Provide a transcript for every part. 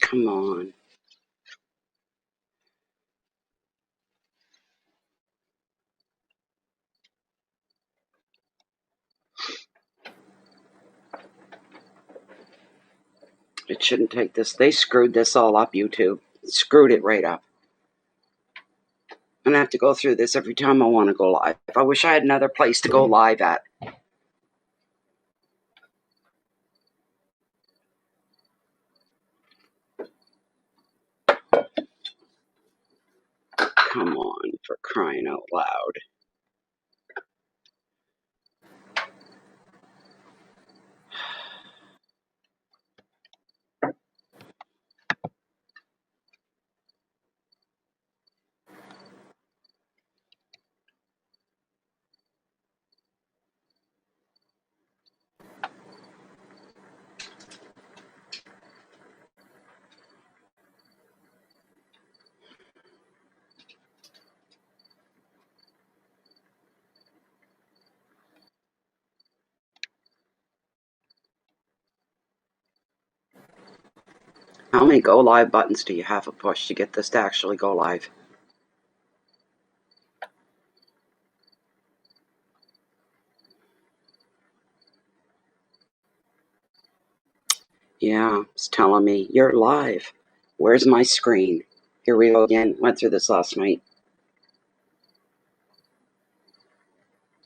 Come on. It shouldn't take this. They screwed this all up, YouTube. Screwed it right up. I'm going to have to go through this every time I want to go live. I wish I had another place to go live at. Come on, for crying out loud. How many go live buttons do you have to push to get this to actually go live? Yeah, it's telling me you're live. Where's my screen? Here we go again. Went through this last night.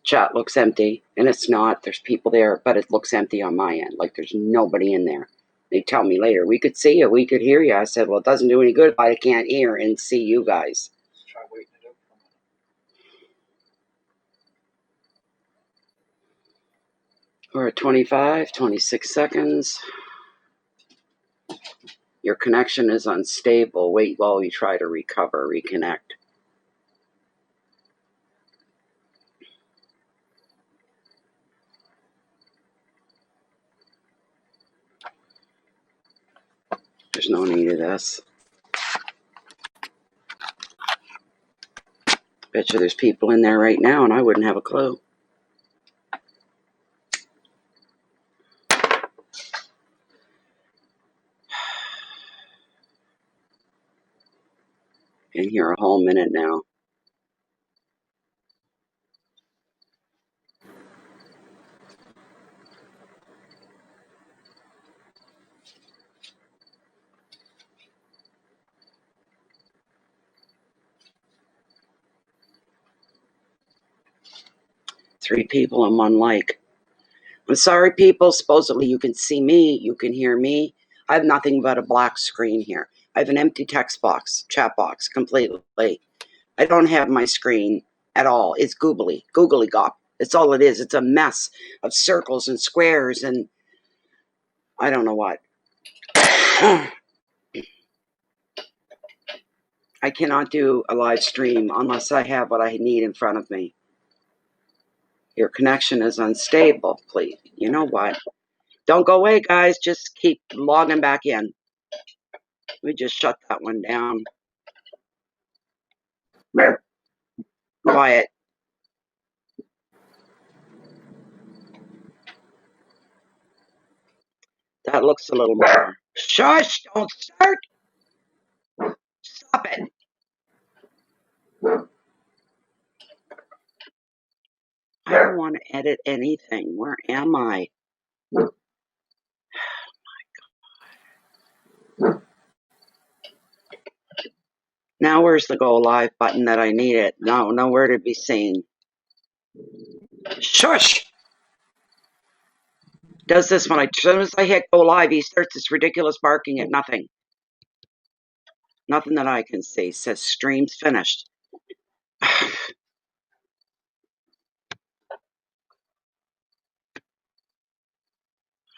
Chat looks empty, and it's not. There's people there, but it looks empty on my end. Like there's nobody in there. They tell me later, we could see you, we could hear you. I said, well, it doesn't do any good if I can't hear and see you guys. Try waiting it out for a minute. We're at 25, 26 seconds. Your connection is unstable. Wait while we try to recover, reconnect. There's no need of this. Bet you there's people in there right now and I wouldn't have a clue. Been here a whole minute now. Three people and one like. I'm sorry, people. Supposedly you can see me, you can hear me. I have nothing but a black screen here. I have an empty text box, chat box, completely. I don't have my screen at all. It's googly gop. It's all it is. It's a mess of circles and squares and I don't know what. I cannot do a live stream unless I have what I need in front of me. Your connection is unstable, please. You know what? Don't go away, guys. Just keep logging back in. We just shut that one down. Quiet. That looks a little more. Shush! Don't start! Stop it! I don't want to edit anything. Where am I? Oh my God. Now where's the go live button that I need it? No, nowhere to be seen. Shush! Does this when as soon as I hit go live, he starts this ridiculous barking at nothing. Nothing that I can see. Says stream's finished.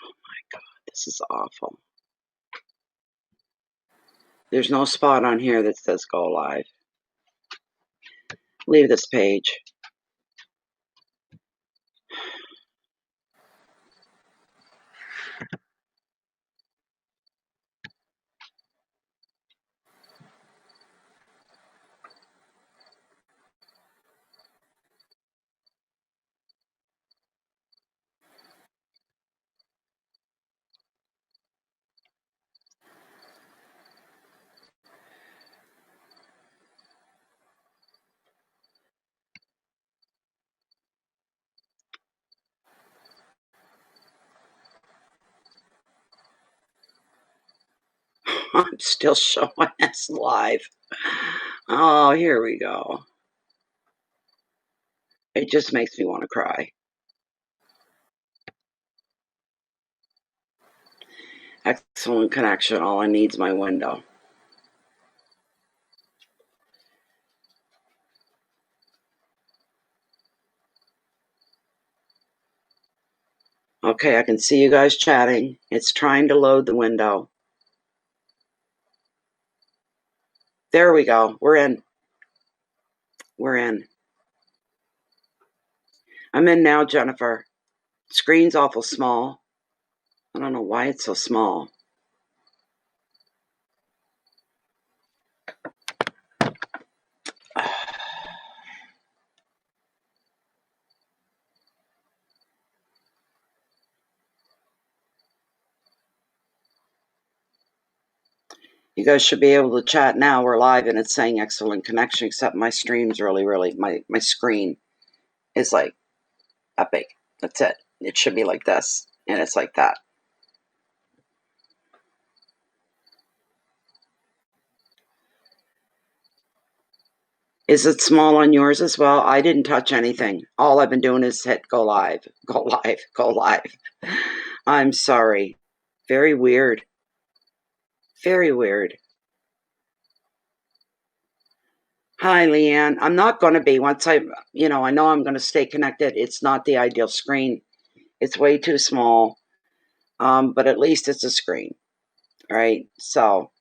Oh my God, this is awful. There's no spot on here that says go live. Leave this page. I'm still showing this live. Oh, here we go. It just makes me want to cry. Excellent connection. All I need is my window. Okay, I can see you guys chatting. It's trying to load the window. There we go. We're in. We're in. I'm in now, Jennifer. Screen's awful small. I don't know why it's so small. You guys should be able to chat now. We're live and it's saying excellent connection, except my stream's really, my screen is like that big. That's it. It should be like this, and it's like that. Is it small on yours as well? I didn't touch anything. All I've been doing is hit go live, go live, go live. I'm sorry. Very weird. Very weird. Hi, Leanne. I'm not going to be once I know I'm going to stay connected. It's not the ideal screen. It's way too small. But at least it's a screen, right? So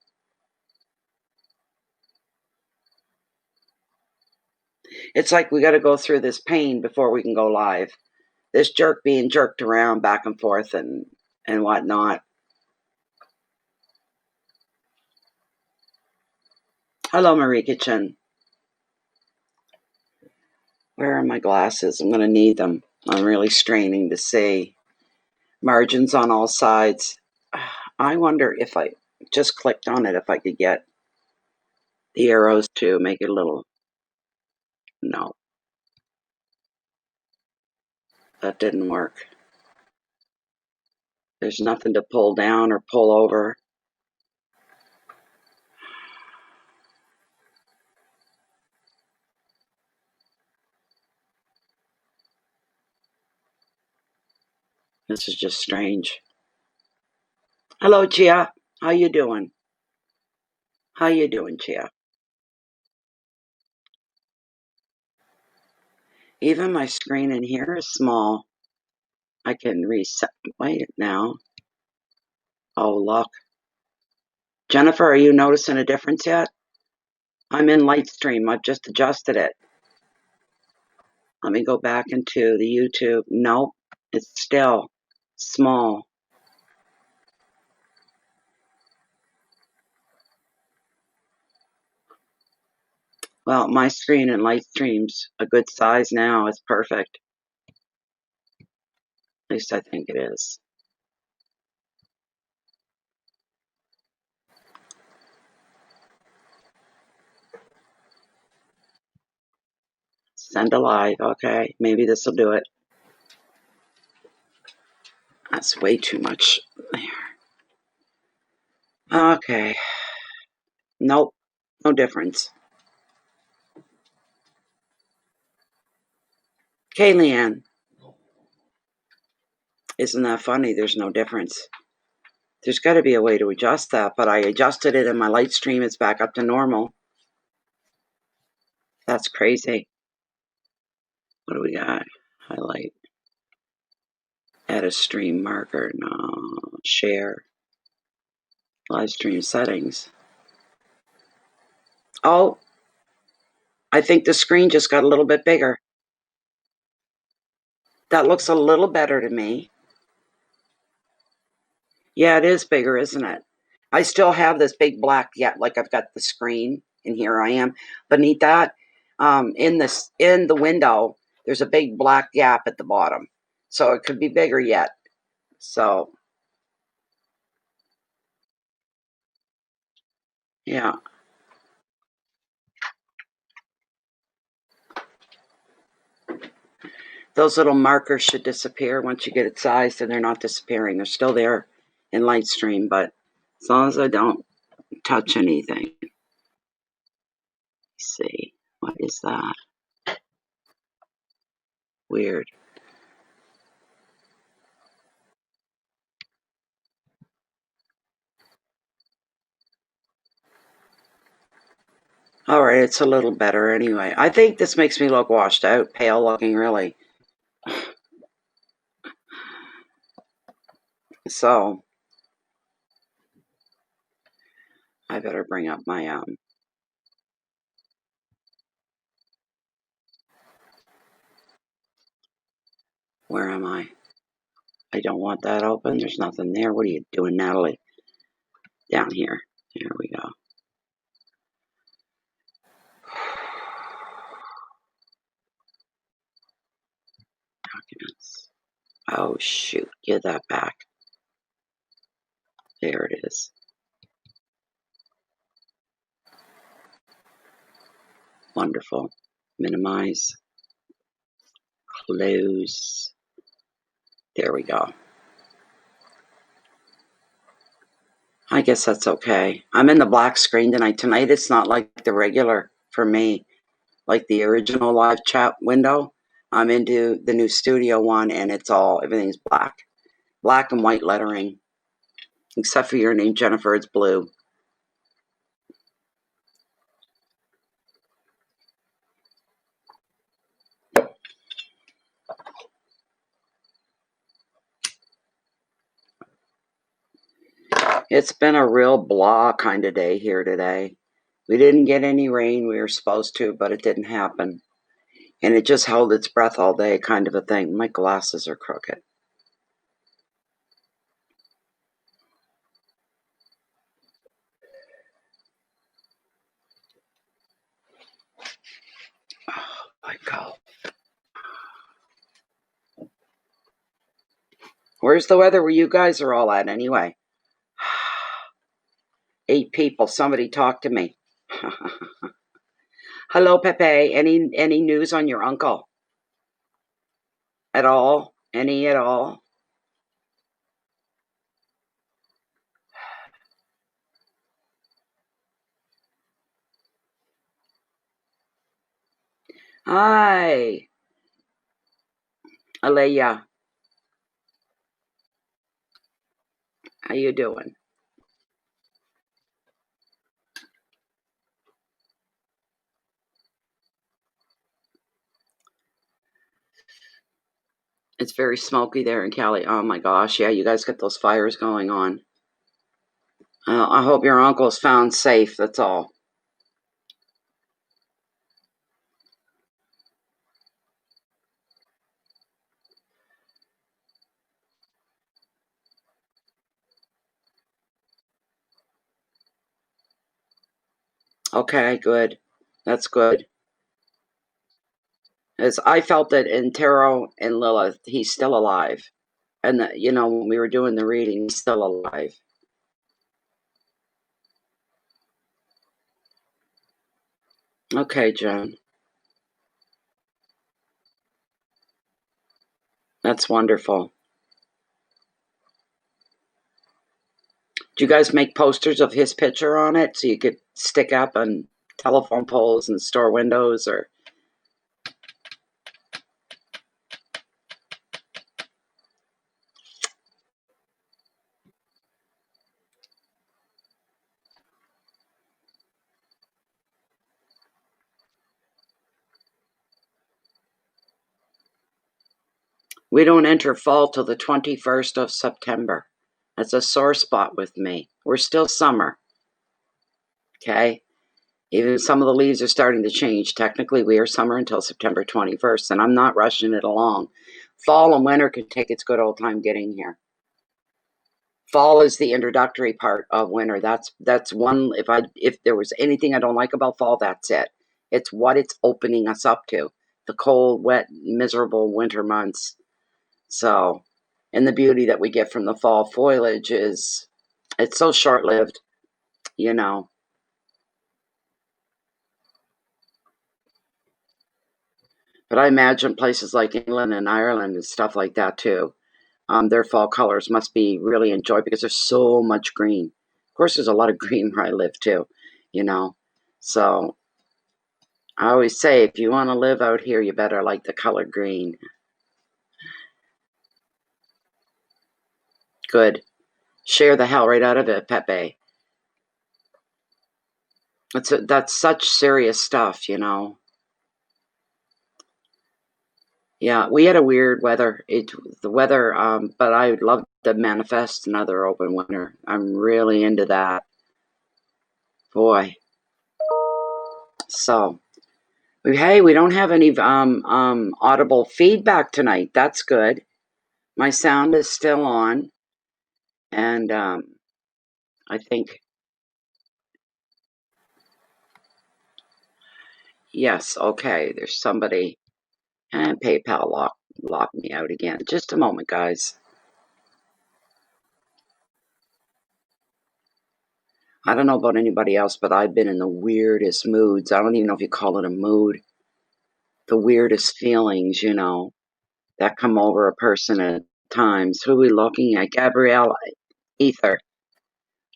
it's like we got to go through this pain before we can go live. This jerk being jerked around back and forth and whatnot. Hello, Marie Kitchen. Where are my glasses? I'm going to need them. I'm really straining to see. Margins on all sides. I wonder if I just clicked on it, if I could get the arrows to make it a little... No. That didn't work. There's nothing to pull down or pull over. This is just strange. Hello, Chia. How you doing? How you doing, Chia? Even my screen in here is small. I can reset. Wait now. Oh, look. Jennifer, are you noticing a difference yet? I'm in Lightstream. I've just adjusted it. Let me go back into the YouTube. Nope. It's still small. Well, my screen in Lightstream's a good size now. It's perfect. At least I think it is. Send a live. Okay, maybe this will do it. That's way too much. There. Okay. Nope. No difference. Leanne. Isn't that funny? There's no difference. There's got to be a way to adjust that, but I adjusted it in my Lightstream. It's back up to normal. That's crazy. What do we got? Highlight. Add a stream marker. No. Share. Live stream settings. Oh, I think the screen just got a little bit bigger. That looks a little better to me. Yeah, it is bigger, isn't it? I still have this big black, like I've got the screen, and here I am. Beneath that, in the window, there's a big black gap at the bottom. So it could be bigger yet. So, yeah. Those little markers should disappear once you get it sized, and they're not disappearing. They're still there in Lightstream, but as long as I don't touch anything. Let's see. What is that? Weird. All right, it's a little better anyway. I think this makes me look washed out, pale looking, really. So, I better bring up my, where am I? I don't want that open. There's nothing there. What are you doing, Natalie? Down here. There we go. Documents. Oh, shoot. Give that back. There it is. Wonderful. Minimize. Close. There we go. I guess that's okay. I'm in the black screen tonight. Tonight it's not like the regular for me, like the original live chat window. I'm into the new studio one and it's all, everything's black. Black and white lettering. Except for your name, Jennifer, it's blue. It's been a real blah kind of day here today. We didn't get any rain. We were supposed to, but it didn't happen. And it just held its breath all day, kind of a thing. My glasses are crooked. Oh, my God. Where's the weather where you guys are all at anyway? 8 people. Somebody talk to me. Hello, Pepe. Any news on your uncle? At all? Any at all? Hi. Alea. How you doing? It's very smoky there in Cali. Oh my gosh, yeah, you guys got those fires going on. I hope your uncle's found safe, that's all. Okay, good. That's good. As I felt that in Tarot and Lilith, he's still alive. And, when we were doing the reading, he's still alive. Okay, Jen. That's wonderful. Do you guys make posters of his picture on it so you could stick up on telephone poles and store windows or... We don't enter fall till the 21st of September. That's a sore spot with me. We're still summer. Okay? Even some of the leaves are starting to change. Technically, we are summer until September 21st, and I'm not rushing it along. Fall and winter can take its good old time getting here. Fall is the introductory part of winter. That's one, if there was anything I don't like about fall, that's it. It's what it's opening us up to. The cold, wet, miserable winter months. So, and the beauty that we get from the fall foliage is, it's so short-lived, But I imagine places like England and Ireland and stuff like that too. Their fall colors must be really enjoyed because there's so much green. Of course, there's a lot of green where I live too, you know. So I always say, if you want to live out here, you better like the color green. Good. Share the hell right out of it, Pepe. That's such serious stuff, you know. Yeah, we had a weird weather. The weather, but I would love to manifest another open winter. I'm really into that. Boy. So, hey, we don't have any audible feedback tonight. That's good. My sound is still on, and I think yes. Okay, there's somebody, and PayPal locked me out again. Just a moment, guys. I don't know about anybody else, but I've been in the weirdest moods. I don't even know if you call it a mood. The weirdest feelings, you know, that come over a person at times. Who are we looking at? Gabrielle, Ether.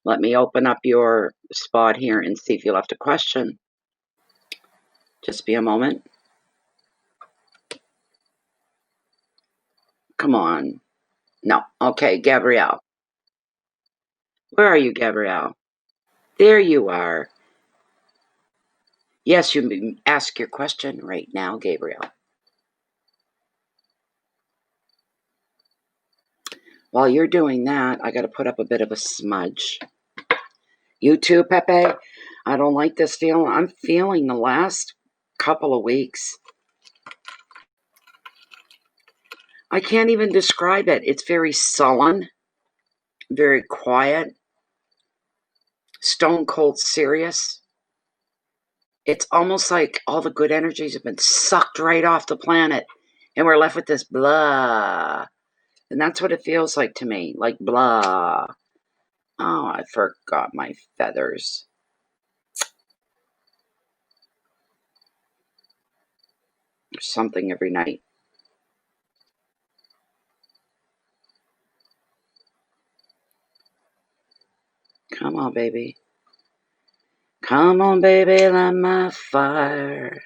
Let me open up your spot here and see if you left a question. Just be a moment. Come on. No. Okay, Gabrielle. Where are you, Gabrielle? There you are. Yes, you ask your question right now, Gabrielle. While you're doing that, I got to put up a bit of a smudge. You too, Pepe? I don't like this feeling. I'm feeling the last couple of weeks. I can't even describe it. It's very sullen, very quiet, stone cold serious. It's almost like all the good energies have been sucked right off the planet, and we're left with this blah. And that's what it feels like to me, like blah. Oh, I forgot my feathers. There's something every night. Come on, baby. Come on, baby, light my fire.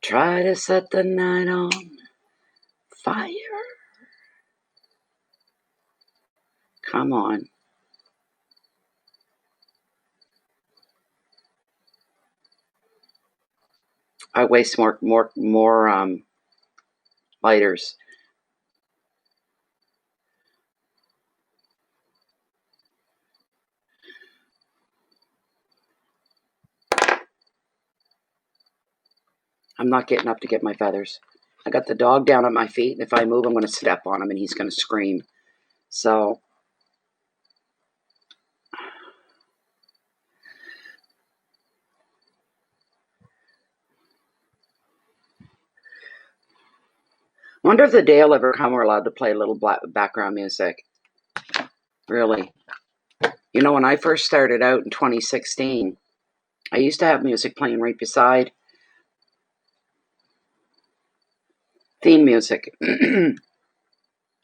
Try to set the night on fire. Come on. I waste more lighters. I'm not getting up to get my feathers. I got the dog down at my feet, and if I move, I'm going to step on him, and he's going to scream. So, wonder if the day will ever come we're allowed to play a little background music. Really. You know, when I first started out in 2016, I used to have music playing right beside theme music.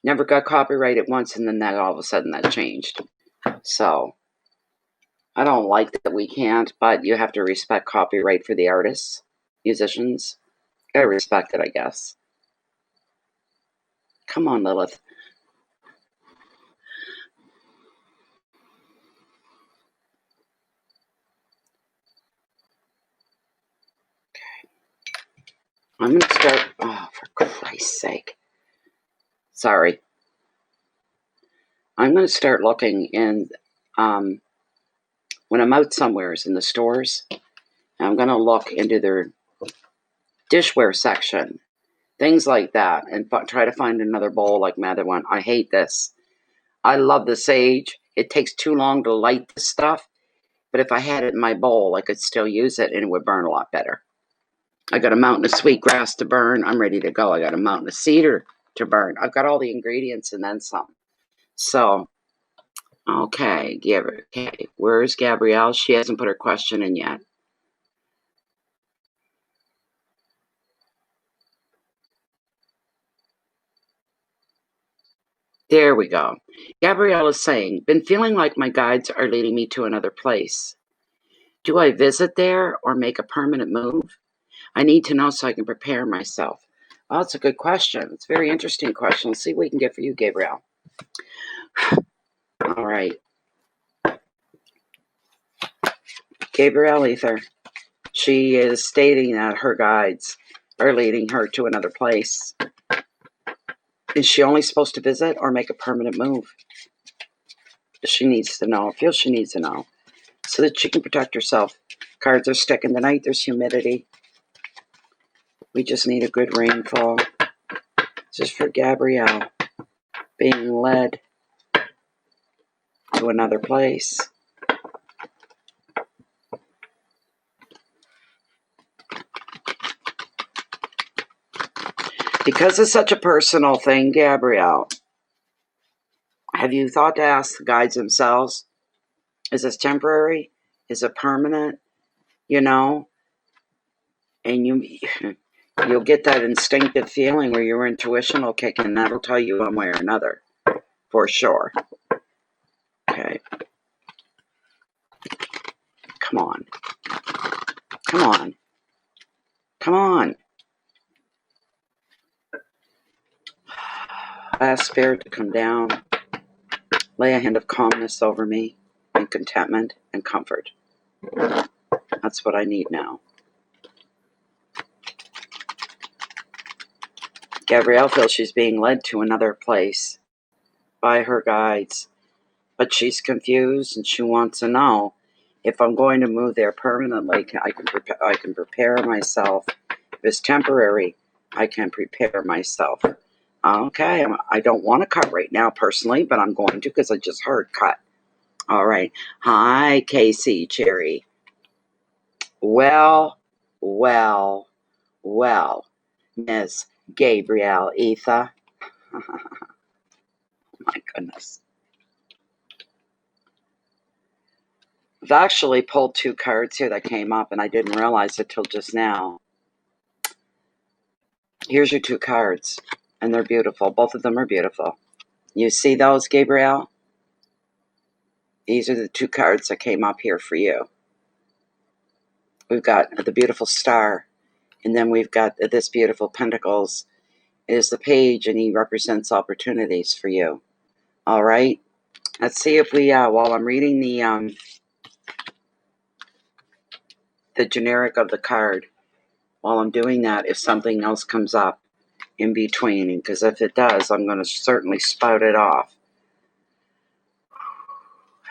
Never got copyrighted once, and then that all of a sudden that changed. So, I don't like that we can't, but you have to respect copyright for the artists, musicians. Gotta respect it, I guess. Come on, Lilith. I'm gonna start. Oh, for Christ's sake. Sorry. I'm gonna start looking in when I'm out somewheres in the stores. I'm gonna look into their dishware section, things like that, and try to find another bowl like my other one. I hate this. I love the sage. It takes too long to light this stuff, but if I had it in my bowl, I could still use it and it would burn a lot better. I got a mountain of sweet grass to burn. I'm ready to go. I got a mountain of cedar to burn. I've got all the ingredients and then some. So, okay, okay. Where's Gabrielle? She hasn't put her question in yet. There we go. Gabrielle is saying, been feeling like my guides are leading me to another place. Do I visit there or make a permanent move? I need to know so I can prepare myself. Oh, that's a good question. It's a very interesting question. Let's see what we can get for you, Gabrielle. All right. Gabrielle Ether. She is stating that her guides are leading her to another place. Is she only supposed to visit or make a permanent move? She needs to know. I feel she needs to know so that she can protect herself. Cards are sticking tonight. There's humidity. We just need a good rainfall. Just for Gabrielle being led to another place. Because it's such a personal thing, Gabrielle, have you thought to ask the guides themselves, is this temporary? Is it permanent? You know? And you'll get that instinctive feeling where your intuition will kick in. That'll tell you one way or another, for sure. Okay. Come on. Come on. Come on. Ask Spirit to come down. Lay a hand of calmness over me and contentment and comfort. That's what I need now. Gabrielle feels she's being led to another place by her guides, but she's confused and she wants to know if I'm going to move there permanently. I can prepare myself. If it's temporary, I can prepare myself. Okay, I don't want to cut right now personally, but I'm going to because I just heard cut. All right. Hi, Casey Cherry. Well, Miss Gabrielle Etha. My goodness. I've actually pulled 2 cards here that came up, and I didn't realize it till just now. Here's your 2 cards, and they're beautiful. Both of them are beautiful. You see those, Gabrielle? These are the 2 cards that came up here for you. We've got the beautiful star, and then we've got this beautiful pentacles. It is the page, and he represents opportunities for you. All right? Let's see if we, while I'm reading the generic of the card, while I'm doing that, if something else comes up in between, because if it does, I'm going to certainly spout it off.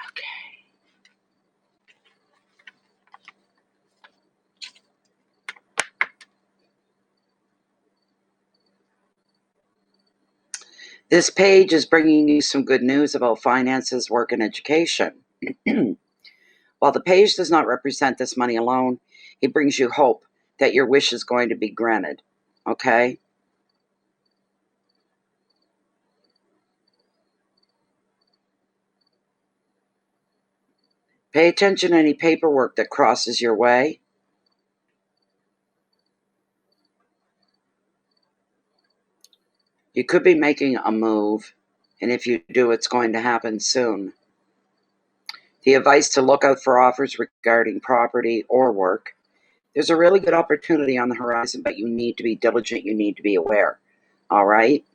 Okay. This page is bringing you some good news about finances, work, and education. While the page does not represent this money alone, it brings you hope that your wish is going to be granted. Okay? Pay attention to any paperwork that crosses your way. You could be making a move, and if you do, it's going to happen soon. The advice to look out for offers regarding property or work. There's a really good opportunity on the horizon, but you need to be diligent. You need to be aware. All right?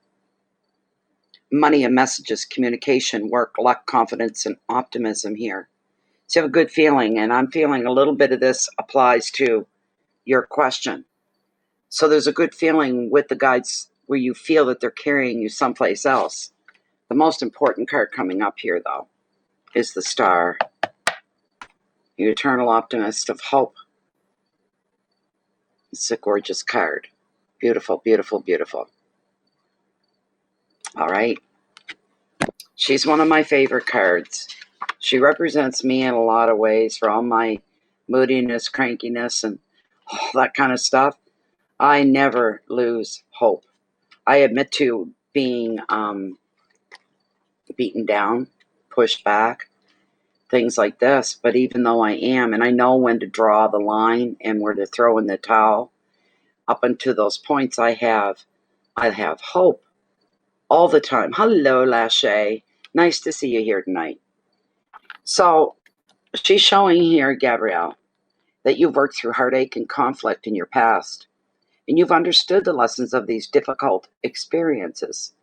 Money and messages, communication, work, luck, confidence, and optimism here. So you have a good feeling, and I'm feeling a little bit of this applies to your question. So there's a good feeling with the guides where you feel that they're carrying you someplace else. The most important card coming up here, though, is the star. The eternal optimist of hope. It's a gorgeous card. Beautiful, beautiful, beautiful. All right. She's one of my favorite cards. She represents me in a lot of ways for all my moodiness, crankiness, and all that kind of stuff. I never lose hope. I admit to being beaten down, pushed back, things like this. But even though I am, and I know when to draw the line and where to throw in the towel, up until those points I have hope all the time. Hello, Lashea. Nice to see you here tonight. So she's showing here, Gabrielle, that you've worked through heartache and conflict in your past, and you've understood the lessons of these difficult experiences.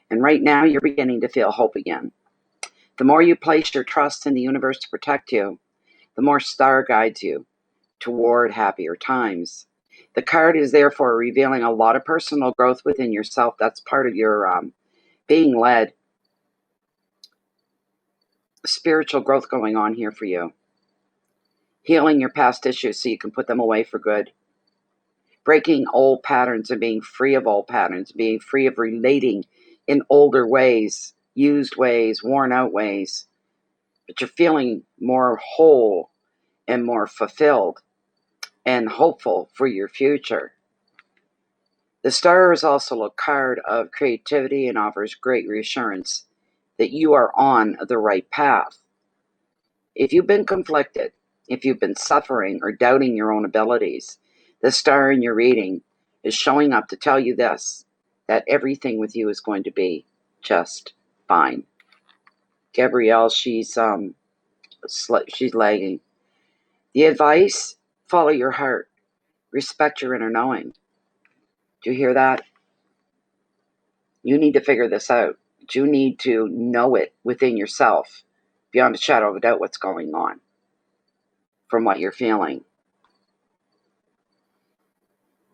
And right now, you're beginning to feel hope again. The more you place your trust in the universe to protect you, the more star guides you toward happier times. The card is therefore revealing a lot of personal growth within yourself. That's part of your being led, spiritual growth going on here for you. Healing your past issues so you can put them away for good. Breaking old patterns and being free of old patterns, being free of relating in older ways, used ways, worn out ways. But you're feeling more whole and more fulfilled and hopeful for your future. The star is also a card of creativity and offers great reassurance that you are on the right path. If you've been conflicted, if you've been suffering or doubting your own abilities, the star in your reading is showing up to tell you this, that everything with you is going to be just fine. Gabrielle, she's lagging. The advice, follow your heart. Respect your inner knowing. Do you hear that? You need to figure this out. You need to know it within yourself, beyond a shadow of a doubt, what's going on from what you're feeling.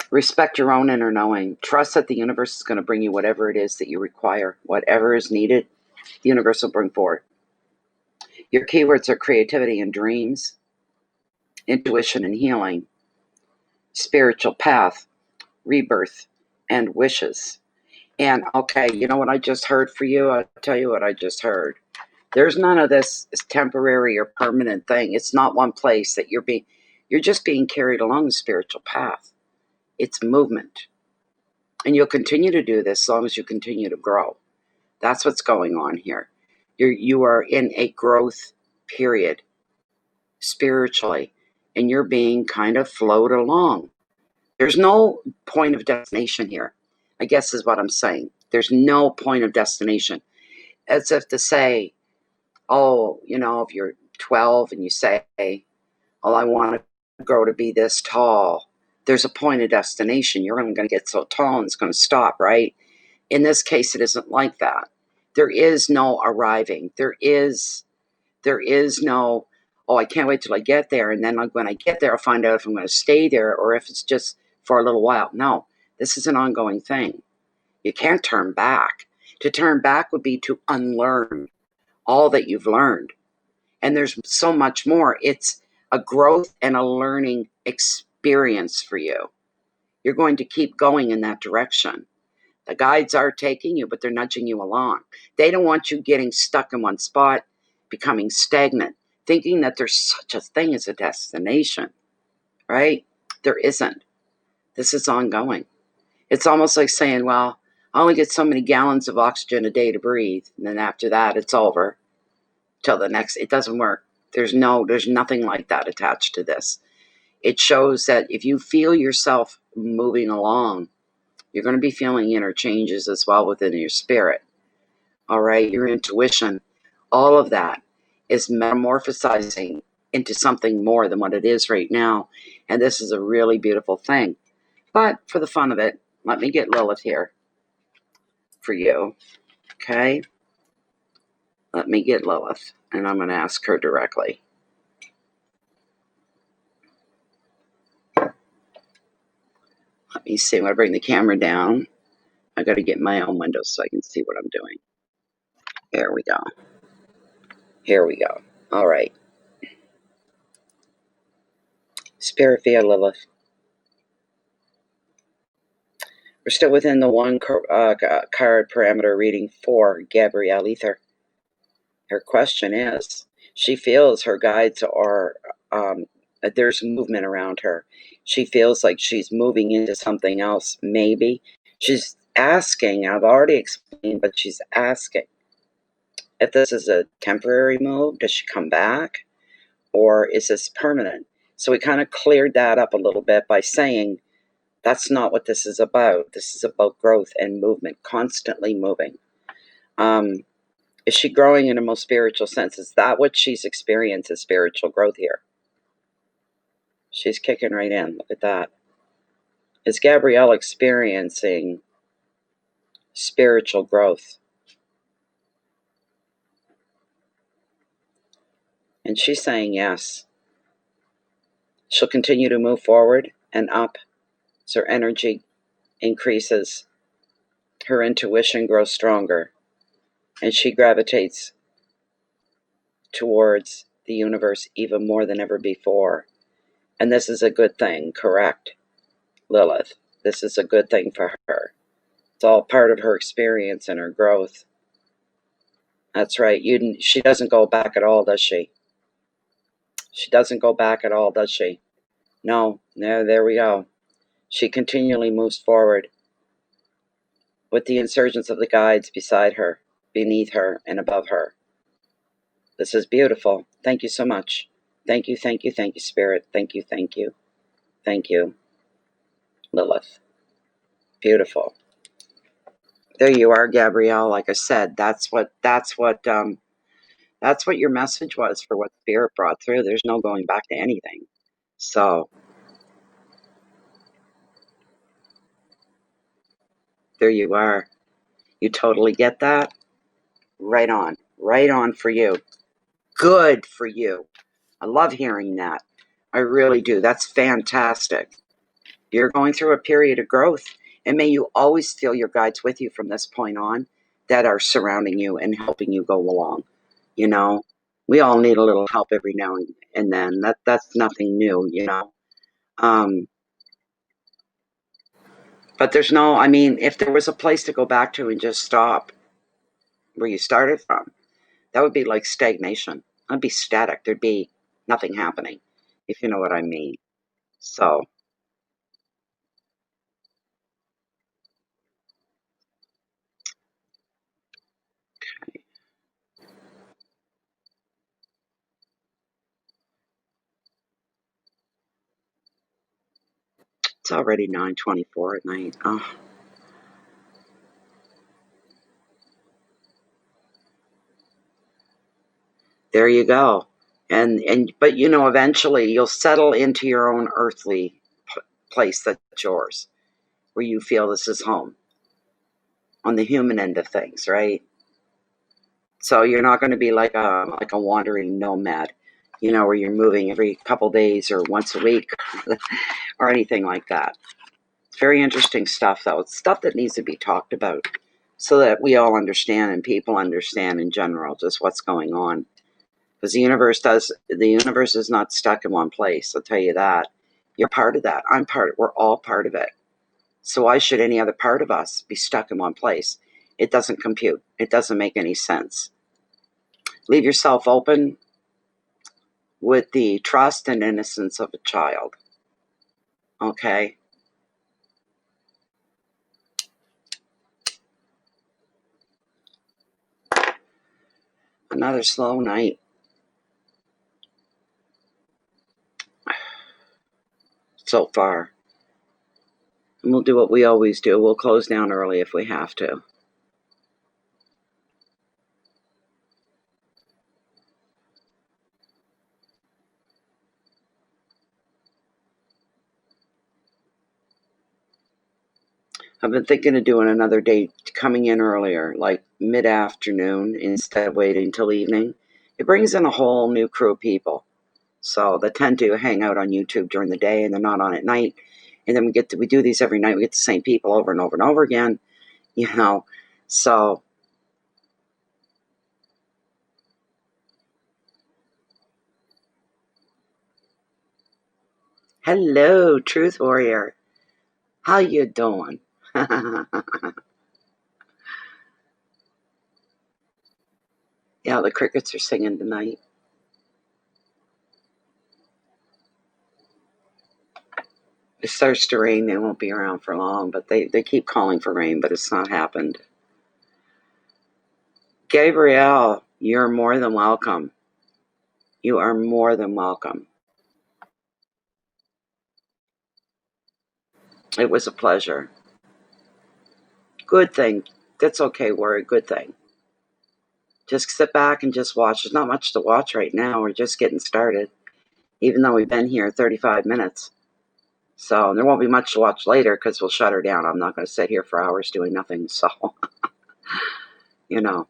Respect your own inner knowing. Trust that the universe is going to bring you whatever it is that you require. Whatever is needed, the universe will bring forward. Your keywords are creativity and dreams, intuition and healing, spiritual path, rebirth, and wishes. And okay, you know what I just heard for you? I'll tell you what I just heard. There's none of this temporary or permanent thing. It's not one place that you're just being carried along the spiritual path. It's movement. And you'll continue to do this as long as you continue to grow. That's what's going on here. You are in a growth period spiritually, and you're being kind of flowed along. There's no point of destination here, I guess is what I'm saying. There's no point of destination. As if to say, oh, if you're 12 and you say, oh, I want to grow to be this tall, there's a point of destination. You're only going to get so tall and it's going to stop, right? In this case, it isn't like that. There is no arriving. There is no, oh, I can't wait till I get there. And then when I get there, I'll find out if I'm going to stay there or if it's just for a little while. No, this is an ongoing thing. You can't turn back. To turn back would be to unlearn all that you've learned. And there's so much more. It's a growth and a learning experience for you. You're going to keep going in that direction. The guides are taking you, but they're nudging you along. They don't want you getting stuck in one spot, becoming stagnant, thinking that there's such a thing as a destination, right? There isn't. This is ongoing. It's almost like saying, well, I only get so many gallons of oxygen a day to breathe, and then after that, it's over. Till the next, it doesn't work. There's nothing like that attached to this. It shows that if you feel yourself moving along, you're going to be feeling inner changes as well within your spirit. All right, your intuition, all of that is metamorphosizing into something more than what it is right now. And this is a really beautiful thing. But for the fun of it, let me get Lilith here for you. Okay? Let me get Lilith, and I'm going to ask her directly. Let me see. I'm going to bring the camera down. I got to get my own window so I can see what I'm doing. There we go. Here we go. All right. Spirit via Lilith. We're still within the one card parameter reading for Gabrielle Ether. Her question is, she feels her guides are, there's movement around her. She feels like she's moving into something else, maybe. She's asking, I've already explained, but she's asking if this is a temporary move. Does she come back? Or is this permanent? So we kind of cleared that up a little bit by saying, That's not what this is about. This is about growth and movement, constantly moving. Is she growing in a most spiritual sense? Is that what she's experienced as spiritual growth here? She's kicking right in. Look at that. Is Gabrielle experiencing spiritual growth? And she's saying yes. She'll continue to move forward and up as her energy increases. Her intuition grows stronger, and she gravitates towards the universe even more than ever before. And this is a good thing, correct, Lilith? This is a good thing for her. It's all part of her experience and her growth. That's right. She doesn't go back at all, does she? She doesn't go back at all, does she? No. There we go. She continually moves forward with the insurgence of the guides beside her, beneath her, and above her. This is beautiful. Thank you so much. Thank you, Spirit. Thank you. Thank you, Lilith. Beautiful. There you are, Gabrielle. Like I said, that's what your message was for what Spirit brought through. There's no going back to anything. So there you are. You totally get that? Right on. Right on for you. Good for you. I love hearing that. I really do. That's fantastic. You're going through a period of growth, and may you always feel your guides with you from this point on that are surrounding you and helping you go along. You know, we all need a little help every now and then. That's nothing new, you know. But there's no, I mean, if there was a place to go back to and just stop where you started from, that would be like stagnation. I'd be static. There'd be nothing happening, if you know what I mean. So it's already 9:24 at night. Oh, there you go. But you know, eventually you'll settle into your own earthly place that's yours, where you feel this is home on the human end of things, right? So you're not going to be like a wandering nomad, you know, where you're moving every couple days or once a week or anything like that. It's very interesting stuff, though. It's stuff that needs to be talked about so that we all understand and people understand in general just what's going on. Because the universe is not stuck in one place, I'll tell you that. You're part of that. I'm part of it. We're all part of it. So why should any other part of us be stuck in one place? It doesn't compute. It doesn't make any sense. Leave yourself open with the trust and innocence of a child. Okay? Another slow night. So far. And we'll do what we always do. We'll close down early if we have to. I've been thinking of doing another day, coming in earlier, like mid-afternoon instead of waiting till evening. It brings in a whole new crew of people. So they tend to hang out on YouTube during the day and they're not on at night. And then we do these every night. We get the same people over and over and over again, you know. So hello, Truth Warrior. How you doing? Yeah, the crickets are singing tonight. It starts to rain. They won't be around for long, but they keep calling for rain, but it's not happened. Gabrielle, you're more than welcome. You are more than welcome. It was a pleasure. Good thing. That's okay, Worry. Good thing. Just sit back and just watch. There's not much to watch right now. We're just getting started, even though we've been here 35 minutes. So there won't be much to watch later because we'll shut her down. I'm not going to sit here for hours doing nothing. So, you know.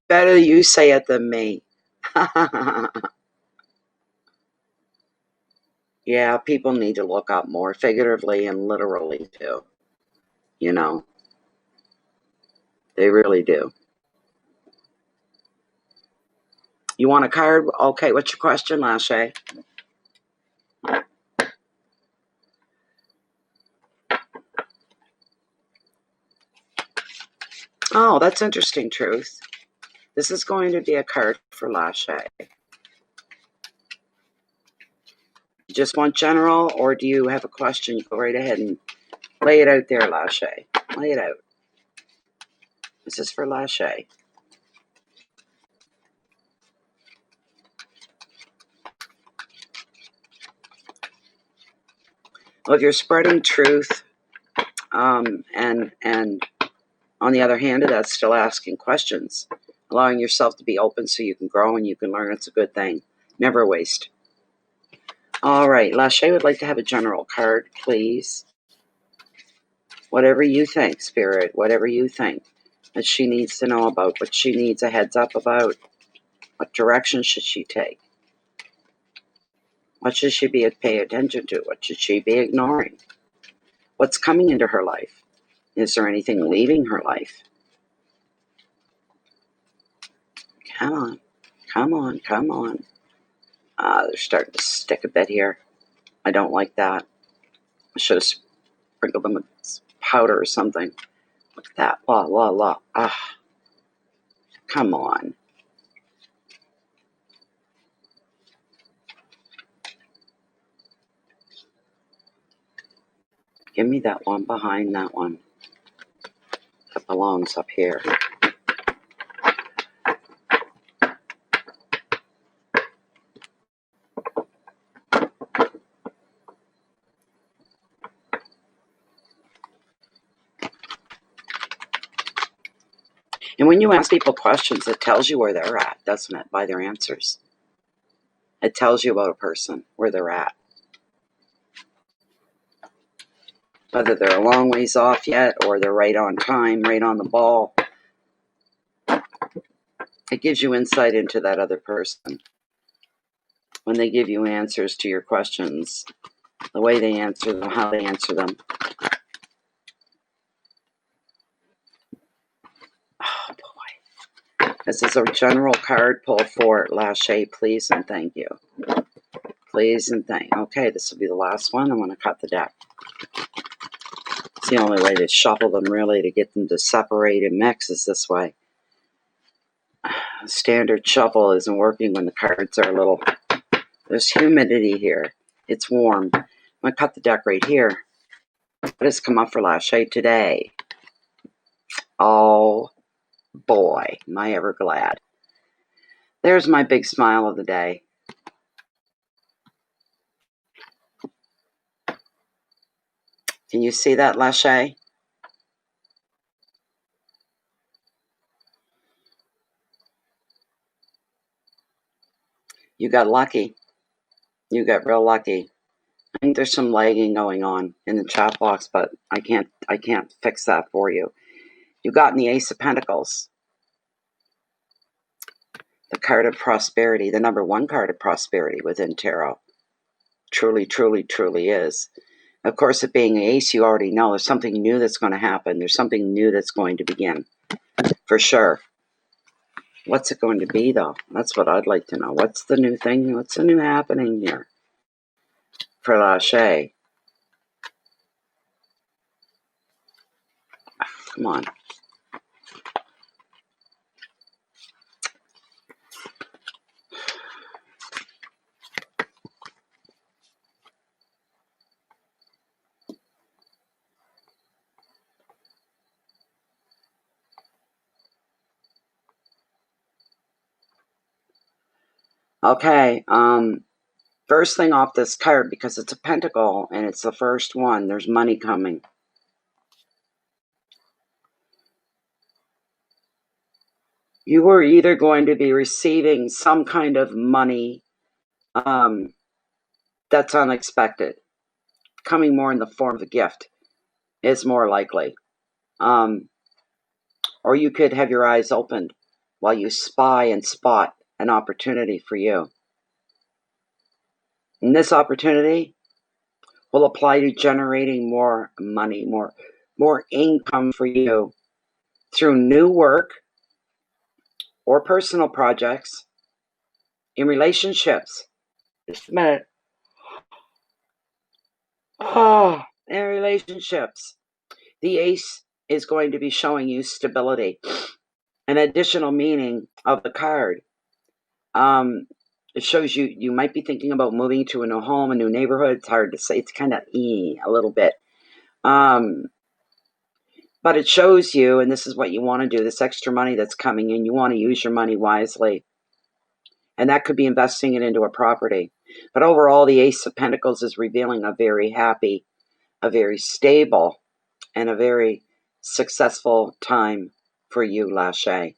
Better you say it than me. Yeah, people need to look up more, figuratively and literally too. You know, they really do. You want a card? Okay, what's your question, Lashea? Oh, that's interesting, Truth. This is going to be a card for Lashea. You just want general, or do you have a question? Go right ahead and lay it out there, Lashea. Lay it out. This is for Lashea. Well, if you're spreading truth, and on the other hand, that's still asking questions, allowing yourself to be open so you can grow and you can learn. It's a good thing. Never waste. All right, Lashea would like to have a general card, please. Whatever you think, Spirit, whatever you think that she needs to know about, what she needs a heads up about, what direction should she take? What should she be paying attention to? What should she be ignoring? What's coming into her life? Is there anything leaving her life? Come on, come on, come on. They're starting to stick a bit here. I don't like that. I should have sprinkled them with powder or something. Look at that. La, la, la. Ah, come on. Give me that one behind that one. That belongs up here. And when you ask people questions, it tells you where they're at, doesn't it? By their answers. It tells you about a person, where they're at. Whether they're a long ways off yet or they're right on time, right on the ball. It gives you insight into that other person. When they give you answers to your questions, the way they answer them, how they answer them. Oh, boy. This is a general card pull for Lashea, please and thank you. Please and thank you. Okay, this will be the last one. I'm going to cut the deck. It's the only way to shuffle them, really, to get them to separate and mix is this way. Standard shuffle isn't working when the cards are a little... There's humidity here. It's warm. I'm going to cut the deck right here. What has come up for Lashea today? Oh, boy. Am I ever glad. There's my big smile of the day. Can you see that, Lashea? You got lucky. You got real lucky. I think there's some lagging going on in the chat box, but I can't fix that for you. You got in the Ace of Pentacles. The card of prosperity, the number one card of prosperity within tarot. Truly, truly, truly is. Of course, it being an ace, you already know there's something new that's going to happen. There's something new that's going to begin. For sure. What's it going to be, though? That's what I'd like to know. What's the new thing? What's the new happening here for Lashea? Come on. Okay. First thing off this card, because it's a pentacle and it's the first one, there's money coming. You are either going to be receiving some kind of money that's unexpected, coming more in the form of a gift is more likely. Or you could have your eyes opened while you spy and spot an opportunity for you. And this opportunity will apply to generating more money, more income for you through new work or personal projects in relationships. Just a minute. Oh, in relationships. The ace is going to be showing you stability. An additional meaning of the card. It shows you might be thinking about moving to a new home, a new neighborhood. It's hard to say. It's kind of a little bit. But it shows you, and this is what you want to do, this extra money that's coming in, you want to use your money wisely. And that could be investing it into a property. But overall, the Ace of Pentacles is revealing a very happy, a very stable, and a very successful time for you, Lashea.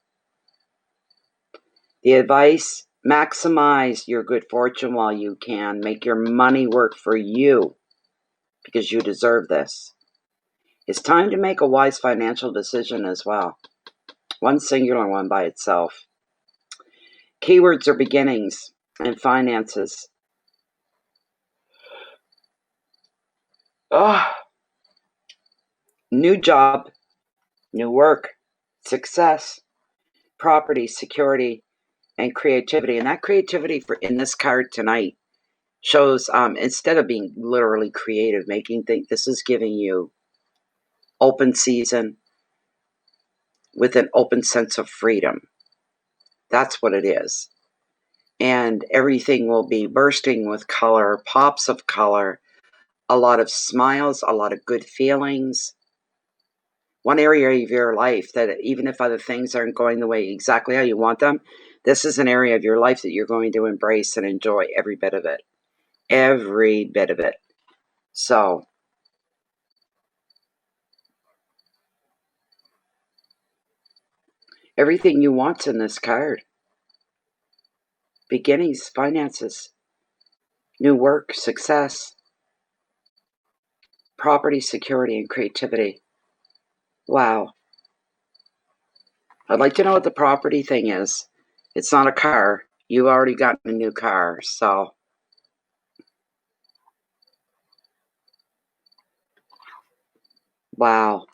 The advice, maximize your good fortune while you can. Make your money work for you because you deserve this. It's time to make a wise financial decision as well. One singular one by itself. Keywords are beginnings and finances. New job, new work, success, property, security, and creativity. And that creativity in this card tonight shows, instead of being literally creative, making things, this is giving you open season with an open sense of freedom. That's what it is. And everything will be bursting with color, pops of color, a lot of smiles, a lot of good feelings. One area of your life that even if other things aren't going the way exactly how you want them, this is an area of your life that you're going to embrace and enjoy every bit of it. Every bit of it. So, everything you want's in this card. Beginnings, finances, new work, success, property, security, and creativity. Wow. I'd like to know what the property thing is. It's not a car. You've already gotten a new car, so. Wow.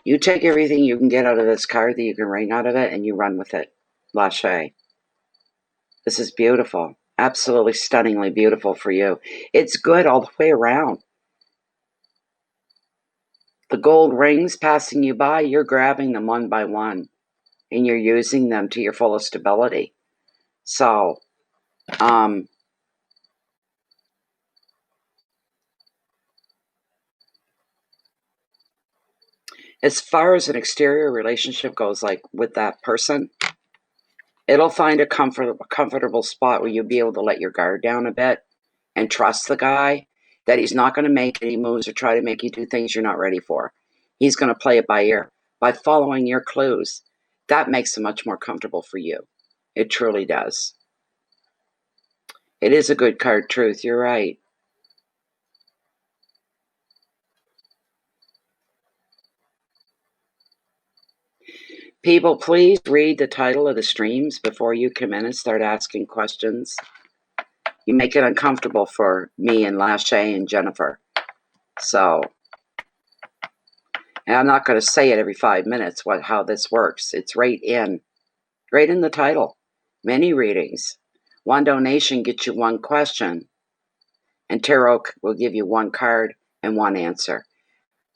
You take everything you can get out of this card that you can wring out of it and you run with it. Lashea. This is beautiful. Absolutely stunningly beautiful for you. It's good all the way around. The gold rings passing you by, you're grabbing them one by one. And you're using them to your fullest ability. So, as far as an exterior relationship goes, like with that person, it'll find a comfortable spot where you'll be able to let your guard down a bit and trust the guy that he's not going to make any moves or try to make you do things you're not ready for. He's going to play it by ear, by following your clues. That makes it much more comfortable for you. It truly does. It is a good card, Truth. You're right. People, please read the title of the streams before you come in and start asking questions. You make it uncomfortable for me and Lashea and Jennifer. So, and I'm not going to say it every 5 minutes how this works. It's right in the title. Many readings. One donation gets you one question, and tarot will give you one card and one answer.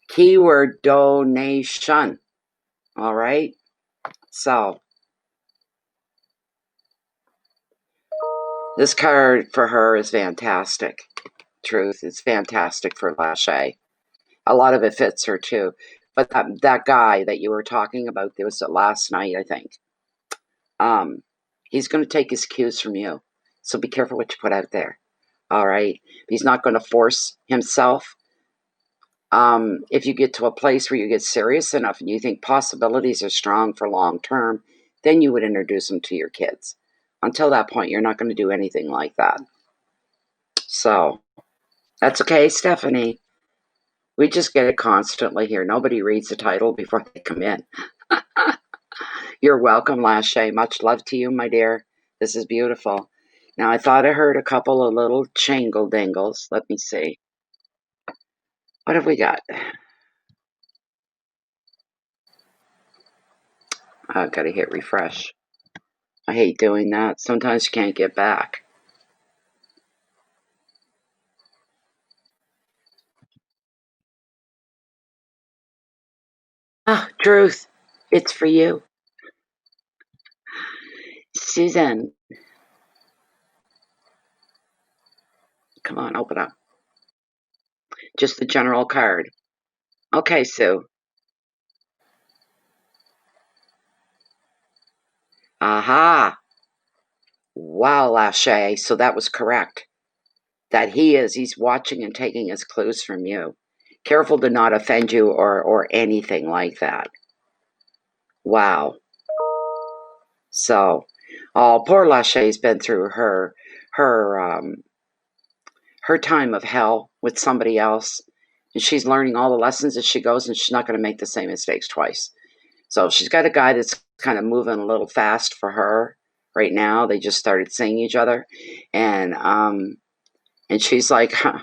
Keyword donation. All right? So, this card for her is fantastic. Truth. It's fantastic for Lashea. A lot of it fits her too. But that guy that you were talking about, there was last night, I think. He's going to take his cues from you. So be careful what you put out there. All right? He's not going to force himself. If you get to a place where you get serious enough and you think possibilities are strong for long term, then you would introduce them to your kids. Until that point, you're not going to do anything like that. So, that's okay, Stephanie. We just get it constantly here. Nobody reads the title before they come in. You're welcome, Lashea. Much love to you, my dear. This is beautiful. Now, I thought I heard a couple of little changle dingles. Let me see. What have we got? I've got to hit refresh. I hate doing that. Sometimes you can't get back. Ah, Truth. It's for you. Susan. Come on, open up. Just the general card. Okay, Sue. Aha. Wow, Lashea. So that was correct. That he's watching and taking his clues from you. Careful to not offend you or anything like that. Wow. So, oh, poor Lashea's been through her time of hell with somebody else, and she's learning all the lessons as she goes, and she's not going to make the same mistakes twice. So she's got a guy that's kind of moving a little fast for her right now. They just started seeing each other, and she's like, huh,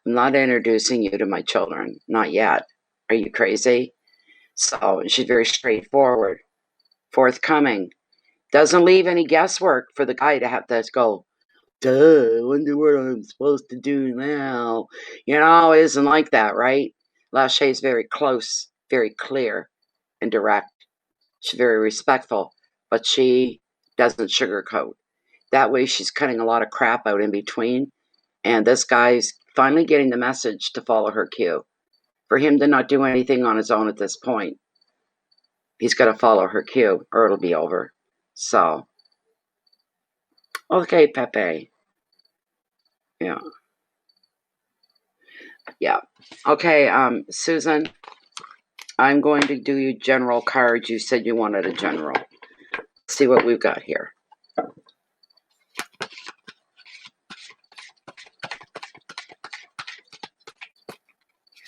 I'm not introducing you to my children, not yet. Are you crazy? So she's very straightforward, forthcoming. Doesn't leave any guesswork for the guy to have to go, duh, I wonder what I'm supposed to do now. You know, it isn't like that, right? Lashea's very close, very clear, and direct. She's very respectful, but she doesn't sugarcoat. That way she's cutting a lot of crap out in between, and this guy's finally getting the message to follow her cue. For him to not do anything on his own at this point, he's got to follow her cue, or it'll be over. So, okay, Pepe. Yeah. Yeah. Okay, Susan, I'm going to do you general cards. You said you wanted a general. Let's see what we've got here.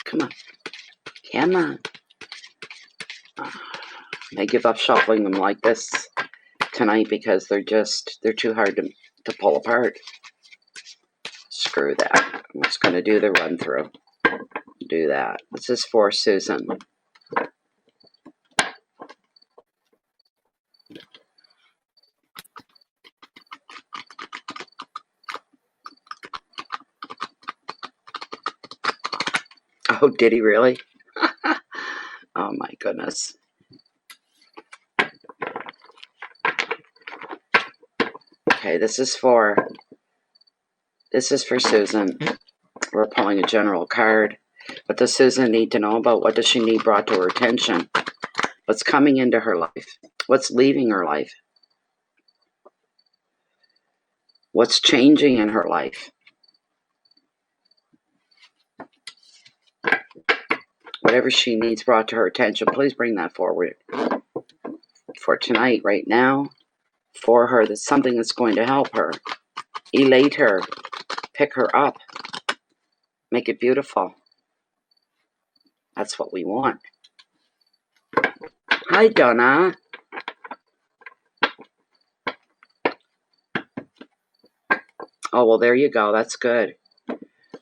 Come on. Come on. I give up shuffling them like this tonight because they're too hard to pull apart. Screw that. I'm just going to do the run through. Do that. This is for Susan. Oh, did he really? Oh my goodness. Okay, this is for Susan. We're pulling a general card. What does Susan need to know about? What does she need brought to her attention? What's coming into her life? What's leaving her life? What's changing in her life? Whatever she needs brought to her attention, please bring that forward. For tonight, right now, for her, that's something that's going to help her, elate her, pick her up, make it beautiful. That's what we want. Hi, Donna. Oh, well, there you go. That's good.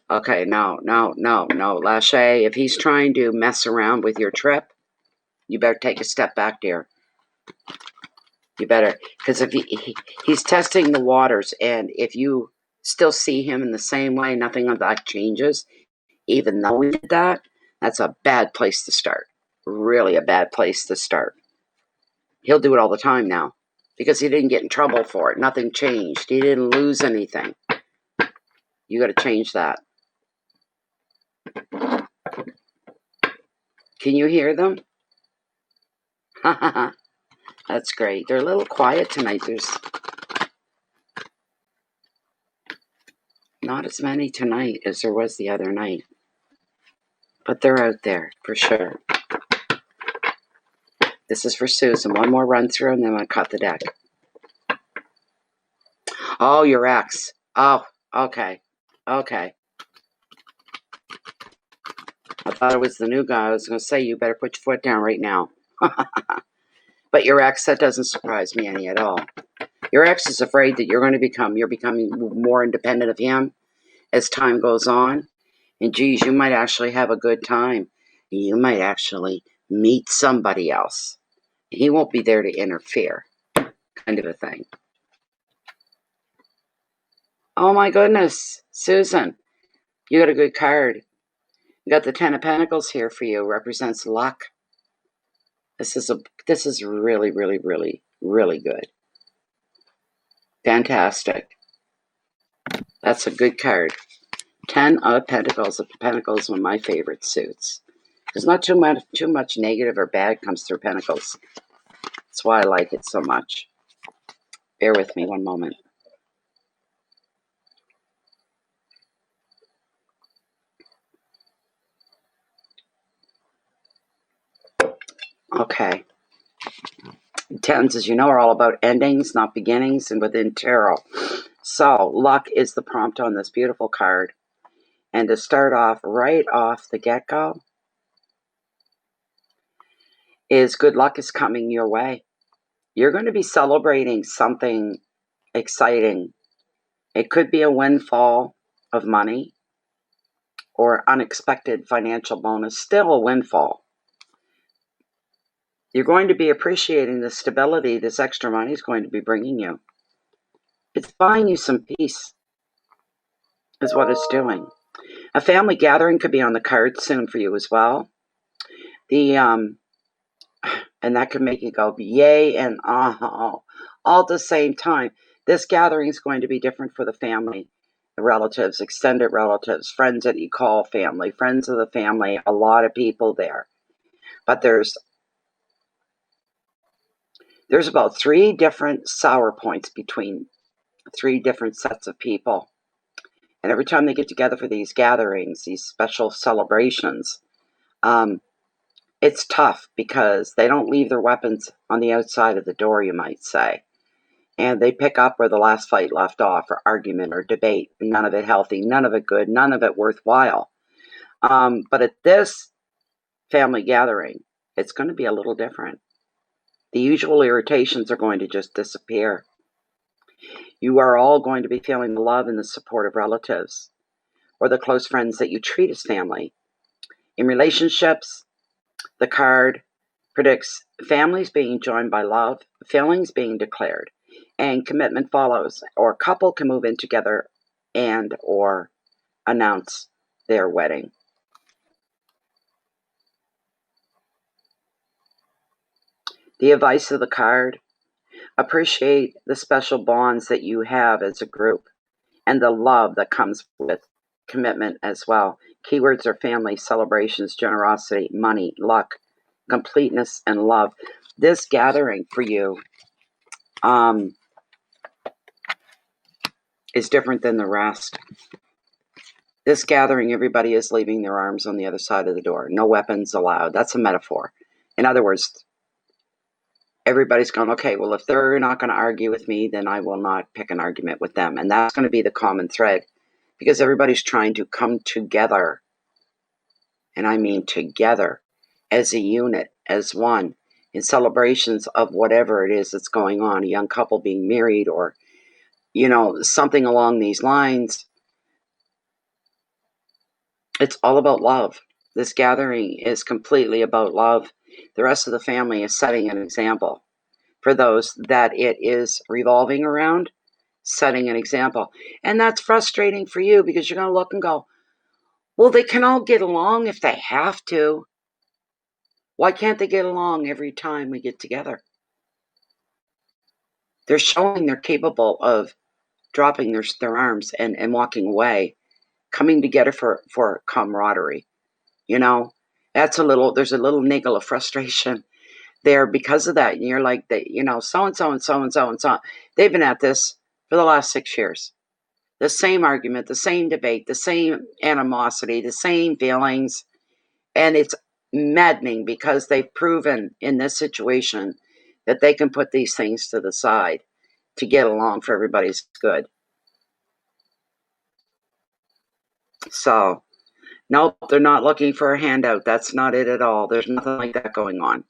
Okay, no, Lashea, if he's trying to mess around with your trip, you better take a step back, dear. You better, because if he's testing the waters, and if you still see him in the same way, nothing of that changes, even though we did that, that's a bad place to start. Really a bad place to start. He'll do it all the time now, because he didn't get in trouble for it. Nothing changed. He didn't lose anything. You got to change that. Can you hear them? That's great. They're a little quiet tonight. Not as many tonight as there was the other night. But they're out there, for sure. This is for Susan. One more run through, and then I'm going to cut the deck. Oh, your ex. Oh, okay. Okay. I thought it was the new guy. I was going to say, you better put your foot down right now. But your ex, that doesn't surprise me any at all. Your ex is afraid that you're becoming more independent of him as time goes on. And geez, you might actually have a good time. You might actually meet somebody else. He won't be there to interfere, kind of a thing. Oh my goodness, Susan, you got a good card. You got the Ten of Pentacles here for you. Represents luck. This is really, really, really, really good. Fantastic. That's a good card. 10 of Pentacles. The Pentacles is one of my favorite suits. There's not too much negative or bad comes through Pentacles. That's why I like it so much. Bear with me one moment. Okay. Tens, as you know, are all about endings, not beginnings, and within tarot. So, luck is the prompt on this beautiful card. And to start off, right off the get-go, is good luck is coming your way. You're going to be celebrating something exciting. It could be a windfall of money or unexpected financial bonus, still a windfall. You're going to be appreciating the stability this extra money is going to be bringing you. It's buying you some peace, is what it's doing. A family gathering could be on the card soon for you as well. And that could make you go yay and all at the same time. This gathering is going to be different for the family, the relatives, extended relatives, friends that you call family, friends of the family, a lot of people there. But there's about 3 different sour points between 3 different sets of people. And every time they get together for these gatherings, these special celebrations, it's tough because they don't leave their weapons on the outside of the door, you might say. And they pick up where the last fight left off, or argument or debate. None of it healthy, none of it good, none of it worthwhile. But at this family gathering, it's going to be a little different. The usual irritations are going to just disappear. You are all going to be feeling the love and the support of relatives or the close friends that you treat as family. In relationships, the card predicts families being joined by love, feelings being declared, and commitment follows, or a couple can move in together and or announce their wedding. The advice of the card: appreciate the special bonds that you have as a group and the love that comes with commitment as well. Keywords are family, celebrations, generosity, money, luck, completeness, and love. This gathering for you is different than the rest. This gathering, everybody is leaving their arms on the other side of the door. No weapons allowed. That's a metaphor. In other words, everybody's going, okay, well, if they're not going to argue with me, then I will not pick an argument with them. And that's going to be the common thread because everybody's trying to come together. And I mean together as a unit, as one, in celebrations of whatever it is that's going on, a young couple being married or, something along these lines. It's all about love. This gathering is completely about love. The rest of the family is setting an example for those that it is revolving around, setting an example. And that's frustrating for you because you're going to look and go, well, they can all get along if they have to. Why can't they get along every time we get together? They're showing they're capable of dropping their arms and walking away, coming together for camaraderie. There's a little niggle of frustration there because of that. And you're like, so-and-so and so-and-so and so. They've been at this for the last 6 years. The same argument, the same debate, the same animosity, the same feelings. And it's maddening because they've proven in this situation that they can put these things to the side to get along for everybody's good. So, nope, they're not looking for a handout. That's not it at all. There's nothing like that going on.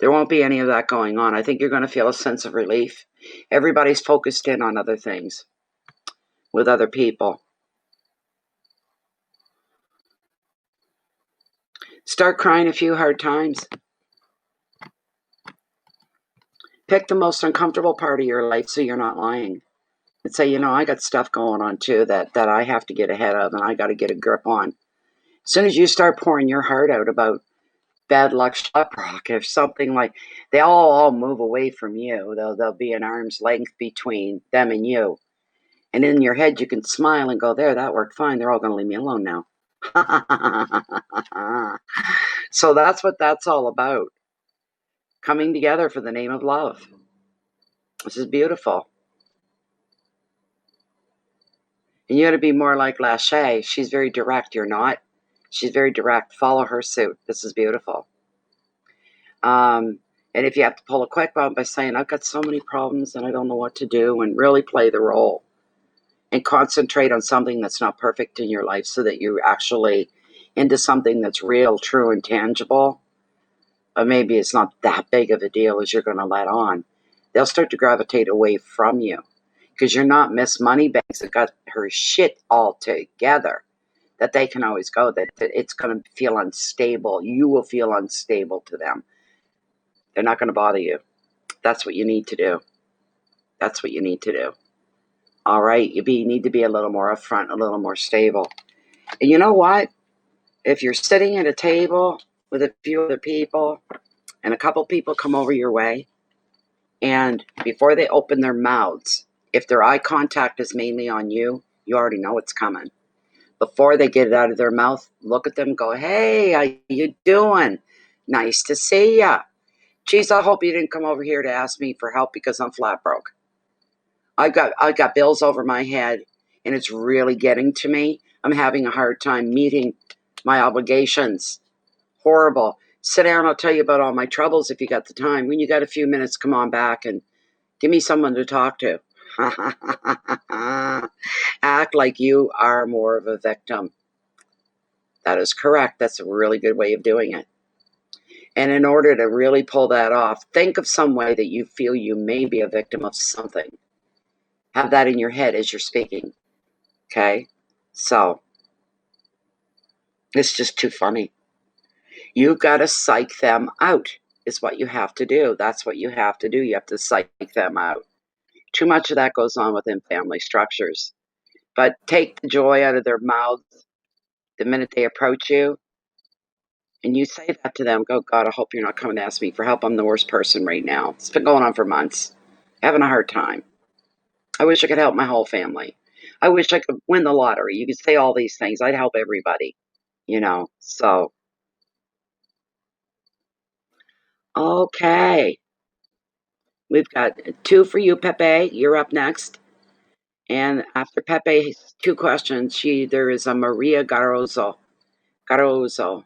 There won't be any of that going on. I think you're going to feel a sense of relief. Everybody's focused in on other things with other people. Start crying a few hard times. Pick the most uncomfortable part of your life so you're not lying. And say, you know, I got stuff going on too that I have to get ahead of and I got to get a grip on. As soon as you start pouring your heart out about bad luck, rock, if something like, they all move away from you. They'll be an arm's length between them and you. And in your head, you can smile and go, there, that worked fine. They're all going to leave me alone now. So that's what that's all about. Coming together for the name of love. This is beautiful. And you got to be more like Lashea. She's very direct. You're not. She's very direct. Follow her suit. This is beautiful. And if you have to pull a quick one by saying, I've got so many problems and I don't know what to do, and really play the role and concentrate on something that's not perfect in your life so that you're actually into something that's real, true, and tangible. But maybe it's not that big of a deal as you're going to let on. They'll start to gravitate away from you because you're not Miss Moneybags that got her shit all together, that they can always go, that it's going to feel unstable. You will feel unstable to them. They're not going to bother you. That's what you need to do. That's what you need to do. All right? You need to be a little more upfront, a little more stable. And you know what? If you're sitting at a table with a few other people and a couple people come over your way, and before they open their mouths, if their eye contact is mainly on you, you already know it's coming. Before they get it out of their mouth, look at them and go, hey, how you doing? Nice to see ya. Geez, I hope you didn't come over here to ask me for help because I'm flat broke. I got bills over my head, and it's really getting to me. I'm having a hard time meeting my obligations. Horrible. Sit down, I'll tell you about all my troubles if you got the time. When you got a few minutes, come on back and give me someone to talk to. Act like you are more of a victim. That is correct. That's a really good way of doing it. And in order to really pull that off, think of some way that you feel you may be a victim of something. Have that in your head as you're speaking. Okay? So, it's just too funny. You've got to psych them out, is what you have to do. That's what you have to do. You have to psych them out. Too much of that goes on within family structures. But take the joy out of their mouths the minute they approach you, and you say that to them. Go, God, I hope you're not coming to ask me for help. I'm the worst person right now. It's been going on for months. Having a hard time. I wish I could help my whole family. I wish I could win the lottery. You could say all these things. I'd help everybody, you know. So, okay. We've got 2 for you, Pepe. You're up next. And after Pepe's 2 questions, there is a Maria Garrozo. Garrozo.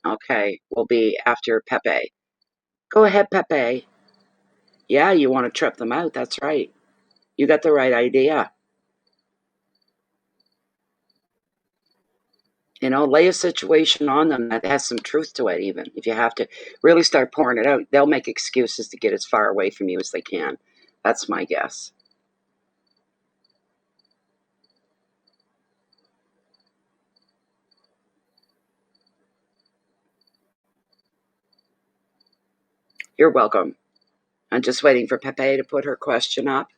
Okay, will be after Pepe. Go ahead, Pepe. Yeah, you want to trip them out. That's right. You got the right idea. You know, lay a situation on them that has some truth to it, even if you have to really start pouring it out. They'll make excuses to get as far away from you as they can. That's my guess. You're welcome. I'm just waiting for Pepe to put her question up.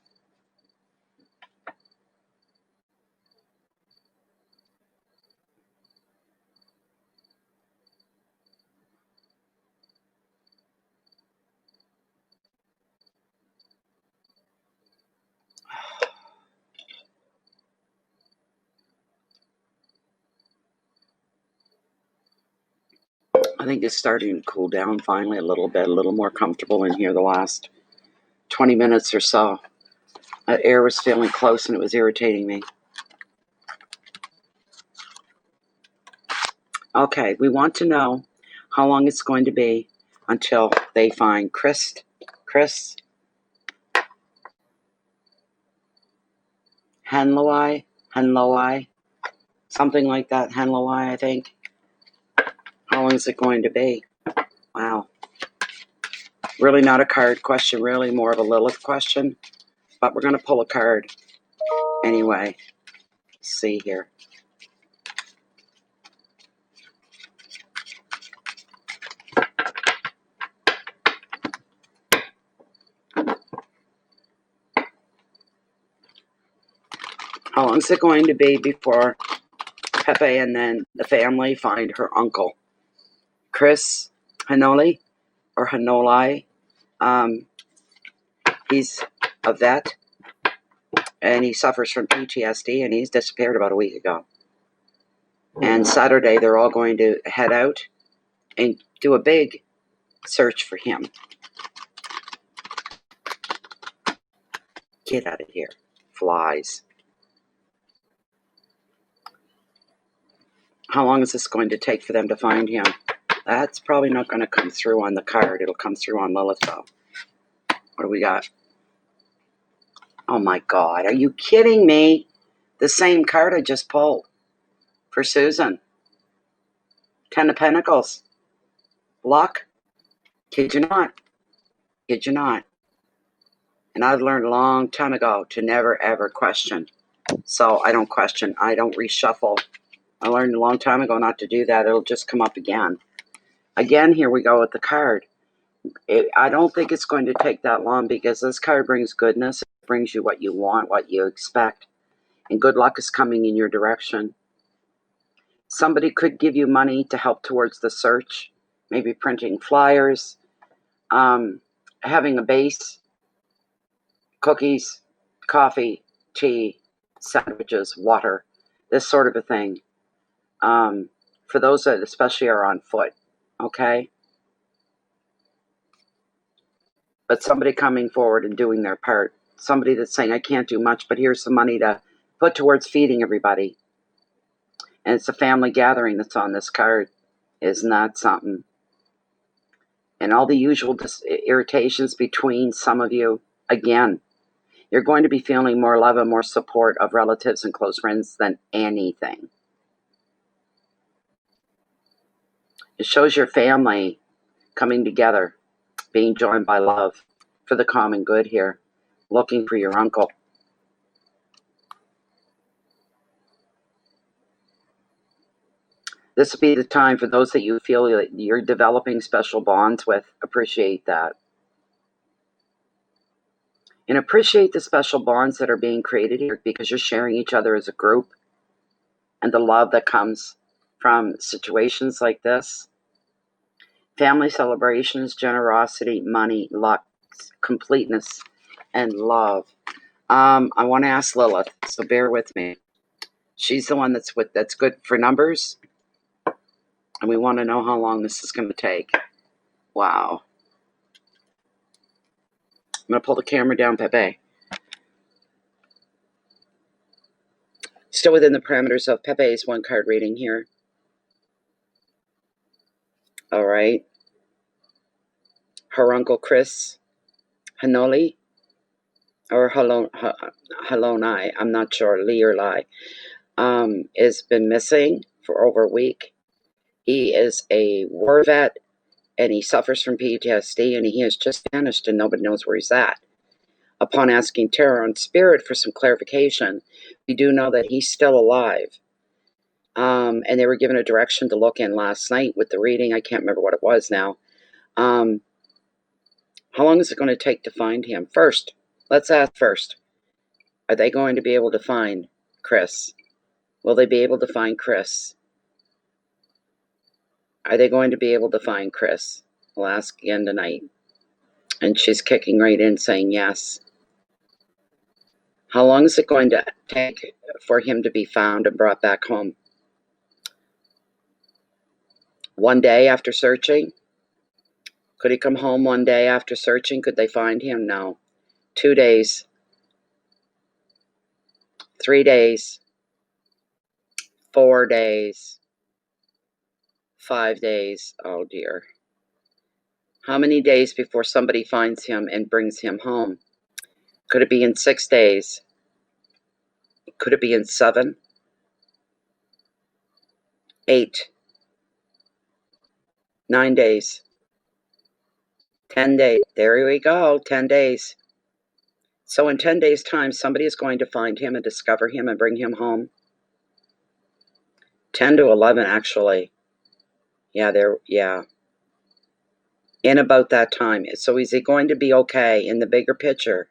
I think it's starting to cool down finally a little bit, a little more comfortable in here the last 20 minutes or so. That air was feeling close and it was irritating me. Okay, we want to know how long it's going to be until they find Chris, Henloi, something like that, Henloi, I think. How long is it going to be? Wow. Really not a card question, really more of a Lilith question. But we're going to pull a card anyway. Let's see here. How long is it going to be before Pepe and then the family find her uncle? Chris Hanoli or Hanoli. He's a vet and he suffers from PTSD and he's disappeared about a week ago. And Saturday they're all going to head out and do a big search for him. Get out of here. Flies. How long is this going to take for them to find him? That's probably not going to come through on the card. It'll come through on Lilith, though. What do we got? Oh, my God. Are you kidding me? The same card I just pulled for Susan. 10 of Pentacles. Luck. Kid you not. Kid you not. And I've learned a long time ago to never, ever question. So I don't question. I don't reshuffle. I learned a long time ago not to do that. It'll just come up again. Again, here we go with the card. I don't think it's going to take that long because this card brings goodness. It brings you what you want, what you expect. And good luck is coming in your direction. Somebody could give you money to help towards the search. Maybe printing flyers. Having a base. Cookies. Coffee. Tea. Sandwiches. Water. This sort of a thing. For those that especially are on foot. Okay? But somebody coming forward and doing their part. Somebody that's saying, I can't do much, but here's some money to put towards feeding everybody. And it's a family gathering that's on this card. Isn't that something? And all the usual irritations between some of you. Again, you're going to be feeling more love and more support of relatives and close friends than anything. It shows your family coming together, being joined by love for the common good here, looking for your uncle. This will be the time for those that you feel that you're developing special bonds with. Appreciate that. And appreciate the special bonds that are being created here because you're sharing each other as a group and the love that comes from situations like this. Family celebrations, generosity, money, luck, completeness, and love. I want to ask Lilith, so bear with me. She's the one that's good for numbers. And we want to know how long this is going to take. Wow. I'm going to pull the camera down, Pepe. Still within the parameters of Pepe's one card reading here. All right. Her uncle Chris Hanoli or Halonai, I'm not sure, Lee or Lai, has been missing for over a week. He is a war vet and he suffers from PTSD and he has just vanished and nobody knows where he's at. Upon asking Tarot and Spirit for some clarification, we do know that he's still alive. And they were given a direction to look in last night with the reading. I can't remember what it was now. How long is it going to take to find him? First, let's ask first. Are they going to be able to find Chris? Will they be able to find Chris? Are they going to be able to find Chris? We'll ask again tonight. And she's kicking right in saying yes. How long is it going to take for him to be found and brought back home? 1 day after searching? Could he come home 1 day after searching? Could they find him? No. 2 days, 3 days, 4 days, 5 days. Oh dear. How many days before somebody finds him and brings him home? Could it be in 6 days? Could it be in 7, 8, 9 days, 10 days? There we go, 10 days. So in 10 days' time, somebody is going to find him and discover him and bring him home. 10 to 11, actually. Yeah. In about that time. So is he going to be okay in the bigger picture?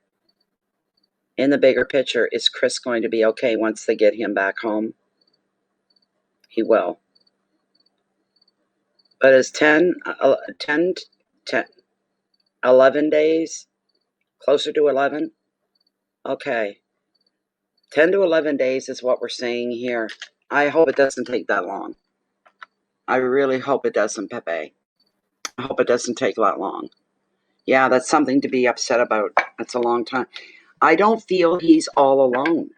In the bigger picture, is Chris going to be okay once they get him back home? He will. But is 10, 11 days closer to 11? Okay. 10 to 11 days is what we're saying here. I hope it doesn't take that long. I really hope it doesn't, Pepe. I hope it doesn't take that long. Yeah, that's something to be upset about. That's a long time. I don't feel he's all alone.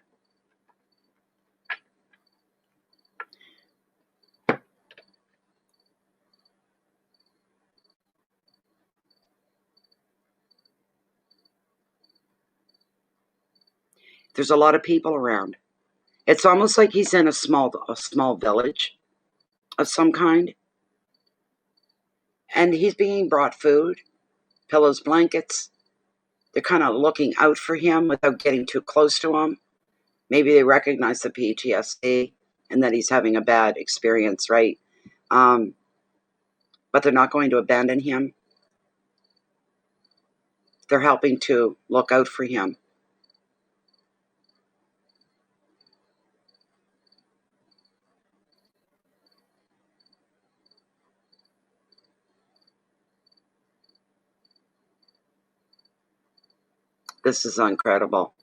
There's a lot of people around. It's almost like he's in a small village of some kind. And he's being brought food, pillows, blankets. They're kind of looking out for him without getting too close to him. Maybe they recognize the PTSD and that he's having a bad experience, right? But they're not going to abandon him. They're helping to look out for him. This is incredible.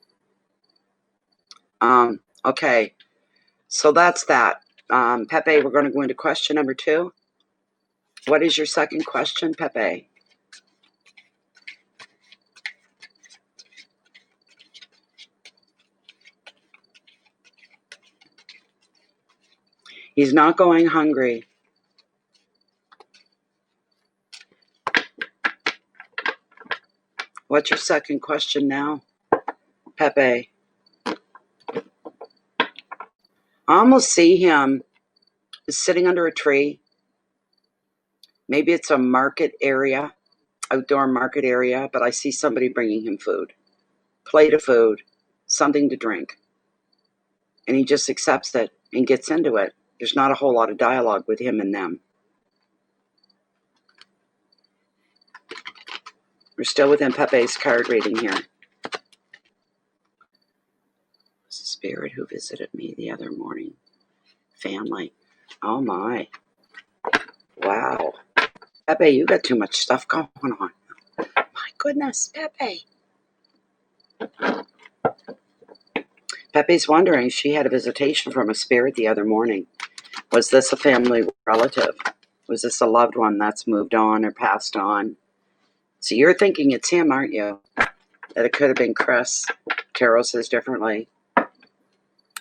Okay, so that's that. Pepe, we're going to go into question number 2. What is your second question, Pepe? He's not going hungry. What's your second question now, Pepe? I almost see him sitting under a tree. Maybe it's a market area, outdoor market area, but I see somebody bringing him food. Plate of food, something to drink. And he just accepts it and gets into it. There's not a whole lot of dialogue with him and them. We're still within Pepe's card reading here. It's a spirit who visited me the other morning. Family. Oh my. Wow. Pepe, you got too much stuff going on. My goodness, Pepe. Pepe's wondering, she had a visitation from a spirit the other morning. Was this a family relative? Was this a loved one that's moved on or passed on? So you're thinking it's him, aren't you? That it could have been Chris. Tarot says differently.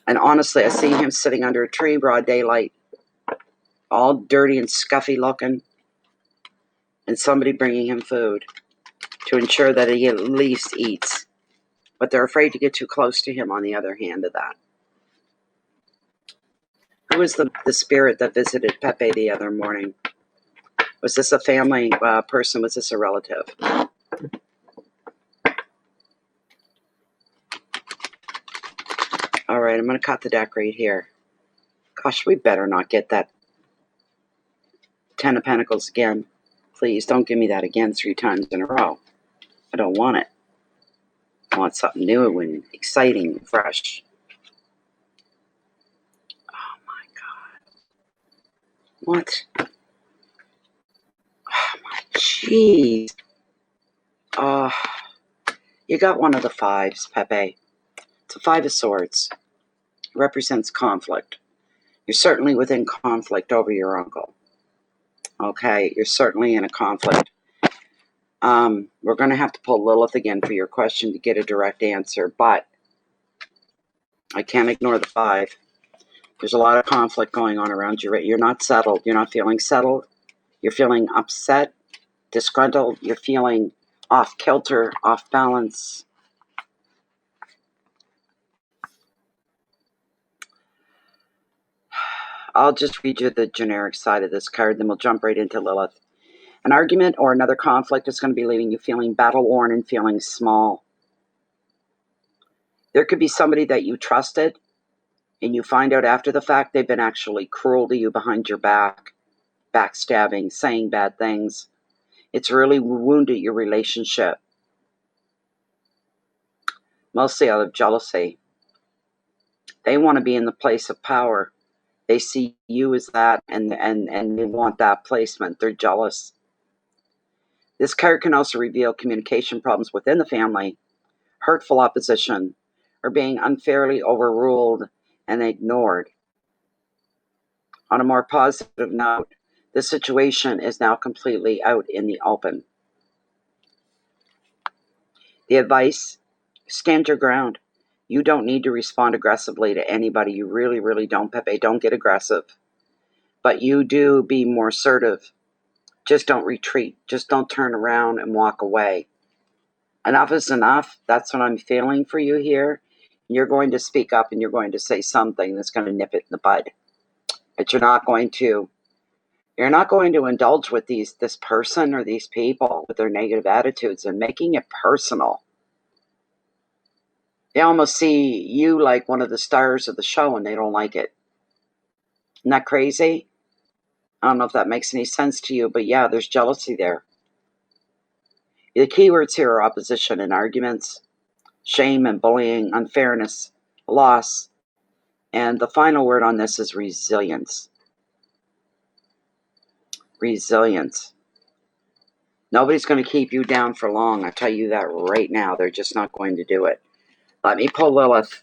And honestly, I see him sitting under a tree, broad daylight, all dirty and scuffy looking, and somebody bringing him food to ensure that he at least eats. But they're afraid to get too close to him on the other hand of that. Who was the spirit that visited Pepe the other morning? Was this a family person? Was this a relative? All right, I'm going to cut the deck right here. Gosh, we better not get that 10 of Pentacles again. Please don't give me that again 3 times in a row. I don't want it. I want something new and exciting and fresh. Oh my God. What? Oh my jeez. Oh, you got one of the 5s, Pepe. It's a 5 of Swords. It represents conflict. You're certainly within conflict over your uncle. Okay, you're certainly in a conflict. We're going to have to pull Lilith again for your question to get a direct answer, but I can't ignore the 5. There's a lot of conflict going on around you. You're not settled. You're not feeling settled. You're feeling upset, disgruntled. You're feeling off kilter, off balance. I'll just read you the generic side of this card, then we'll jump right into Lilith. An argument or another conflict is going to be leaving you feeling battle-worn and feeling small. There could be somebody that you trusted, and you find out after the fact they've been actually cruel to you behind your back, backstabbing, saying bad things. It's really wounded your relationship. Mostly out of jealousy. They want to be in the place of power. They see you as that, and they want that placement. They're jealous. This card can also reveal communication problems within the family, hurtful opposition, or being unfairly overruled and ignored. On a more positive note, the situation is now completely out in the open. The advice, stand your ground. You don't need to respond aggressively to anybody. You really, really don't, Pepe. Don't get aggressive. But you do be more assertive. Just don't retreat. Just don't turn around and walk away. Enough is enough. That's what I'm feeling for you here. You're going to speak up and you're going to say something that's going to nip it in the bud. But you're not going to indulge with this person or these people with their negative attitudes and making it personal. They almost see you like one of the stars of the show and they don't like it. Isn't that crazy? I don't know if that makes any sense to you, but yeah, there's jealousy there. The keywords here are opposition and arguments, shame and bullying, unfairness, loss, and the final word on this is resilience. Resilience. Nobody's going to keep you down for long. I tell you that right now. They're just not going to do it. Let me pull Lilith.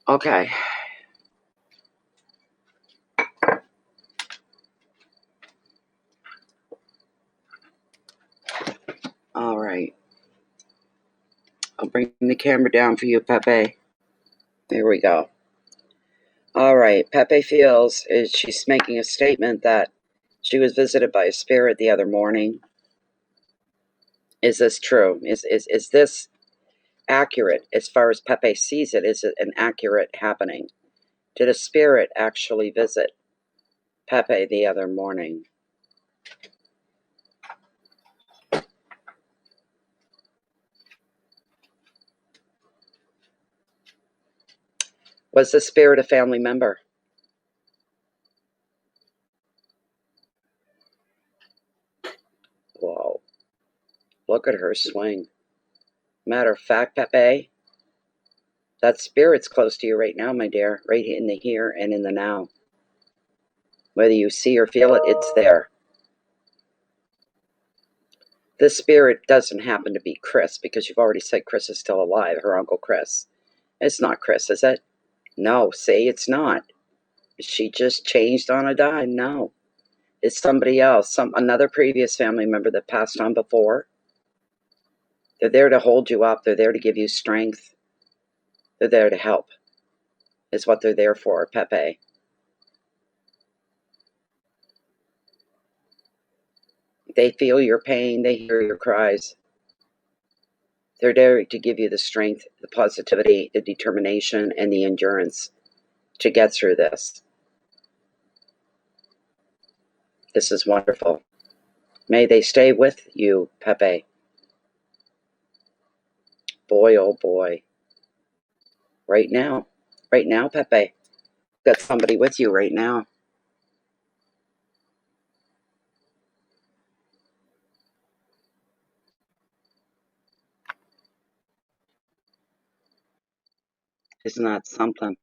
Okay. All right. I'll bring the camera down for you, Pepe. There we go. All right. Pepe feels she's making a statement that she was visited by a spirit the other morning. Is this true? Is this accurate as far as Pepe sees it? Is it an accurate happening? Did a spirit actually visit Pepe the other morning? Was the spirit a family member? Whoa. Look at her swing. Matter of fact, Pepe, that spirit's close to you right now, my dear. Right in the here and in the now. Whether you see or feel it, it's there. This spirit doesn't happen to be Chris, because you've already said Chris is still alive, her Uncle Chris. It's not Chris, is it? No, see, it's not. She just changed on a dime. No. It's somebody else, another previous family member that passed on before. They're there to hold you up. They're there to give you strength. They're there to help, is what they're there for, Pepe. They feel your pain. They hear your cries. They're there to give you the strength, the positivity, the determination, and the endurance to get through this. This is wonderful. May they stay with you, Pepe. Boy, oh boy. Right now, Pepe. Got somebody with you right now. Isn't that something?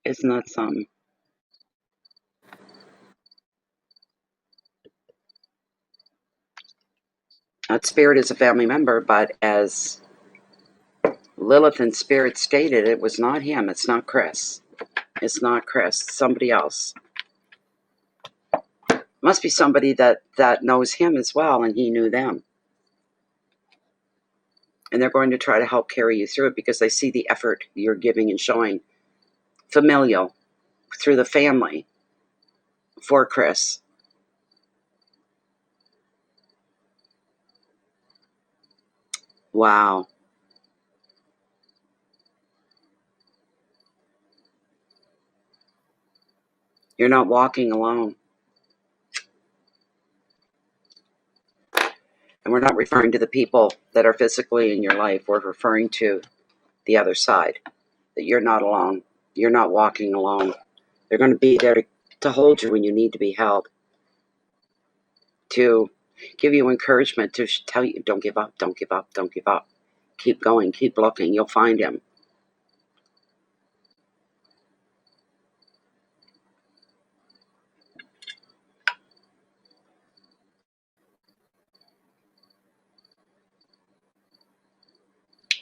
Isn't that something? That spirit is a family member, but as Lilith and Spirit stated, it was not him. It's not Chris. It's not Chris. It's somebody else. Must be somebody that knows him as well, and he knew them. And they're going to try to help carry you through it because they see the effort you're giving and showing familial through the family for Chris. Wow. You're not walking alone. And we're not referring to the people that are physically in your life. We're referring to the other side, that you're not alone. You're not walking alone. They're going to be there to hold you when you need to be held, to give you encouragement, to tell you, don't give up, don't give up, don't give up. Keep going, keep looking. You'll find him.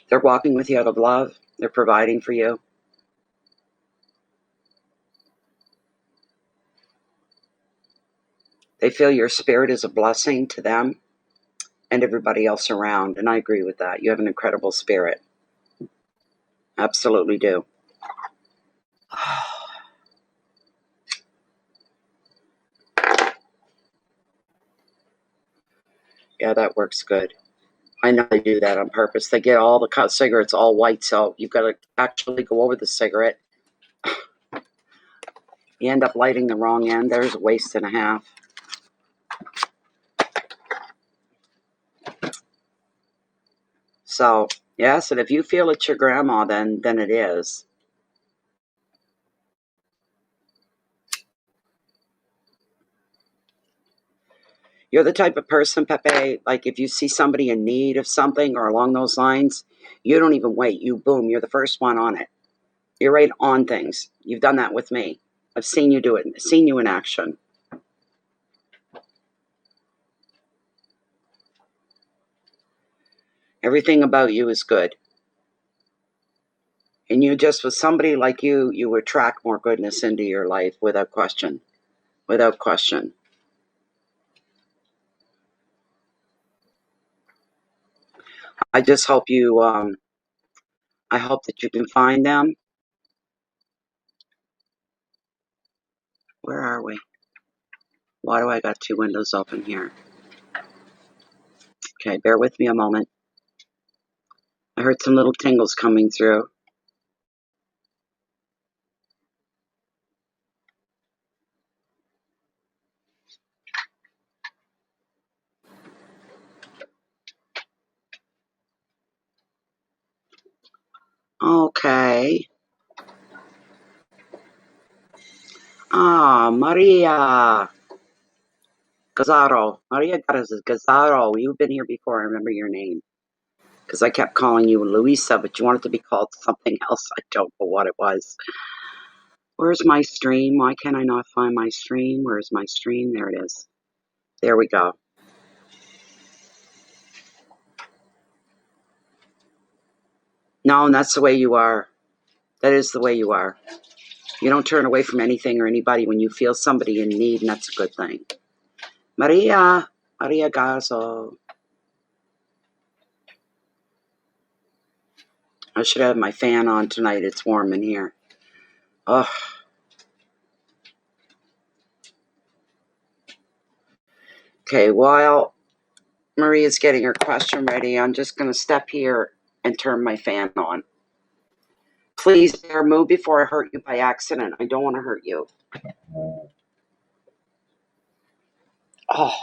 They're walking with you out of love. They're providing for you. They feel your spirit is a blessing to them and everybody else around. And I agree with that. You have an incredible spirit. Absolutely do. Yeah, that works good. I know they do that on purpose. They get all the cut cigarettes all white, so you've got to actually go over the cigarette. You end up lighting the wrong end. There's a waste and a half. So, yes, and if you feel it's your grandma, then it is. You're the type of person, Pepe, like if you see somebody in need of something or along those lines, you don't even wait. You boom, you're the first one on it. You're right on things. You've done that with me. I've seen you do it, seen you in action. Everything about you is good. And you just, with somebody like you attract more goodness into your life without question. Without question. I just hope you, I hope that you can find them. Where are we? Why do I got two windows open here? Okay, bear with me a moment. I heard some little tingles coming through. Okay. Ah, Maria Gazzaro. Maria Gazzaro. You've been here before. I remember your name. Because I kept calling you Luisa, but you wanted to be called something else. I don't know what it was. Where's my stream? Why can't I not find my stream? Where's my stream? There it is. There we go. No, and that's the way you are. That is the way you are. You don't turn away from anything or anybody when you feel somebody in need, and that's a good thing. Maria Gazzo. I should have my fan on tonight. It's warm in here. Ugh. Okay, while Maria's getting her question ready, I'm just going to step here and turn my fan on. Please, dear, move before I hurt you by accident. I don't want to hurt you. Oh,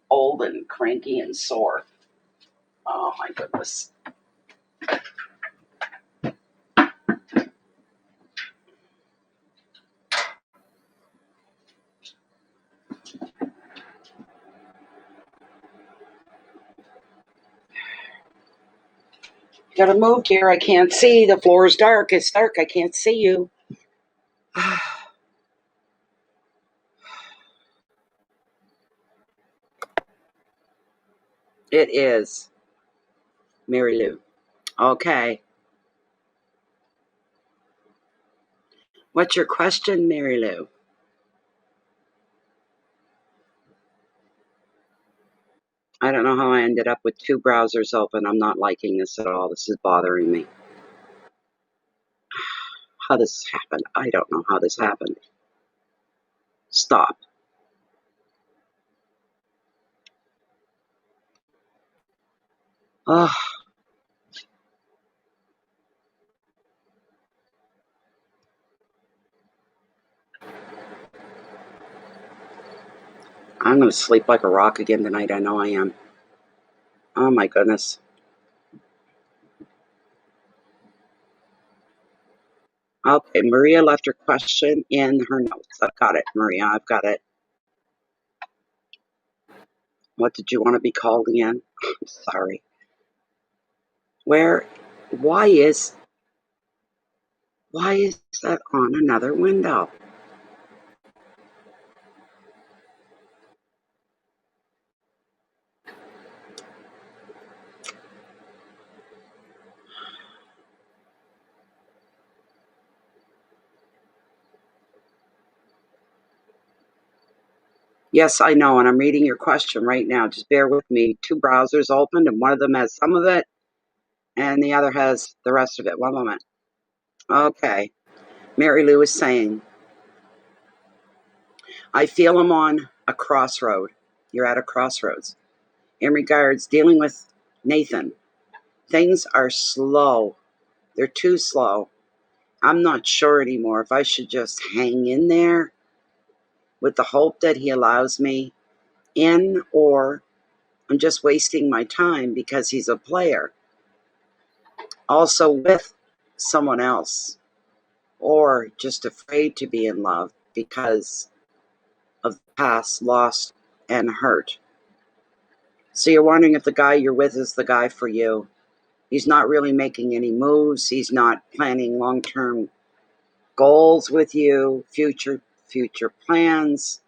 old and cranky and sore. Oh, my goodness. Gotta move, dear. I can't see. The floor is dark. It's dark. I can't see you. It is. Mary Lou. Okay. What's your question, Mary Lou? I don't know how I ended up with 2 browsers open. I'm not liking this at all. This is bothering me. How this happened? I don't know how this happened. Stop. Oh, I'm going to sleep like a rock again tonight. I know I am. Oh my goodness. Okay, Maria left her question in her notes. I've got it, Maria. I've got it. What did you want to be called again? I'm sorry. Why is that on another window? Yes, I know, and I'm reading your question right now. Just bear with me. 2 browsers opened, and one of them has some of it, and the other has the rest of it. One moment. Okay. Mary Lou is saying, I feel I'm on a crossroad. You're at a crossroads. In regards dealing with Nathan, things are slow. They're too slow. I'm not sure anymore if I should just hang in there with the hope that he allows me in, or I'm just wasting my time because he's a player. Also with someone else, or just afraid to be in love because of the past lost and hurt. So you're wondering if the guy you're with is the guy for you. He's not really making any moves. He's not planning long-term goals with you, future plans.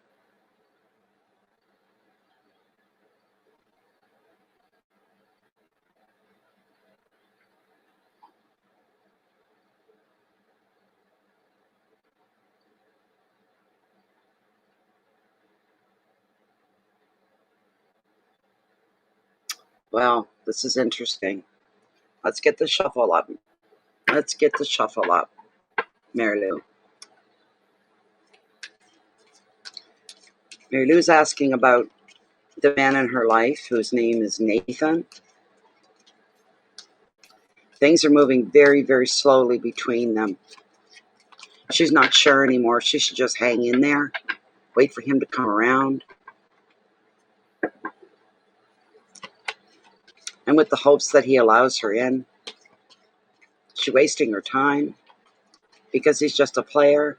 Well, this is interesting. Let's get the shuffle up. Let's get the shuffle up, Mary Lou. Mary Lou's asking about the man in her life whose name is Nathan. Things are moving very, very slowly between them. She's not sure anymore if she should just hang in there, wait for him to come around, and with the hopes that he allows her in. She's wasting her time because he's just a player,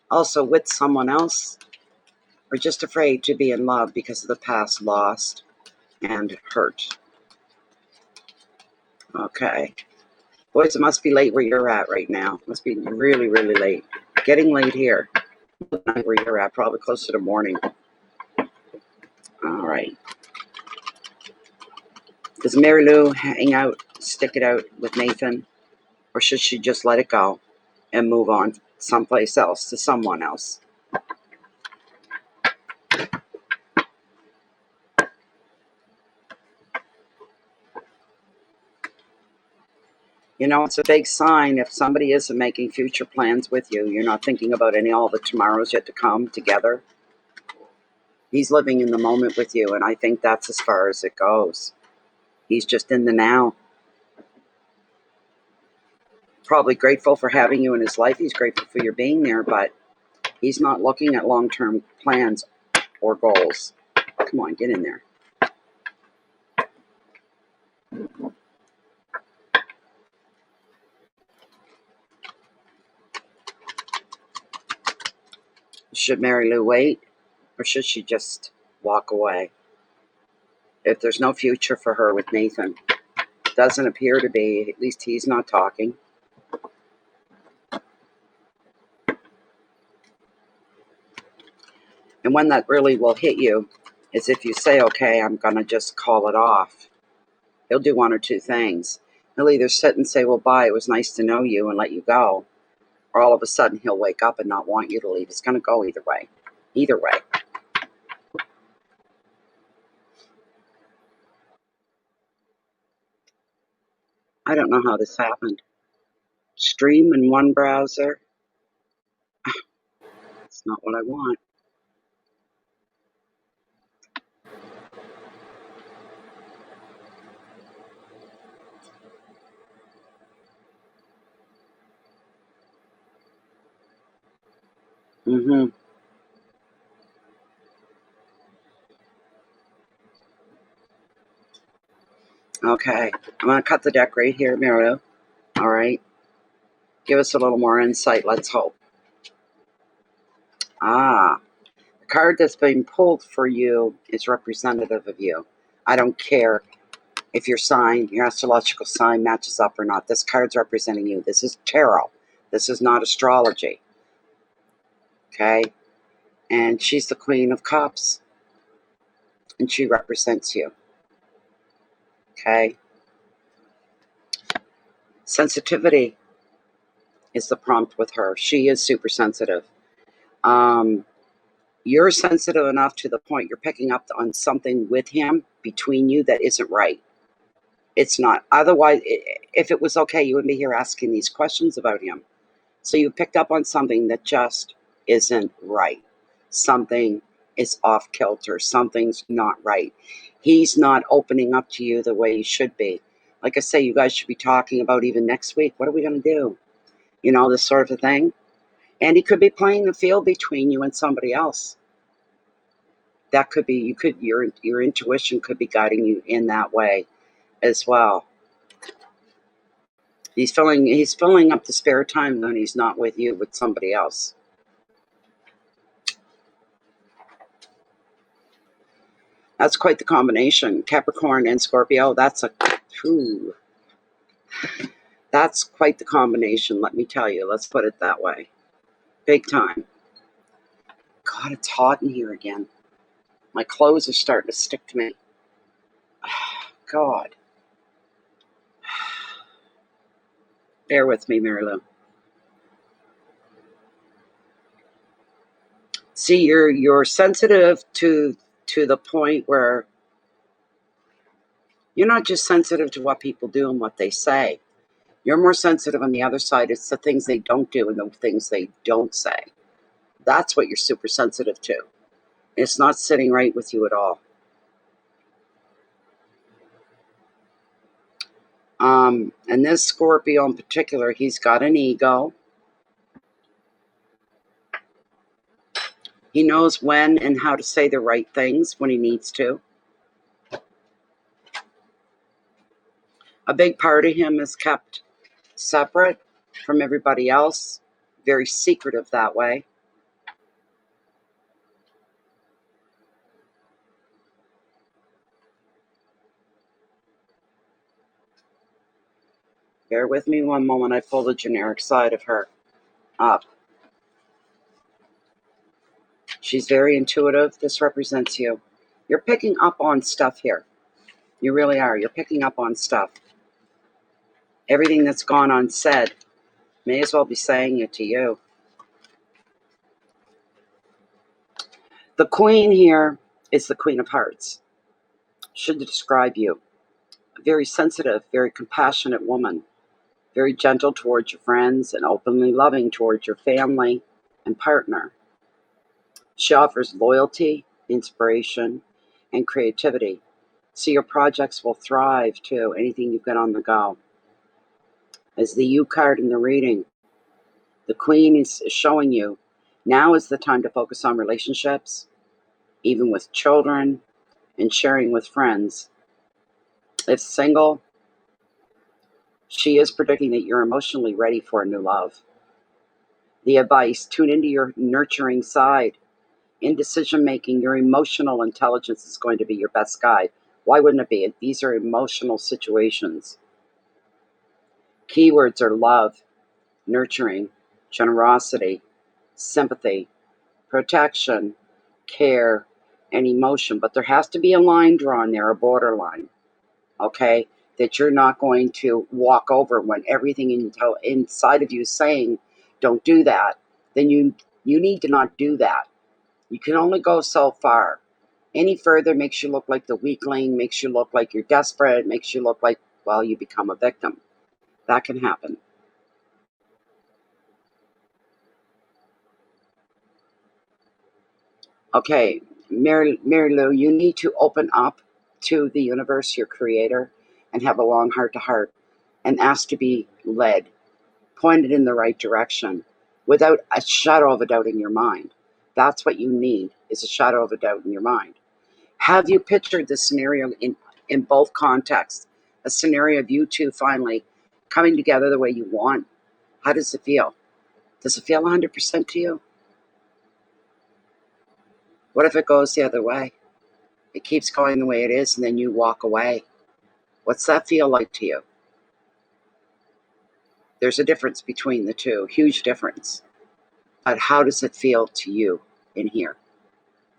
also with someone else, or just afraid to be in love because of the past lost and hurt. Okay. Boys, it must be late where you're at right now. It must be really, really late. Getting late here. Where you're at, probably closer to morning. All right. Does Mary Lou hang out, stick it out with Nathan, or should she just let it go and move on someplace else to someone else? You know, it's a big sign if somebody isn't making future plans with you. You're not thinking about all the tomorrows yet to come together. He's living in the moment with you, and I think that's as far as it goes. He's just in the now. Probably grateful for having you in his life. He's grateful for your being there, but he's not looking at long-term plans or goals. Come on, get in there. Should Mary Lou wait, or should she just walk away? If there's no future for her with Nathan, doesn't appear to be, at least he's not talking. And when that really will hit you is if you say, okay, I'm going to just call it off. He'll do one or two things. He'll either sit and say, well, bye, it was nice to know you, and let you go. Or all of a sudden he'll wake up and not want you to leave. It's going to go either way. Either way. I don't know how this happened. Stream in one browser. It's not what I want. Mm-hmm. Okay. I'm going to cut the deck right here, Miro. All right. Give us a little more insight. Let's hope. Ah. The card that's being pulled for you is representative of you. I don't care if your sign, your astrological sign matches up or not. This card's representing you. This is tarot. This is not astrology. Okay? And she's the Queen of Cups. And she represents you. Okay? Sensitivity is the prompt with her. She is super sensitive. You're sensitive enough to the point you're picking up on something with him between you that isn't right. It's not. Otherwise, if it was okay, you wouldn't be here asking these questions about him. So you picked up on something that just isn't right. Something is off kilter. Something's not right. He's not opening up to you the way he should be. Like I say, you guys should be talking about even next week. What are we going to do? You know, this sort of thing. And he could be playing the field between you and somebody else. That could be, your intuition could be guiding you in that way as well. He's filling up the spare time when he's not with you, with somebody else. That's quite the combination. Capricorn and Scorpio, that's quite the combination, let me tell you. Let's put it that way. Big time. God, it's hot in here again. My clothes are starting to stick to me. God. Bear with me, Mary Lou. See, you're sensitive to the point where you're not just sensitive to what people do and what they say. You're more sensitive on the other side. It's the things they don't do and the things they don't say. That's what you're super sensitive to. It's not sitting right with you at all. And this Scorpio in particular, he's got an ego. He knows when and how to say the right things when he needs to. A big part of him is kept separate from everybody else. Very secretive that way. Bear with me one moment. I pull the generic side of her up. She's very intuitive. This represents you. You're picking up on stuff here. You really are. You're picking up on stuff. Everything that's gone unsaid may as well be saying it to you. The Queen here is the Queen of Hearts. Should describe you. A very sensitive, very compassionate woman. Very gentle towards your friends and openly loving towards your family and partner. She offers loyalty, inspiration, and creativity. So your projects will thrive too, anything you've got on the go. As the U card in the reading, the Queen is showing you now is the time to focus on relationships, even with children, and sharing with friends. If single, she is predicting that you're emotionally ready for a new love. The advice, tune into your nurturing side. In decision making, your emotional intelligence is going to be your best guide. Why wouldn't it be? These are emotional situations. Keywords are love, nurturing, generosity, sympathy, protection, care, and emotion. But there has to be a line drawn there, a borderline, okay? That you're not going to walk over when everything inside of you is saying, don't do that. Then you need to not do that. You can only go so far. Any further makes you look like the weakling, makes you look like you're desperate, makes you look like, well, you become a victim. That can happen. Okay, Mary Lou, you need to open up to the universe, your creator, and have a long heart to heart and ask to be led, pointed in the right direction without a shadow of a doubt in your mind. That's what you need, is a shadow of a doubt in your mind. Have you pictured the scenario in both contexts? A scenario of you two finally coming together the way you want? How does it feel? Does it feel 100% to you? What if it goes the other way? It keeps going the way it is and then you walk away. What's that feel like to you? There's a difference between the two, huge difference. But how does it feel to you in here?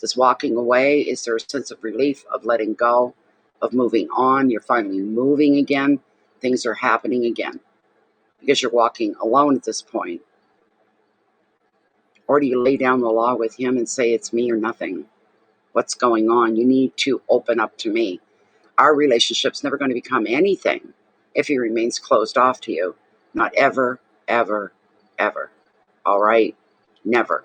Does walking away, is there a sense of relief, of letting go, of moving on? You're finally moving again. Things are happening again because you're walking alone at this point. Or do you lay down the law with him and say, it's me or nothing? What's going on? You need to open up to me. Our relationship's never going to become anything if he remains closed off to you. Not ever, ever, ever. All right? Never.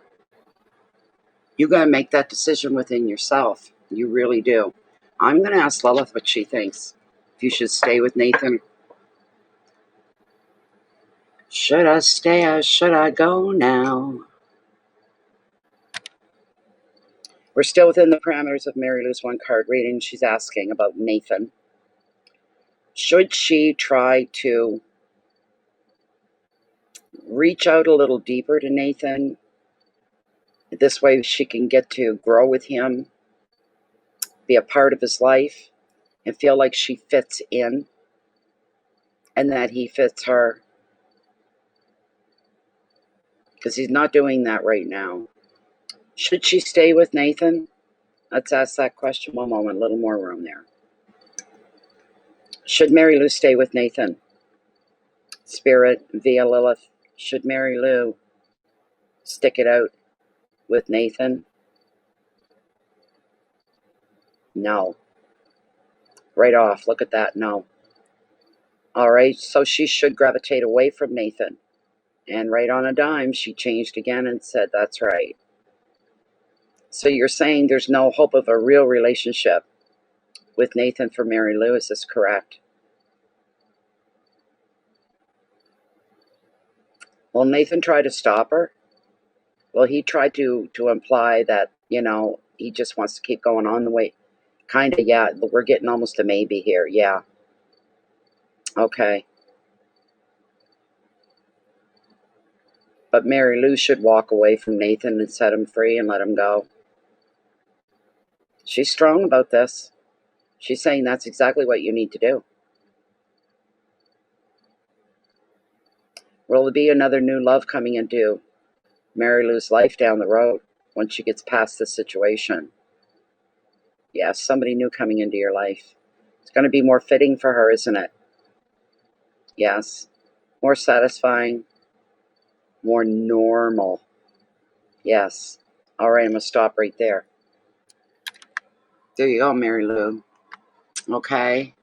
You got to make that decision within yourself. You really do. I'm going to ask Lilith what she thinks. If you should stay with Nathan. Should I stay or should I go now? We're still within the parameters of Mary Lou's one card reading. She's asking about Nathan. Should she try to reach out a little deeper to Nathan? This way she can get to grow with him, be a part of his life, and feel like she fits in and that he fits her. Because he's not doing that right now. Should she stay with Nathan? Let's ask that question. One moment, a little more room there. Should Mary Lou stay with Nathan? Spirit via Lilith. Should Mary Lou stick it out with Nathan? No. Right off. Look at that. No. All right. So she should gravitate away from Nathan. And right on a dime, she changed again and said, that's right. So you're saying there's no hope of a real relationship with Nathan for Mary Lou. Is this correct? Will Nathan try to stop her? Well, he tried to imply that, he just wants to keep going on the way. Kind of, yeah. We're getting almost a maybe here. Yeah. Okay. But Mary Lou should walk away from Nathan and set him free and let him go. She's strong about this. She's saying that's exactly what you need to do. Will there be another new love coming into Mary Lou's life down the road once she gets past this situation? Yes, somebody new coming into your life. It's going to be more fitting for her, isn't it? Yes. More satisfying. More normal. Yes. All right, I'm going to stop right there. There you go, Mary Lou. Okay.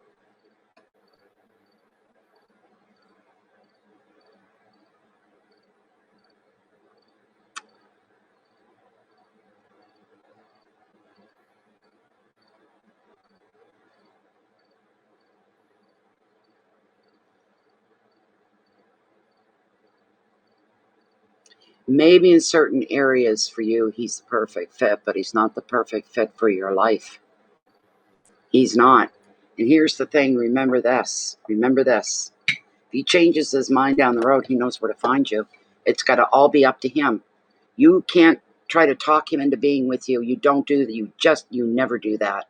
Maybe in certain areas for you, he's the perfect fit, but he's not the perfect fit for your life. He's not. And here's the thing, remember this. Remember this. If he changes his mind down the road, he knows where to find you. It's got to all be up to him. You can't try to talk him into being with you. You don't do that. You never do that.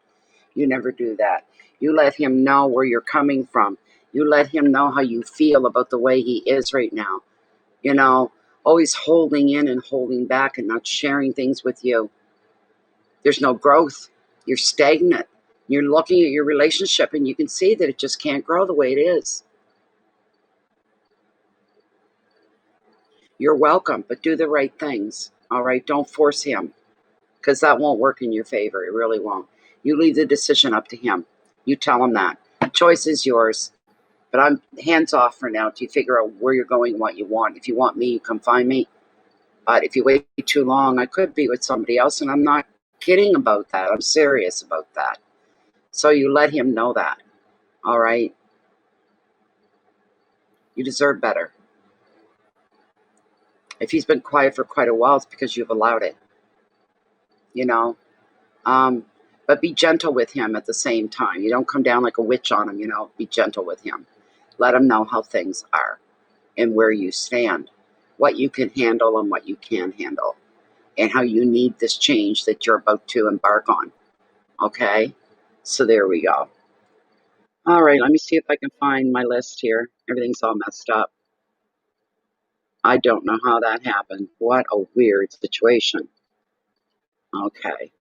You never do that. You let him know where you're coming from. You let him know how you feel about the way he is right now. Always holding in and holding back and not sharing things with you. There's no growth. You're stagnant. You're looking at your relationship and you can see that it just can't grow the way it is. You're welcome, but do the right things. All right? Don't force him because that won't work in your favor. It really won't. You leave the decision up to him. You tell him that. The choice is yours. But I'm hands off for now till you figure out where you're going and what you want. If you want me, you come find me. But if you wait too long, I could be with somebody else, and I'm not kidding about that. I'm serious about that. So you let him know that, all right? You deserve better. If he's been quiet for quite a while, it's because you've allowed it, you know? But be gentle with him at the same time. You don't come down like a witch on him, you know? Be gentle with him. Let him know how things are and where you stand, what you can handle and what you can't handle, and how you need this change that you're about to embark on, okay? So there we go. All right, let me see if I can find my list here. Everything's all messed up. I don't know how that happened. What a weird situation. Okay.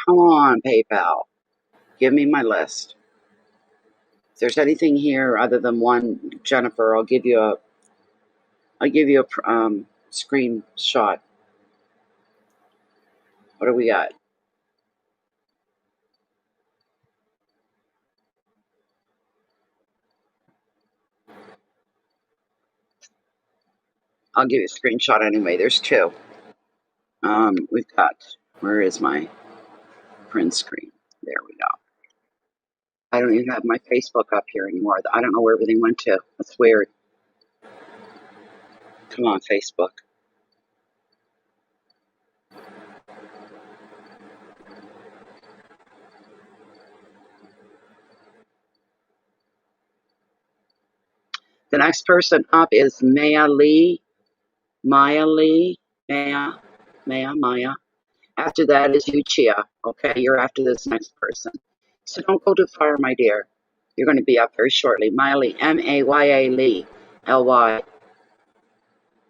Come on, PayPal. Give me my list. If there's anything here other than one, Jennifer, I'll give you a screenshot. What do we got? I'll give you a screenshot anyway. There's two. We've got, where is my print screen? There we go. I don't even have my Facebook up here anymore. I don't know where everything went to. That's weird. Come on, Facebook. The next person up is Maya Lee. Maya Lee. Maya. After that is you, Chia. Okay, you're after this next person. So don't go too far, my dear. You're going to be up very shortly. Maya Lee. Maya Lee. Ly.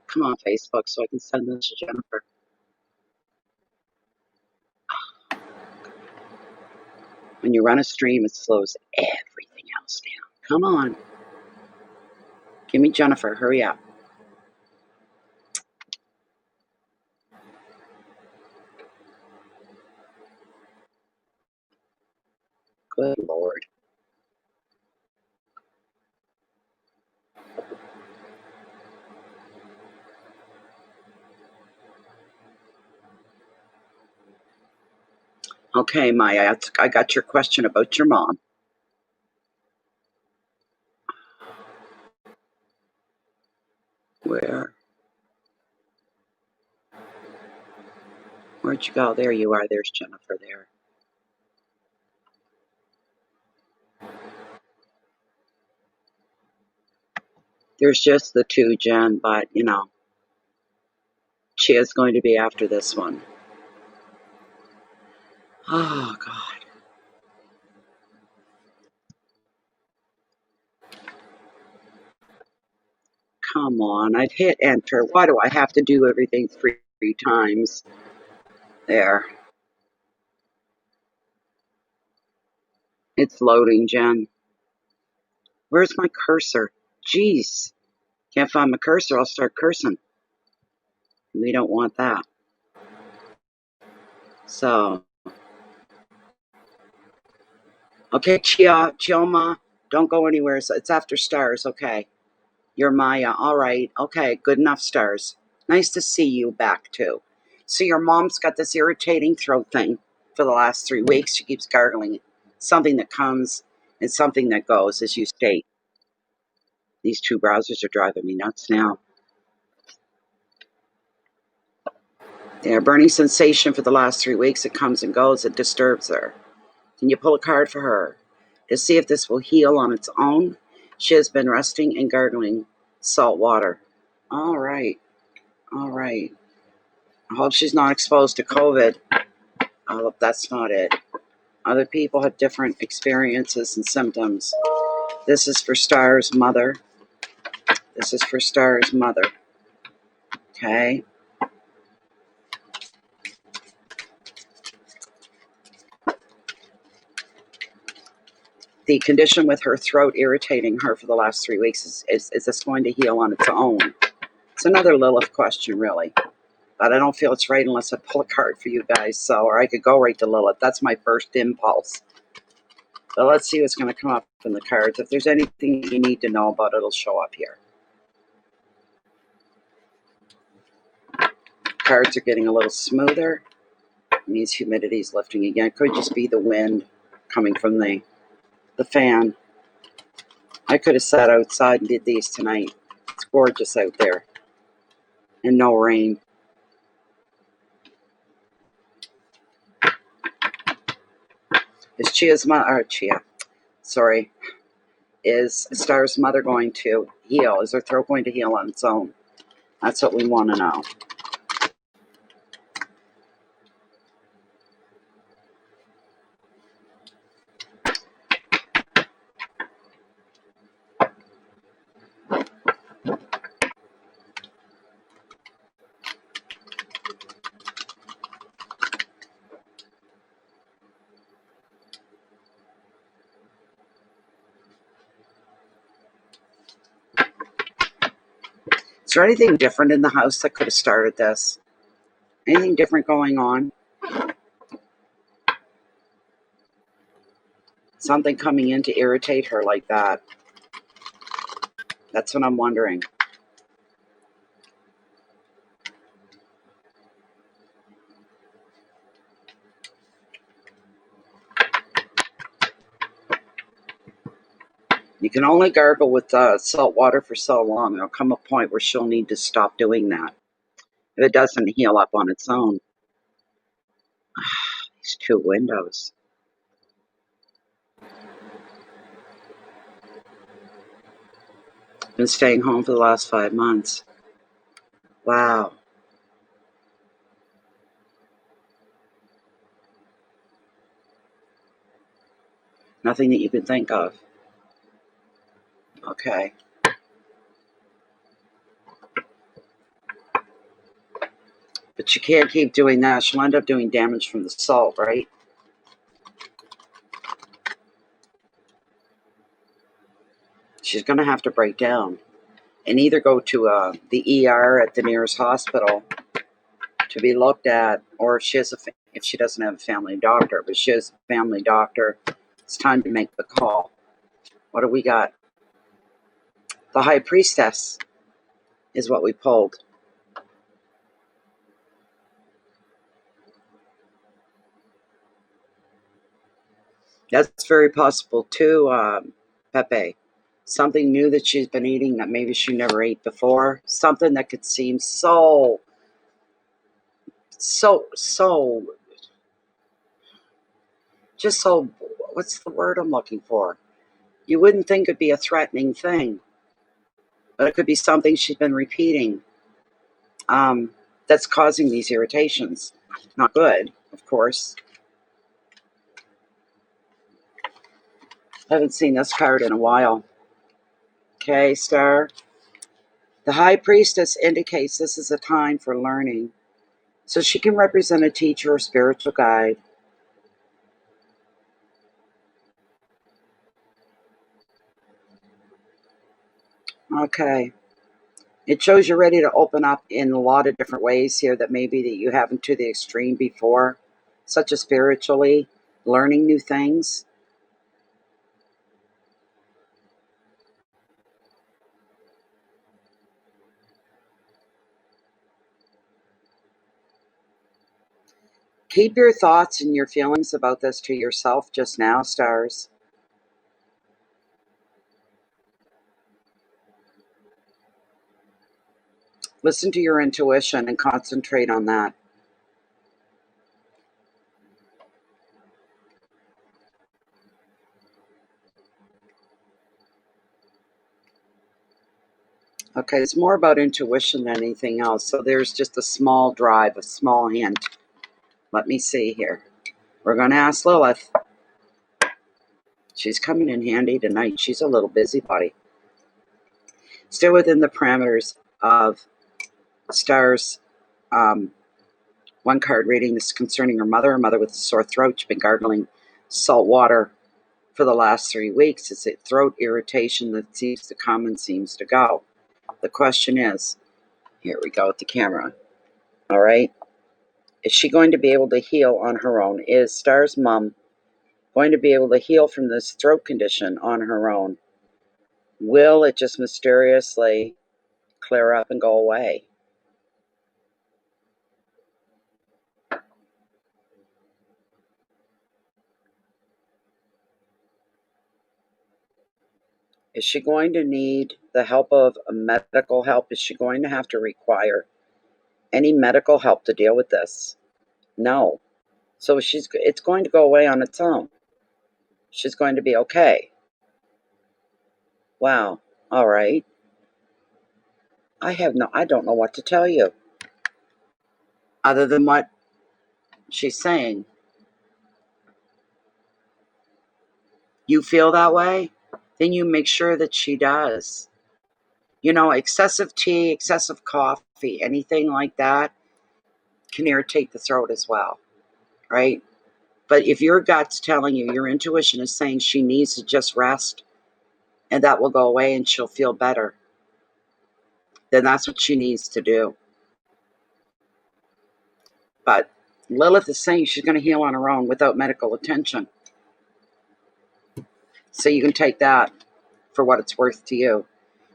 Come on, Facebook, so I can send this to Jennifer. When you run a stream, it slows everything else down. Come on. Give me Jennifer. Hurry up. Good Lord. Okay, Maya, I got your question about your mom. Where'd you go? There you are. There's Jennifer there. There's just the two, Jen, but, you know, Chia's going to be after this one. Oh, God. Come on. I've hit enter. Why do I have to do everything three times? There. It's loading, Jen. Where's my cursor? Jeez. Can't find my cursor. I'll start cursing. We don't want that. So. Okay, Chioma, don't go anywhere. It's after stars, okay. You're Maya. All right. Okay, good enough, stars. Nice to see you back, too. So your mom's got this irritating throat thing for the last 3 weeks. She keeps gargling. Something that comes and something that goes, as you state. These two browsers are driving me nuts now. Yeah, burning sensation for the last 3 weeks. It comes and goes. It disturbs her. Can you pull a card for her to see if this will heal on its own? She has been resting and gargling salt water. All right. I hope she's not exposed to COVID. I hope that's not it. Other people have different experiences and symptoms. This is for Star's mother. Okay. The condition with her throat irritating her for the last 3 weeks is this going to heal on its own? It's another Lilith question, really. But I don't feel it's right unless I pull a card for you guys. So, or I could go right to Lilith. That's my first impulse. But let's see what's going to come up in the cards. If there's anything you need to know about, it'll show up here. Cards are getting a little smoother. It means humidity is lifting again. It could just be the wind coming from the fan. I could have sat outside and did these tonight. It's gorgeous out there. And no rain. Is Chia's mother, sorry, is Star's mother going to heal? Is her throat going to heal on its own? That's what we want to know. Is there anything different in the house that could have started this? Anything different going on? Something coming in to irritate her like that. That's what I'm wondering. You can only gargle with salt water for so long. There'll come a point where she'll need to stop doing that if it doesn't heal up on its own. These two windows. Been staying home for the last 5 months. Wow. Nothing that you can think of. Okay. But you can't keep doing that. She'll end up doing damage from the salt, right? She's going to have to break down and either go to the ER at the nearest hospital to be looked at, or if she doesn't have a family doctor, but she has a family doctor, it's time to make the call. What do we got? The High Priestess is what we pulled. That's very possible too, Pepe. Something new that she's been eating that maybe she never ate before. Something that could seem so, just so, what's the word I'm looking for? You wouldn't think it'd be a threatening thing, but it could be something she's been repeating that's causing these irritations. Not good, of course. I haven't seen this card in a while. Okay, Star. The High Priestess indicates this is a time for learning. So she can represent a teacher or spiritual guide. Okay. It shows you're ready to open up in a lot of different ways here that maybe that you haven't to the extreme before, such as spiritually, learning new things. Keep your thoughts and your feelings about this to yourself just now, stars. Listen to your intuition and concentrate on that. Okay, it's more about intuition than anything else. So there's just a small drive, a small hint. Let me see here. We're going to ask Lilith. She's coming in handy tonight. She's a little busybody. Still within the parameters of Star's one card reading. This is concerning her mother with a sore throat. She's been gargling salt water for the last 3 weeks. It's a throat irritation that seems to come and seems to go. The question is, here we go with the camera. All right. Is she going to be able to heal on her own? Is Star's mom going to be able to heal from this throat condition on her own? Will it just mysteriously clear up and go away? Is she going to need the help of medical help? Is she going to have to require any medical help to deal with this? No. So it's going to go away on its own. She's going to be okay. Wow. All right. I don't know what to tell you other than what she's saying. You feel that way? Then you make sure that she does. You know, excessive tea, excessive coffee, anything like that can irritate the throat as well, right? But if your gut's telling you, your intuition is saying she needs to just rest and that will go away and she'll feel better, then that's what she needs to do. But Lilith is saying she's going to heal on her own without medical attention. So you can take that for what it's worth to you.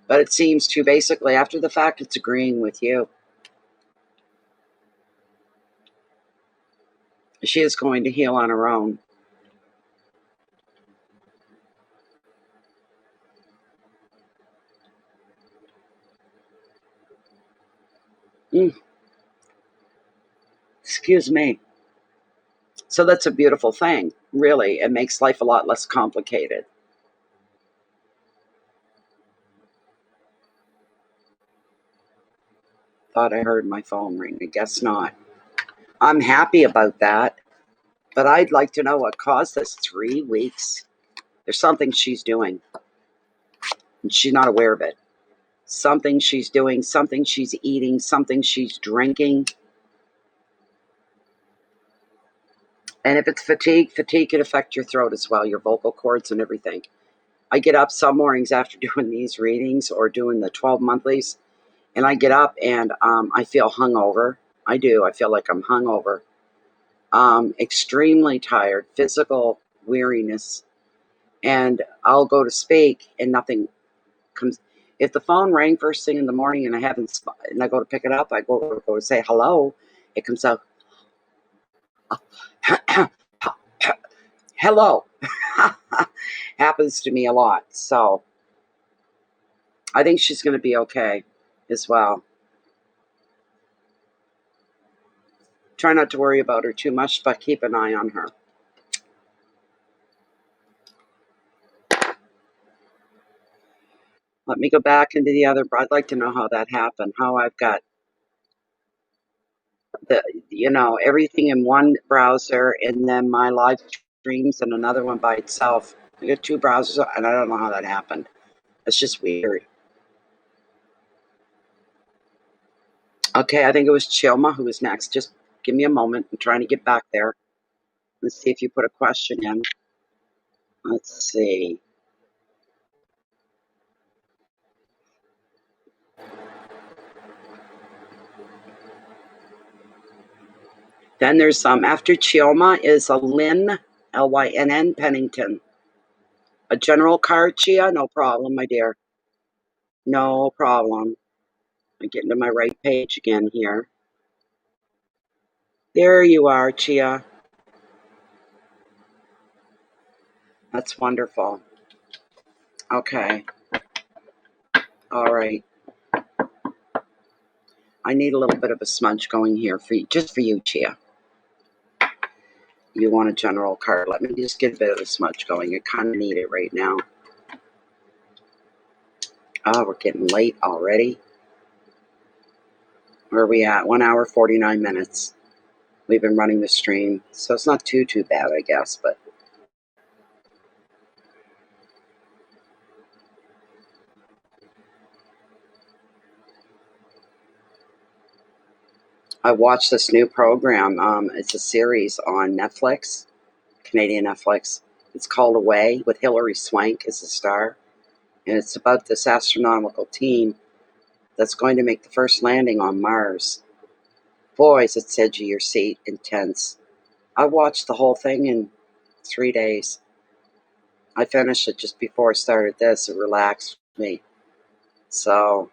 But it seems to basically, after the fact, it's agreeing with you. She is going to heal on her own. Excuse me. So that's a beautiful thing, really. It makes life a lot less complicated. Thought I heard my phone ring. I guess not. I'm happy about that, but I'd like to know what caused this 3 weeks. There's something she's doing, and she's not aware of it. Something she's doing, something she's eating, something she's drinking. And if it's fatigue can affect your throat as well, your vocal cords and everything. I get up some mornings after doing these readings or doing the 12 monthlies, and I get up and I feel hungover. I do. I feel like I'm hungover. Extremely tired, physical weariness. And I'll go to speak and nothing comes. If the phone rang first thing in the morning and I go to pick it up, I go to say hello, it comes out, hello. Happens to me a lot. So I think she's going to be okay as well. Try not to worry about her too much, but keep an eye on her. Let me go back into the other. I'd like to know how that happened. How I've got everything in one browser and then my live streams and another one by itself. I got 2 browsers and I don't know how that happened. It's just weird. Okay, I think it was Chilma who was next. Just give me a moment. I'm trying to get back there. Let's see if you put a question in. Let's see. Then there's after Chioma is a Lynn, Lynn Pennington. A general card, Chia? No problem, my dear. No problem. I'm getting to my right page again here. There you are, Chia. That's wonderful. Okay. All right. I need a little bit of a smudge going here just for you, Chia. You want a general card. Let me just get a bit of a smudge going. You kind of need it right now. Oh, we're getting late already. Where are we at? 1 hour, 49 minutes. We've been running the stream. So it's not too bad, I guess, but I watched this new program. It's a series on Netflix, Canadian Netflix. It's called Away with Hilary Swank as a star. And it's about this astronomical team that's going to make the first landing on Mars. Boys, it's edge of your seat, intense. I watched the whole thing in 3 days. I finished it just before I started this. It relaxed me. So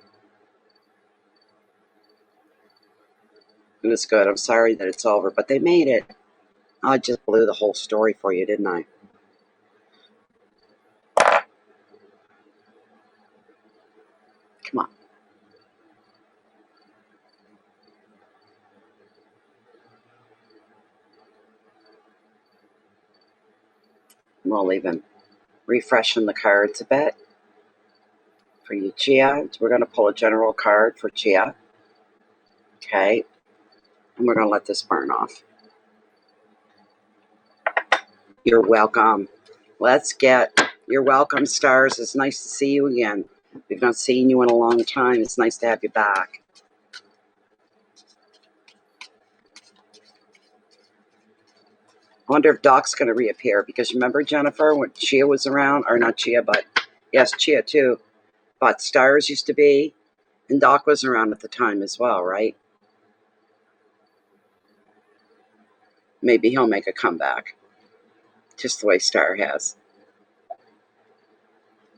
it was good. I'm sorry that it's over, but they made it. I just blew the whole story for you, didn't I? Come on. We'll even refreshing the cards a bit for you, Chia. We're going to pull a general card for Chia. Okay. And we're going to let this burn off. You're welcome. You're welcome, stars. It's nice to see you again. We've not seen you in a long time. It's nice to have you back. I wonder if Doc's going to reappear, because remember, Jennifer, when Chia was around, or not Chia, but yes, Chia too, but Stars used to be, and Doc was around at the time as well, right? Maybe he'll make a comeback, just the way Star has.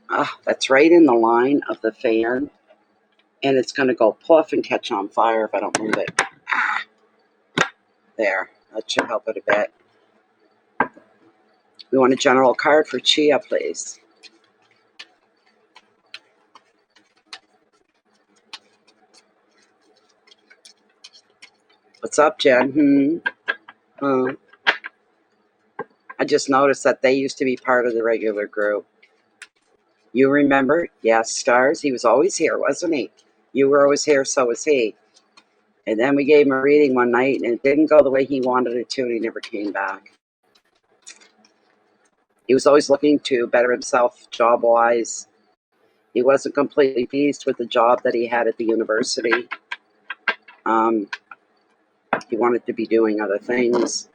Ah, that's right in the line of the fan, and it's going to go puff and catch on fire if I don't move it. Ah, there, that should help it a bit. We want a general card for Chia, please. What's up, Jen? I just noticed that they used to be part of the regular group. You remember? Yes, Stars. He was always here, wasn't he? You were always here, so was he. And then we gave him a reading one night, and it didn't go the way he wanted it to, and he never came back. He was always looking to better himself job-wise. He wasn't completely pleased with the job that he had at the university. He wanted to be doing other things.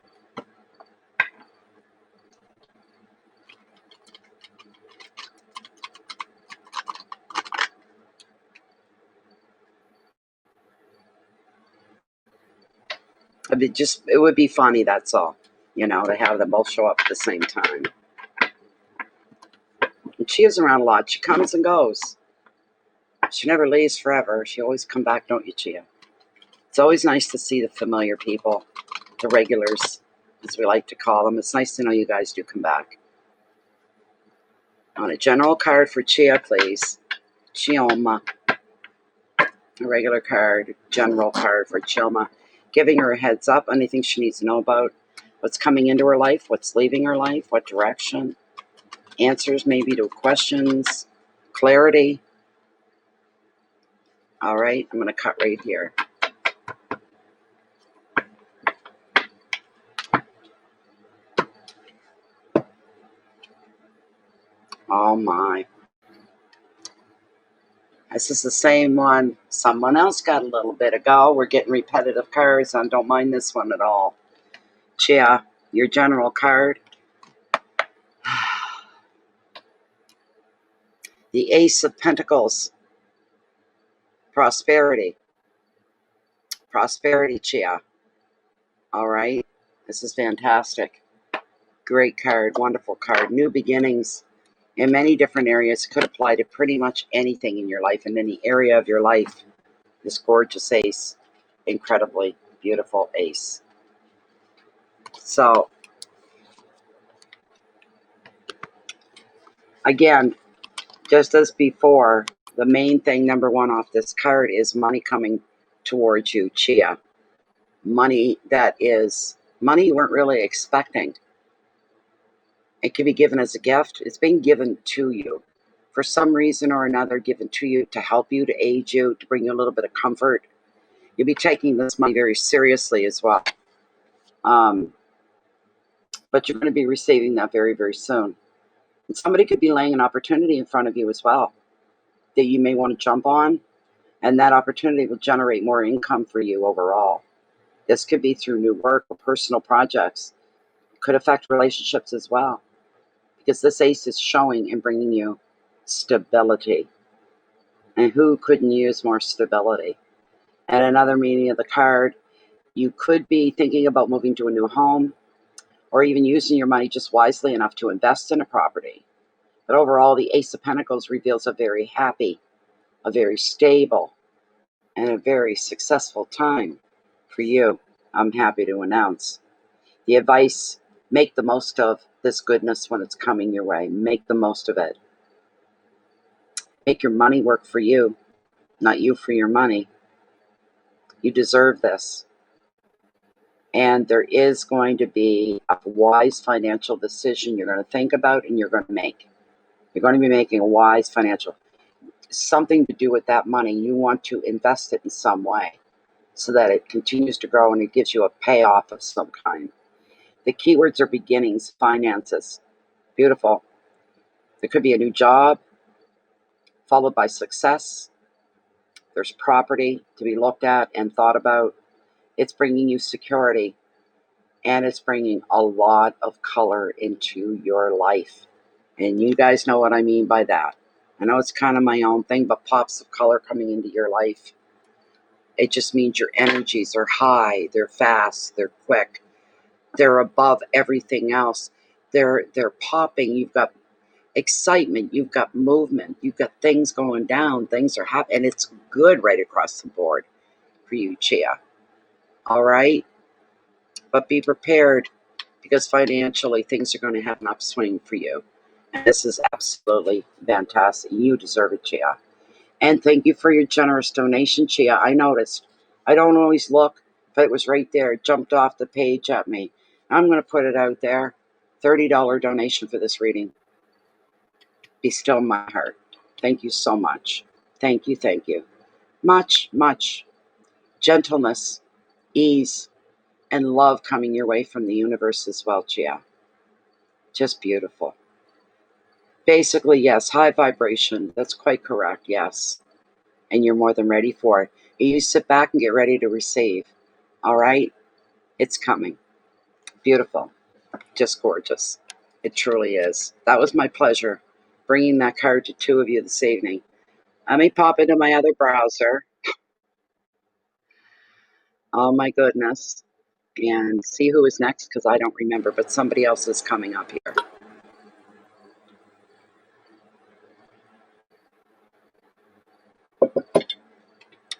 It would be funny, that's all. To have them both show up at the same time. And she is around a lot. She comes and goes. She never leaves forever. She always come back, don't you, Chia? It's always nice to see the familiar people, the regulars, as we like to call them. It's nice to know you guys do come back. On a general card for Chia, please. Chioma. A regular card, general card for Chioma. Giving her a heads up, anything she needs to know about what's coming into her life, what's leaving her life, what direction. Answers maybe to questions, clarity. All right, I'm going to cut right here. Oh my. This is the same one. Someone else got a little bit ago. We're getting repetitive cards. I don't mind this one at all. Chia, your general card. The Ace of Pentacles. Prosperity. Prosperity, Chia. All right. This is fantastic. Great card. Wonderful card. New beginnings in many different areas. Could apply to pretty much anything in your life, in any area of your life. This gorgeous ace. Incredibly beautiful ace. So, again, just as before, the main thing, number one off this card, is money coming towards you, Chia. Money money you weren't really expecting. It can be given as a gift. It's being given to you. For some reason or another, given to you to help you, to aid you, to bring you a little bit of comfort. You'll be taking this money very seriously as well. But you're going to be receiving that very, very soon. And somebody could be laying an opportunity in front of you as well that you may want to jump on, and that opportunity will generate more income for you overall. This could be through new work or personal projects. It could affect relationships as well, because this ace is showing and bringing you stability. And who couldn't use more stability? And another meaning of the card You could be thinking about moving to a new home or even using your money just wisely enough to invest in a property. But overall, the Ace of Pentacles reveals a very happy, a very stable, and a very successful time for you. I'm happy to announce. The advice, make the most of this goodness when it's coming your way. Make the most of it. Make your money work for you, not you for your money. You deserve this. And there is going to be a wise financial decision you're going to think about and you're going to make. You're going to be making a wise financial, something to do with that money. You want to invest it in some way so that it continues to grow and it gives you a payoff of some kind. The keywords are beginnings, finances. Beautiful. There could be a new job followed by success. There's property to be looked at and thought about. It's bringing you security, and it's bringing a lot of color into your life. And you guys know what I mean by that. I know it's kind of my own thing, but pops of color coming into your life. It just means your energies are high, they're fast, they're quick, they're above everything else. They're popping. You've got excitement, you've got movement, you've got things going down, things are happening, and it's good right across the board for you, Chia. All right? But be prepared, because financially things are going to have an upswing for you. And this is absolutely fantastic. You deserve it, Chia. And thank you for your generous donation, Chia. I noticed. I don't always look, but it was right there. It jumped off the page at me. I'm going to put it out there. $30 donation for this reading. Be still in my heart. Thank you so much. Thank you, thank you. Much, much gentleness, ease, and love coming your way from the universe as well, Chia. Just beautiful. Basically, yes, high vibration. That's quite correct, yes. And you're more than ready for it. You sit back and get ready to receive. All right? It's coming. Beautiful. Just gorgeous. It truly is. That was my pleasure, bringing that card to two of you this evening. Let me pop into my other browser. Oh my goodness. And see who is next, because I don't remember, but somebody else is coming up here.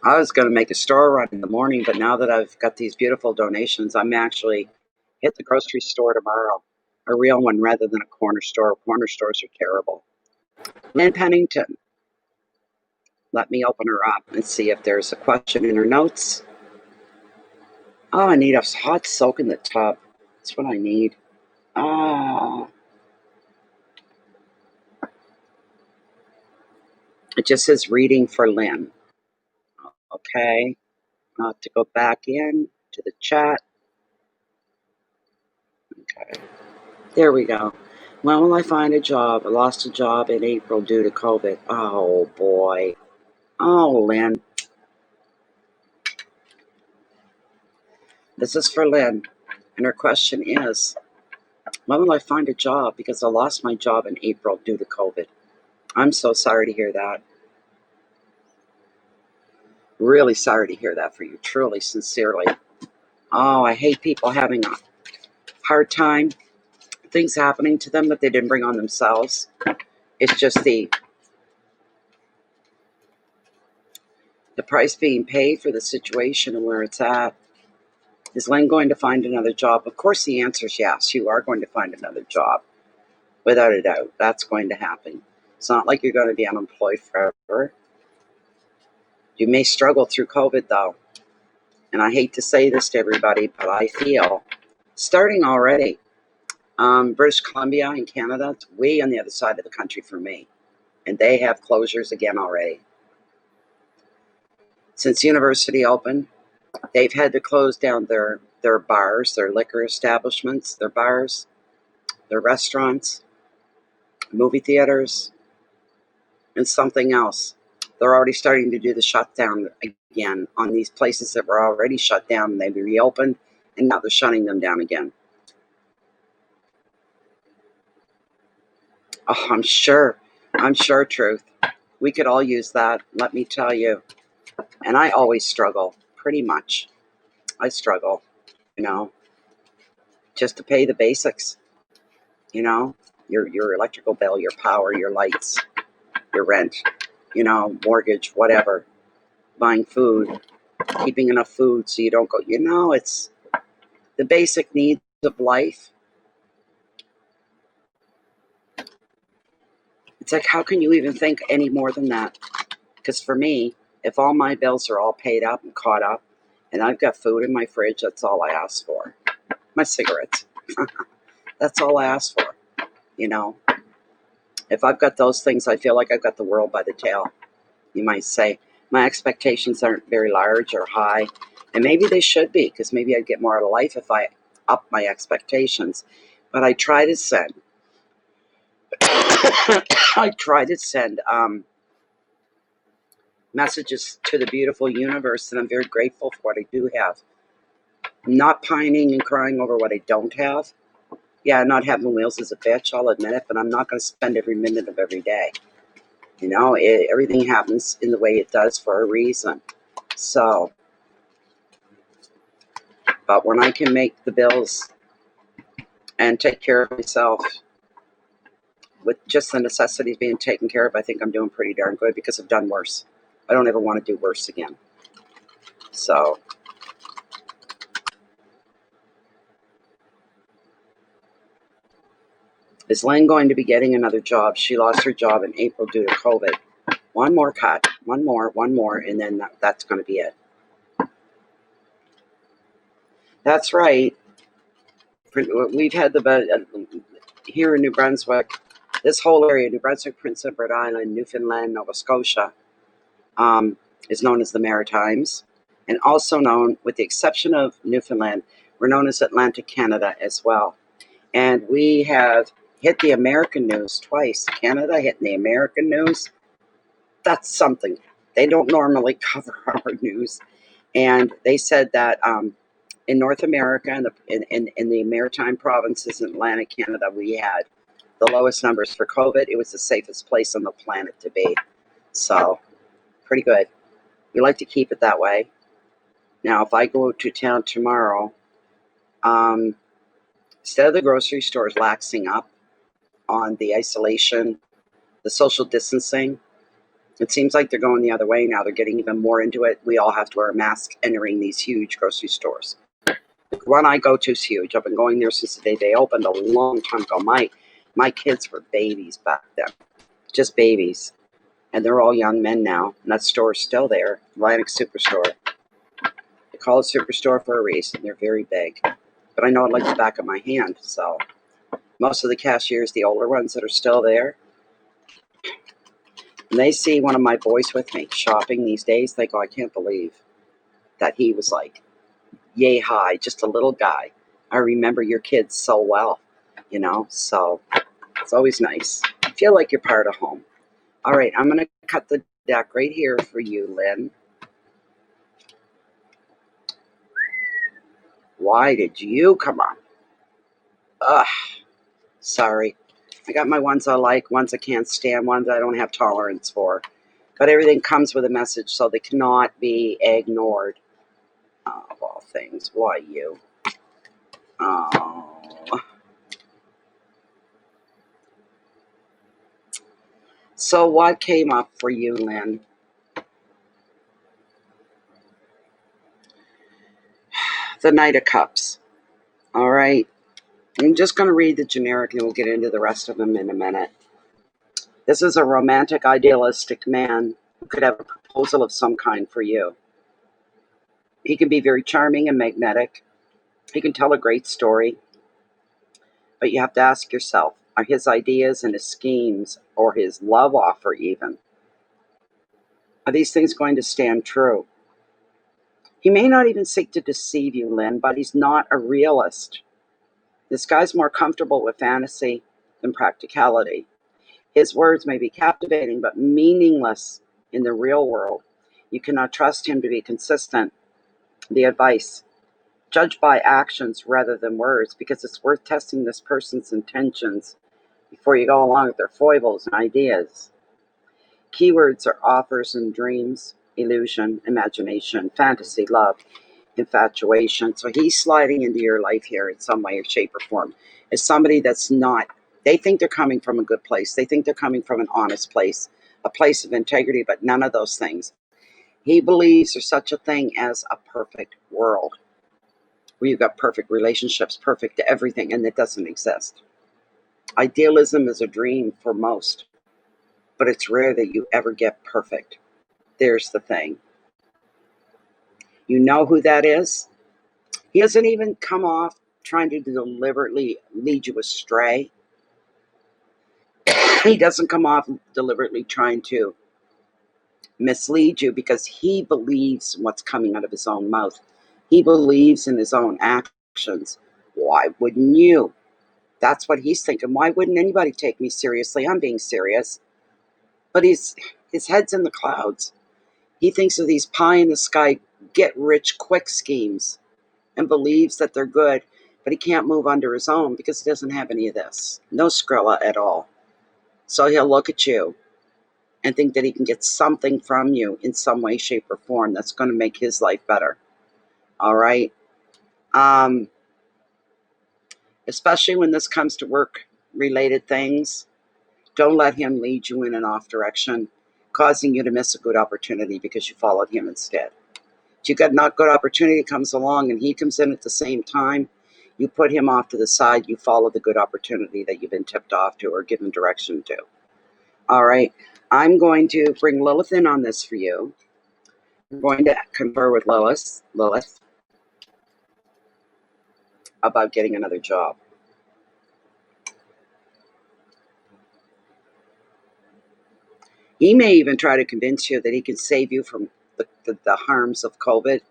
I was going to make a store run in the morning, but now that I've got these beautiful donations, I'm actually hit the grocery store tomorrow. A real one rather than a corner store. Corner stores are terrible. Lynn Pennington. Let me open her up and see if there's a question in her notes. Oh, I need a hot soak in the tub. That's what I need. Ah. It just says reading for Lynn. Okay. I'll have to go back in to the chat. Okay. There we go. When will I find a job? I lost a job in April due to COVID. Oh, boy. Oh, Lynn. This is for Lynn. And her question is, when will I find a job? Because I lost my job in April due to COVID. I'm so sorry to hear that. Really sorry to hear that for you. Truly, sincerely. Oh, I hate people having a hard time. Things happening to them that they didn't bring on themselves. It's just the price being paid for the situation and where it's at. Is Lynn going to find another job? Of course, the answer is yes. You are going to find another job. Without a doubt. That's going to happen. It's not like you're going to be unemployed forever. You may struggle through COVID, though. And I hate to say this to everybody, but I feel, starting already, British Columbia in Canada, it's way on the other side of the country for me. And they have closures again already. Since university opened, they've had to close down their bars, their liquor establishments, their bars, their restaurants, movie theaters, and something else. They're already starting to do the shutdown again on these places that were already shut down. They reopened, and now they're shutting them down again. Oh, I'm sure, Truth. We could all use that, let me tell you. And I always struggle, pretty much. I struggle, you know, just to pay the basics, you know, your electrical bill, your power, your lights, your rent, you know, mortgage, whatever, buying food, keeping enough food so you don't go, you know, it's the basic needs of life. It's like, how can you even think any more than that? Because for me, if all my bills are all paid up and caught up, and I've got food in my fridge, that's all I ask for. My cigarettes. That's all I ask for, you know. If I've got those things, I feel like I've got the world by the tail, you might say. My expectations aren't very large or high, and maybe they should be, because maybe I'd get more out of life if I up my expectations. But I try to send, I try to send messages to the beautiful universe that I'm very grateful for what I do have. I'm not pining and crying over what I don't have. Yeah, not having wheels is a bitch, I'll admit it, but I'm not going to spend every minute of every day. You know, everything happens in the way it does for a reason. So, but when I can make the bills and take care of myself with just the necessities being taken care of, I think I'm doing pretty darn good, because I've done worse. I don't ever want to do worse again. So, is Lynn going to be getting another job? She lost her job in April due to COVID. One more cut, one more, and then that's going to be it. That's right. We've had here in New Brunswick, this whole area, New Brunswick, Prince Edward Island, Newfoundland, Nova Scotia, is known as the Maritimes, and also known, with the exception of Newfoundland, we're known as Atlantic Canada as well. And we have hit the American news twice. Canada hitting the American news, that's something. They don't normally cover our news. And they said that in North America and in the maritime provinces in Atlantic Canada, we had the lowest numbers for COVID. It was the safest place on the planet to be. So, pretty good. We like to keep it that way. Now, if I go to town tomorrow, instead of the grocery stores laxing up on the isolation, the social distancing, it seems like they're going the other way now. They're getting even more into it. We all have to wear a mask entering these huge grocery stores. The one I go to is huge. I've been going there since the day they opened a long time ago. My kids were babies back then, just babies. And they're all young men now. And that store is still there, Atlantic Superstore. They call it Superstore for a reason. They're very big. But I know it like the back of my hand. So most of the cashiers, the older ones that are still there, and they see one of my boys with me shopping these days, they go, I can't believe that he was like yay high, just a little guy. I remember your kids so well, you know, so it's always nice. Feel like you're part of home. All right, I'm going to cut the deck right here for you, Lynn. Why did you come on? Ugh, sorry. I got my ones I like, ones I can't stand, ones I don't have tolerance for. But everything comes with a message, so they cannot be ignored. Oh, of all things, why you? Oh. So what came up for you, Lynn? The Knight of Cups. All right. I'm just going to read the generic and we'll get into the rest of them in a minute. This is a romantic, idealistic man who could have a proposal of some kind for you. He can be very charming and magnetic. He can tell a great story. But you have to ask yourself, are his ideas and his schemes, or his love offer even, are these things going to stand true? He may not even seek to deceive you, Lynn, but he's not a realist. This guy's more comfortable with fantasy than practicality. His words may be captivating, but meaningless in the real world. You cannot trust him to be consistent. The advice: judge by actions rather than words, because it's worth testing this person's intentions before you go along with their foibles and ideas. Keywords are offers and dreams, illusion, imagination, fantasy, love. infatuation. So he's sliding into your life here in some way or shape or form. As somebody that's not, they think they're coming from a good place. They think they're coming from an honest place, a place of integrity, but none of those things. He believes there's such a thing as a perfect world where you've got perfect relationships, perfect everything, and it doesn't exist. Idealism is a dream for most, but it's rare that you ever get perfect. There's the thing. You know who that is? He doesn't even come off trying to deliberately lead you astray. He doesn't come off deliberately trying to mislead you because he believes what's coming out of his own mouth. He believes in his own actions. Why wouldn't you? That's what he's thinking. Why wouldn't anybody take me seriously? I'm being serious. But his head's in the clouds. He thinks of these pie in the sky, get rich quick schemes and believes that they're good, but he can't move under his own because he doesn't have any of this. No Skrilla at all. So he'll look at you and think that he can get something from you in some way, shape, or form that's going to make his life better. All right? Especially when this comes to work-related things, don't let him lead you in an off direction, causing you to miss a good opportunity because you followed him instead. If you got not good opportunity comes along and he comes in at the same time, you put him off to the side, you follow the good opportunity that you've been tipped off to or given direction to. All right, I'm going to bring Lilith in on this for you. I'm going to confer with Lilith about getting another job. He may even try to convince you that he can save you from the harms of COVID.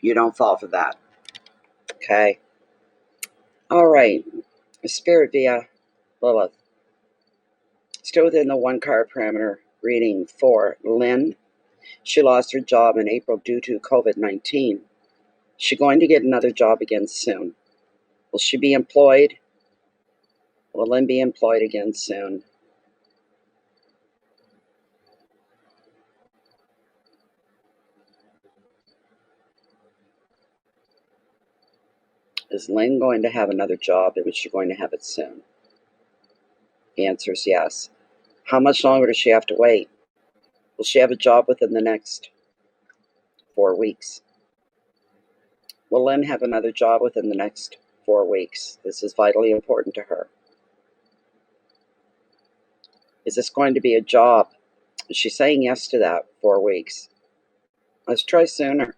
You don't fall for that. Okay. All right. Spirit via Lilith. Still within the 1 card parameter reading for Lynn. She lost her job in April due to COVID-19. She's going to get another job again soon. Will she be employed? Will Lynn be employed again soon? Is Lynn going to have another job, and is she going to have it soon? The answer is yes. How much longer does she have to wait? Will she have a job within the next 4 weeks? Will Lynn have another job within the next 4 weeks? This is vitally important to her. Is this going to be a job? Is she saying yes to that? 4 weeks. Let's try sooner.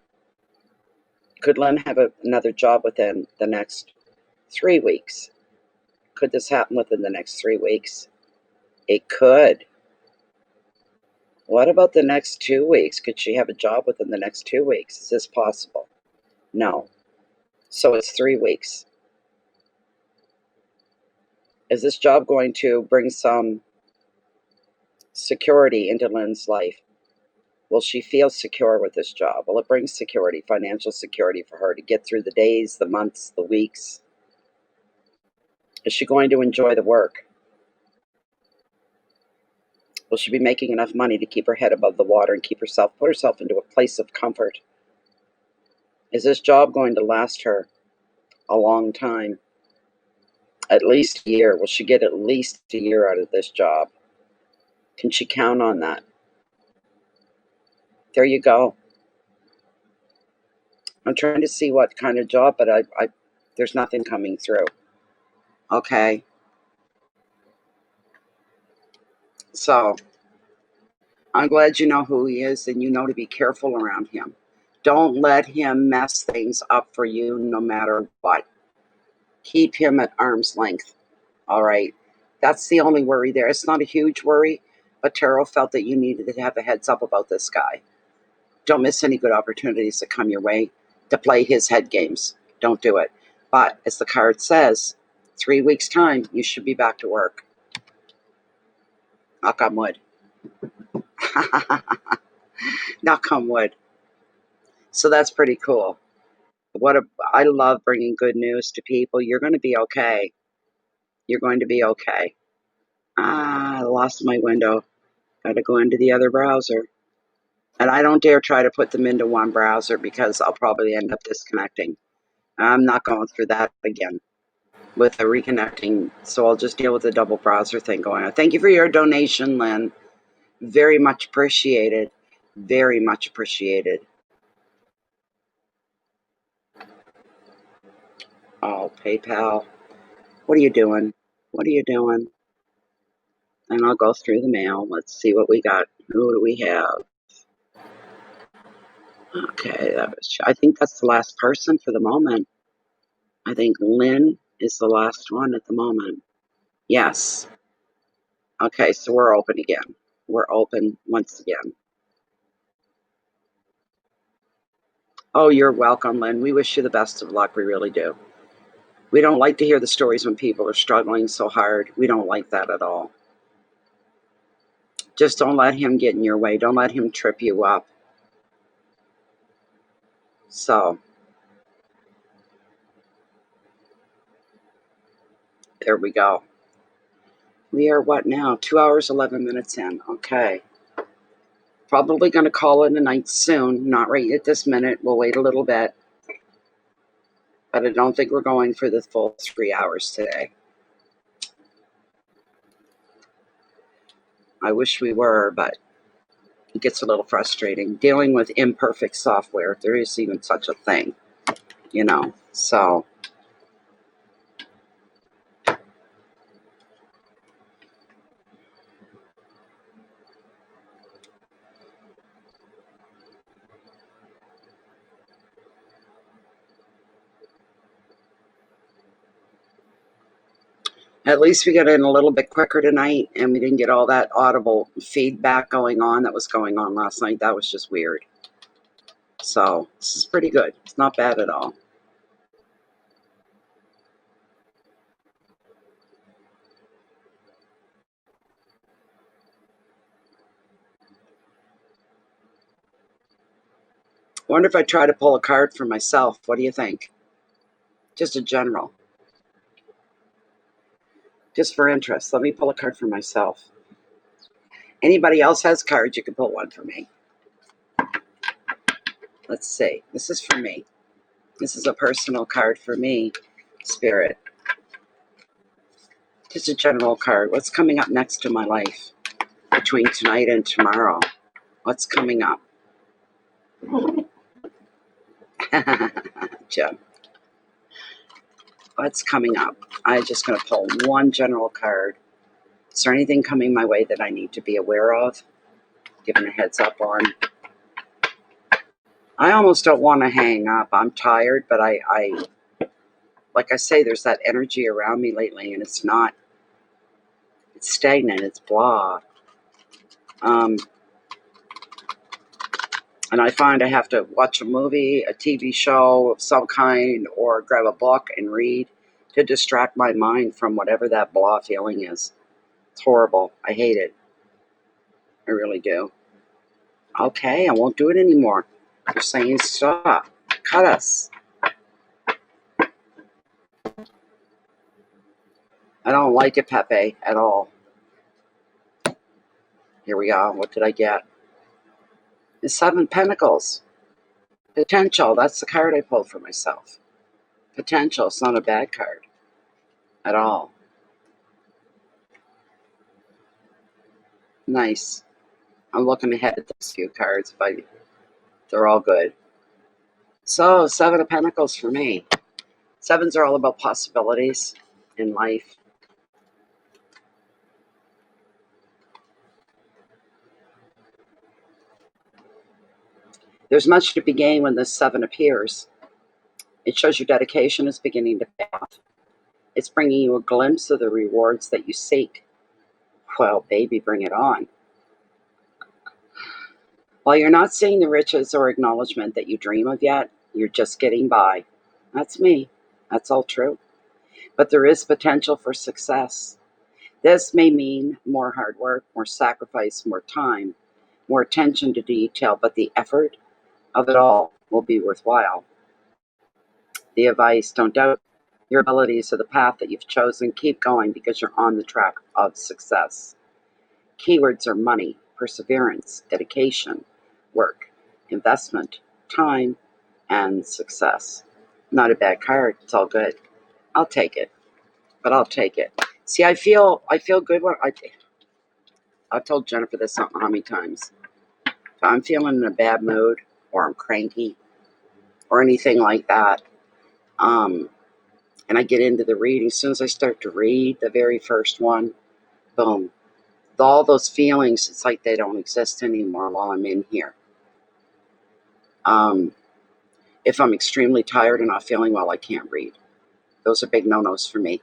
Could Lynn have another job within the next 3 weeks? Could this happen within the next 3 weeks? It could. What about the next 2 weeks? Could she have a job within the next 2 weeks? Is this possible? No. So it's 3 weeks. Is this job going to bring some security into Lynn's life? Will she feel secure with this job? Will it bring security, financial security for her to get through the days, the months, the weeks? Is she going to enjoy the work? Will she be making enough money to keep her head above the water and put herself into a place of comfort? Is this job going to last her a long time? At least a year. Will she get at least a year out of this job? Can she count on that? There you go. I'm trying to see what kind of job, but there's nothing coming through. Okay. So I'm glad you know who he is and you know to be careful around him. Don't let him mess things up for you no matter what. Keep him at arm's length. All right. That's the only worry there. It's not a huge worry, but Tarot felt that you needed to have a heads up about this guy. Don't miss any good opportunities that come your way to play his head games. Don't do it. But as the card says, 3 weeks' time, you should be back to work. Knock on wood. Knock on wood. So that's pretty cool. I love bringing good news to people. You're going to be okay. You're going to be okay. I lost my window. Got to go into the other browser. And I don't dare try to put them into one browser because I'll probably end up disconnecting. I'm not going through that again with the reconnecting. So I'll just deal with the double browser thing going on. Thank you for your donation, Lynn. Very much appreciated. Very much appreciated. Oh, PayPal. What are you doing? What are you doing? And I'll go through the mail. Let's see what we got. Who do we have? Okay, I think that's the last person for the moment. I think Lynn is the last one at the moment. Yes. Okay, so we're open again. We're open once again. Oh, you're welcome, Lynn. We wish you the best of luck. We really do. We don't like to hear the stories when people are struggling so hard. We don't like that at all. Just don't let him get in your way. Don't let him trip you up. So, there we go. We are what now? 2 hours, 11 minutes in. Okay. Probably going to call it a night soon. Not right at this minute. We'll wait a little bit. But I don't think we're going for the full 3 hours today. I wish we were, but it gets a little frustrating. Dealing with imperfect software, if there is even such a thing, so. At least we got in a little bit quicker tonight, and we didn't get all that audible feedback going on that was going on last night. That was just weird. So, this is pretty good. It's not bad at all. I wonder if I try to pull a card for myself. What do you think? Just a general. Just for interest. Let me pull a card for myself. Anybody else has cards, you can pull one for me. Let's see. This is for me. This is a personal card for me, Spirit. Just a general card. What's coming up next to my life between tonight and tomorrow? What's coming up? Jim. What's coming up? I'm just going to pull one general card. Is there anything coming my way that I need to be aware of? Giving a heads up on. I almost don't want to hang up. I'm tired, but I like I say, there's that energy around me lately, and it's stagnant. It's blah. And I find I have to watch a movie, a TV show of some kind, or grab a book and read to distract my mind from whatever that blah feeling is. It's horrible. I hate it. I really do. Okay, I won't do it anymore. You're saying stop. Cut us. I don't like it, Pepe, at all. Here we go. What did I get? The 7 Pentacles. Potential. That's the card I pulled for myself. Potential. It's not a bad card at all. Nice. I'm looking ahead at those few cards. They're all good. So, 7 of Pentacles for me. 7s are all about possibilities in life. There's much to be gained when this 7 appears. It shows your dedication is beginning to pay off. It's bringing you a glimpse of the rewards that you seek. Well, baby, bring it on. While you're not seeing the riches or acknowledgement that you dream of yet, you're just getting by. That's me. That's all true. But there is potential for success. This may mean more hard work, more sacrifice, more time, more attention to detail, but the effort of it all will be worthwhile. The advice: don't doubt your abilities or the path that you've chosen. Keep going because you're on the track of success. Keywords are money, perseverance, dedication, work, investment, time, and success. Not a bad card. It's all good. I'll take it, but I'll take it. See, I feel good when I've told Jennifer this I don't know how many times. If I'm feeling in a bad mood or I'm cranky or anything like that, and I get into the reading, as soon as I start to read the very first one, boom, all those feelings, it's like they don't exist anymore while I'm in here. If I'm extremely tired and not feeling well, I can't read. Those are big no-nos for me.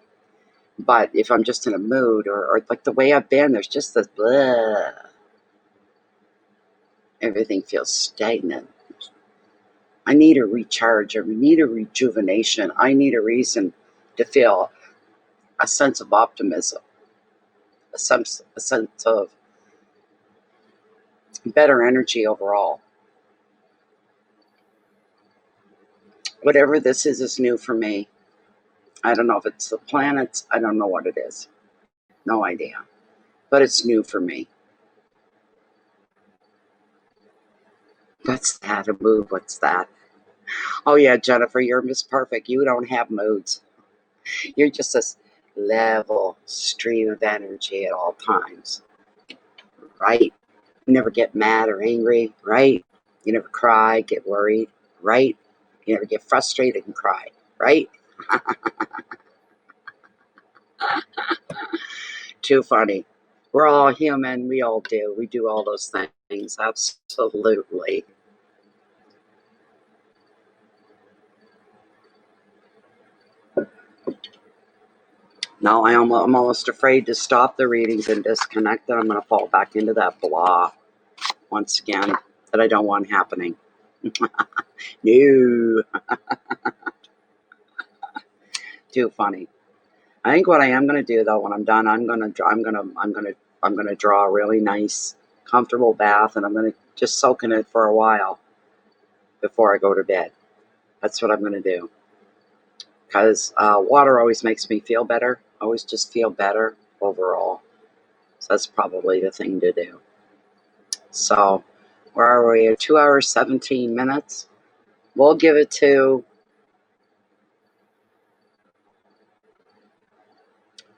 But if I'm just in a mood or like the way I've been, there's just this blah. Everything feels stagnant. I need a recharge. I need a rejuvenation. I need a reason to feel a sense of optimism, a sense of better energy overall. Whatever this is new for me. I don't know if it's the planets. I don't know what it is. No idea. But it's new for me. What's that? A mood? What's that? Oh, yeah, Jennifer, you're Miss Perfect. You don't have moods. You're just this level stream of energy at all times. Right? You never get mad or angry. Right? You never cry, get worried. Right? You never get frustrated and cry. Right? Too funny. We're all human. We all do. We do all those things. Absolutely. No, I'm almost afraid to stop the readings and disconnect. That I'm going to fall back into that blah once again that I don't want happening. No, too funny. I think what I am going to do though, when I'm done, I'm going to draw a really nice, comfortable bath, and I'm going to just soak in it for a while before I go to bed. That's what I'm going to do, because water always makes me feel better. Always just feel better overall. So that's probably the thing to do. So, where are we? 2 hours, 17 minutes. We'll give it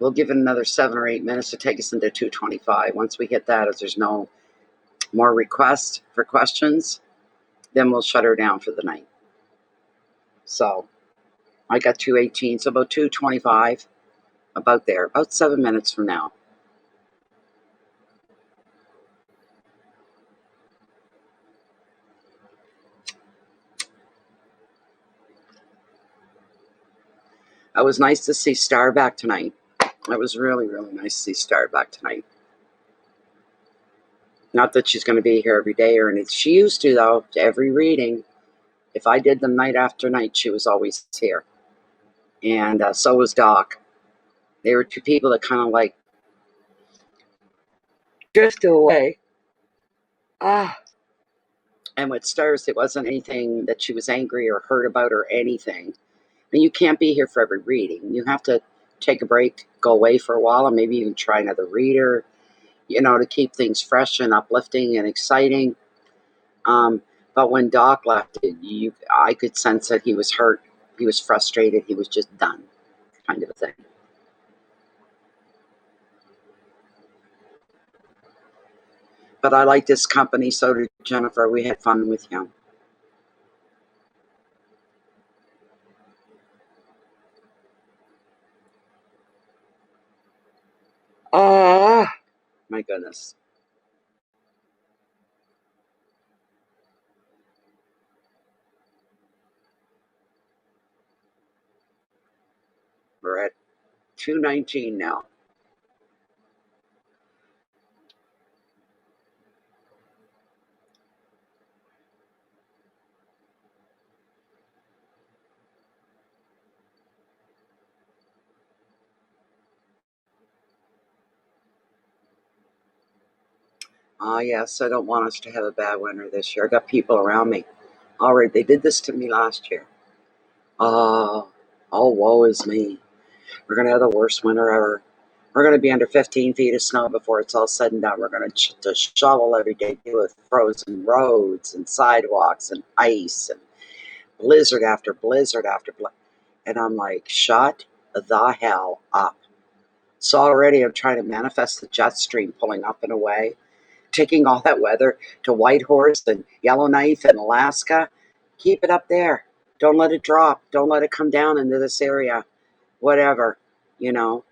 another 7 or 8 minutes to take us into 225. Once we hit that, if there's no more requests for questions, then we'll shut her down for the night. So, I got 218, so about 225, about there, about 7 minutes from now. It was nice to see Star back tonight. It was really, really nice to see Star back tonight. Not that she's going to be here every day or anything. She used to, though, every reading. If I did them night after night, she was always here. And so was Doc. They were two people that kind of like drifted away. And with Stars, it wasn't anything that she was angry or hurt about or anything. And you can't be here for every reading. You have to take a break, go away for a while, and maybe even try another reader, to keep things fresh and uplifting and exciting. But when Doc left, I could sense that he was hurt, he was frustrated, he was just done, kind of a thing. But I liked his company, so did Jennifer. We had fun with him. Oh, my goodness. We're at 219 now. Yes, I don't want us to have a bad winter this year. I got people around me. All right, they did this to me last year. Oh, woe is me. We're going to have the worst winter ever. We're going to be under 15 feet of snow before it's all said and done. We're going to shovel every day, deal with frozen roads and sidewalks and ice and blizzard after blizzard after blizzard. And I'm like, shut the hell up. So already I'm trying to manifest the jet stream pulling up and away, taking all that weather to Whitehorse and Yellowknife and Alaska. Keep it up there. Don't let it drop. Don't let it come down into this area. Whatever, you know.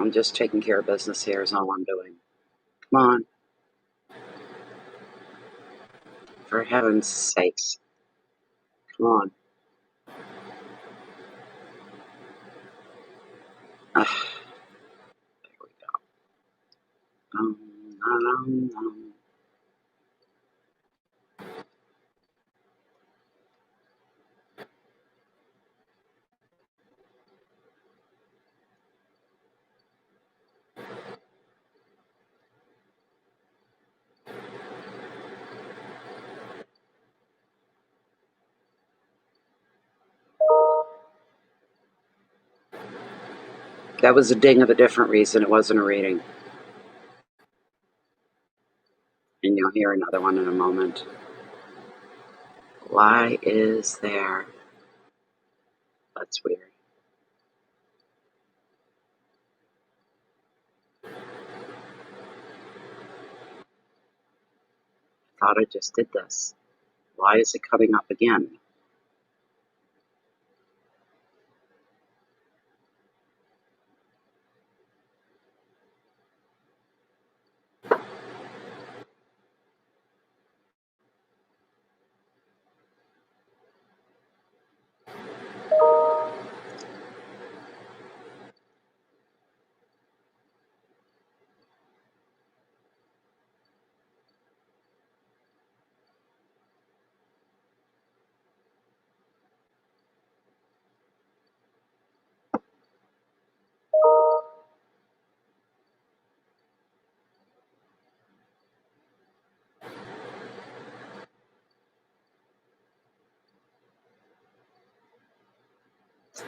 I'm just taking care of business here is all I'm doing. Come on. For heaven's sakes. Come on. Ugh, there we go. Um, um. That was a ding of a different reason. It wasn't a reading. And you'll hear another one in a moment. Why is there? That's weird. I thought I just did this. Why is it coming up again?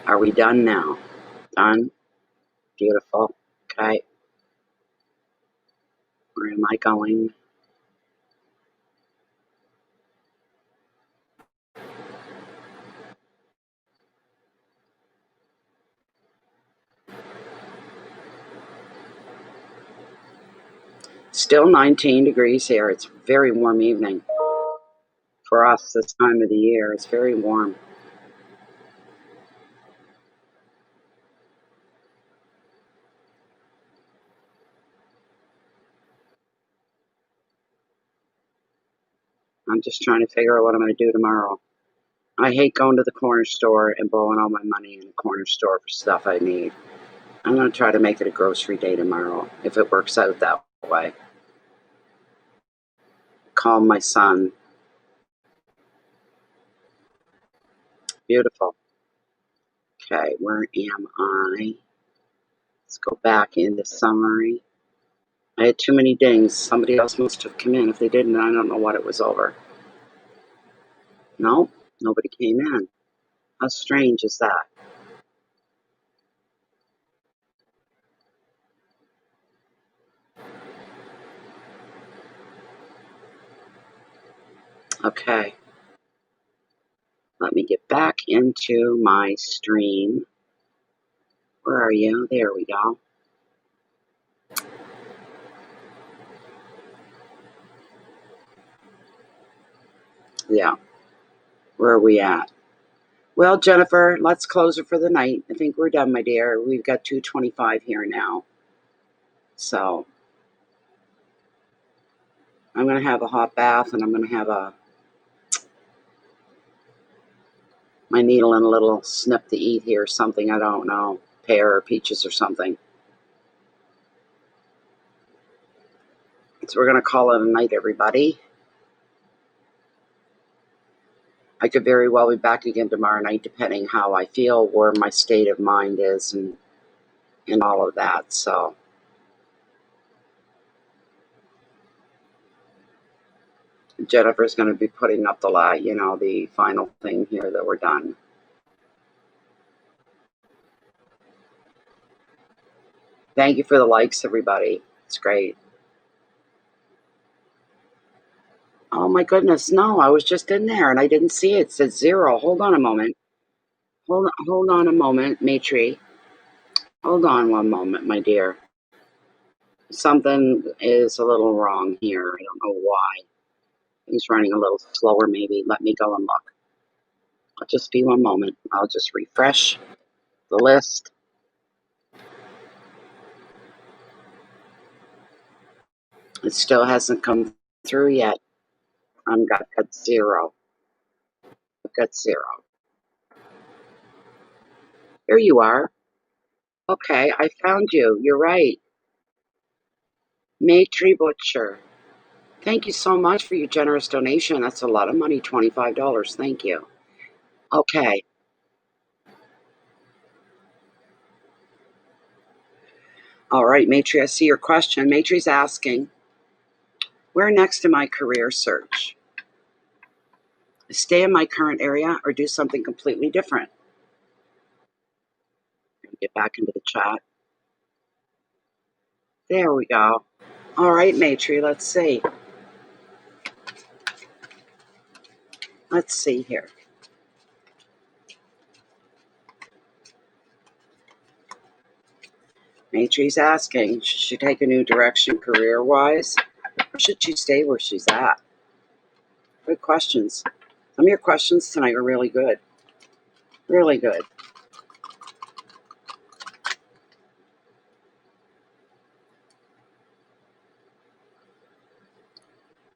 Are we done now? Done? Beautiful. Okay. Where am I going? Still 19 degrees here. It's a very warm evening. For us this time of the year, it's very warm. I'm just trying to figure out what I'm going to do tomorrow. I hate going to the corner store and blowing all my money in the corner store for stuff I need. I'm going to try to make it a grocery day tomorrow, if it works out that way. Call my son. Beautiful. Okay, where am I? Let's go back into summary. I had too many dings. Somebody else must have come in. If they didn't, I don't know what it was over. No, nobody came in. How strange is that? Okay, let me get back into my stream. Where are you? There we go. Yeah, where are we at? Well, Jennifer, let's close it for the night. I think we're done, my dear. We've got 2:25 here now. So I'm going to have a hot bath and I'm going to have a my needle and a little snip to eat here, something, I don't know, pear or peaches or something. So we're going to call it a night, everybody. I could very well be back again tomorrow night, depending how I feel, where my state of mind is, and all of that. So Jennifer's going to be putting up the final thing here that we're done. Thank you for the likes, everybody. It's great. Oh my goodness, no, I was just in there and I didn't see it. It said 0. Hold on a moment. Hold on a moment, Matri. Hold on one moment, my dear. Something is a little wrong here. I don't know why. He's running a little slower, maybe. Let me go and look. I'll just be one moment. I'll just refresh the list. It still hasn't come through yet. I've got 0. I've got 0. Here you are. Okay, I found you. You're right. Matri Butcher. Thank you so much for your generous donation. That's a lot of money, $25. Thank you. Okay. All right, Matri, I see your question. Matri's asking, where next in my career search? Stay in my current area or do something completely different? Get back into the chat. There we go. All right, Matri, let's see. Let's see here. Matri's asking, should she take a new direction career-wise or should she stay where she's at? Good questions. Some of your questions tonight are really good. Really good.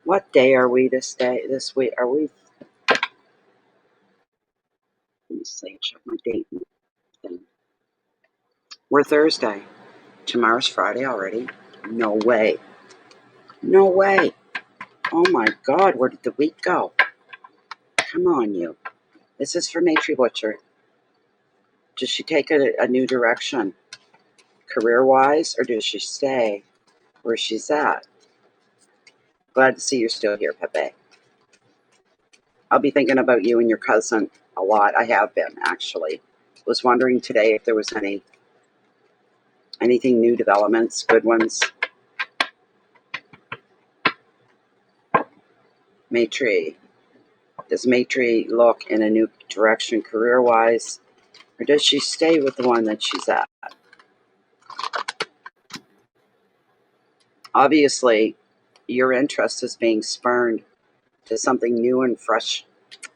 What day are we this week? Are we? Let me see, check my date thing. We're Thursday. Tomorrow's Friday already. No way. No way. Oh my God, where did the week go? Come on, you. This is for Matri Butcher. Does she take a new direction career-wise or does she stay where she's at? Glad to see you're still here, Pepe. I'll be thinking about you and your cousin a lot. I have been, actually. Was wondering today if there was anything new developments, good ones. Matri. Does Matri look in a new direction career-wise, or does she stay with the one that she's at? Obviously, your interest is being spurned to something new and fresh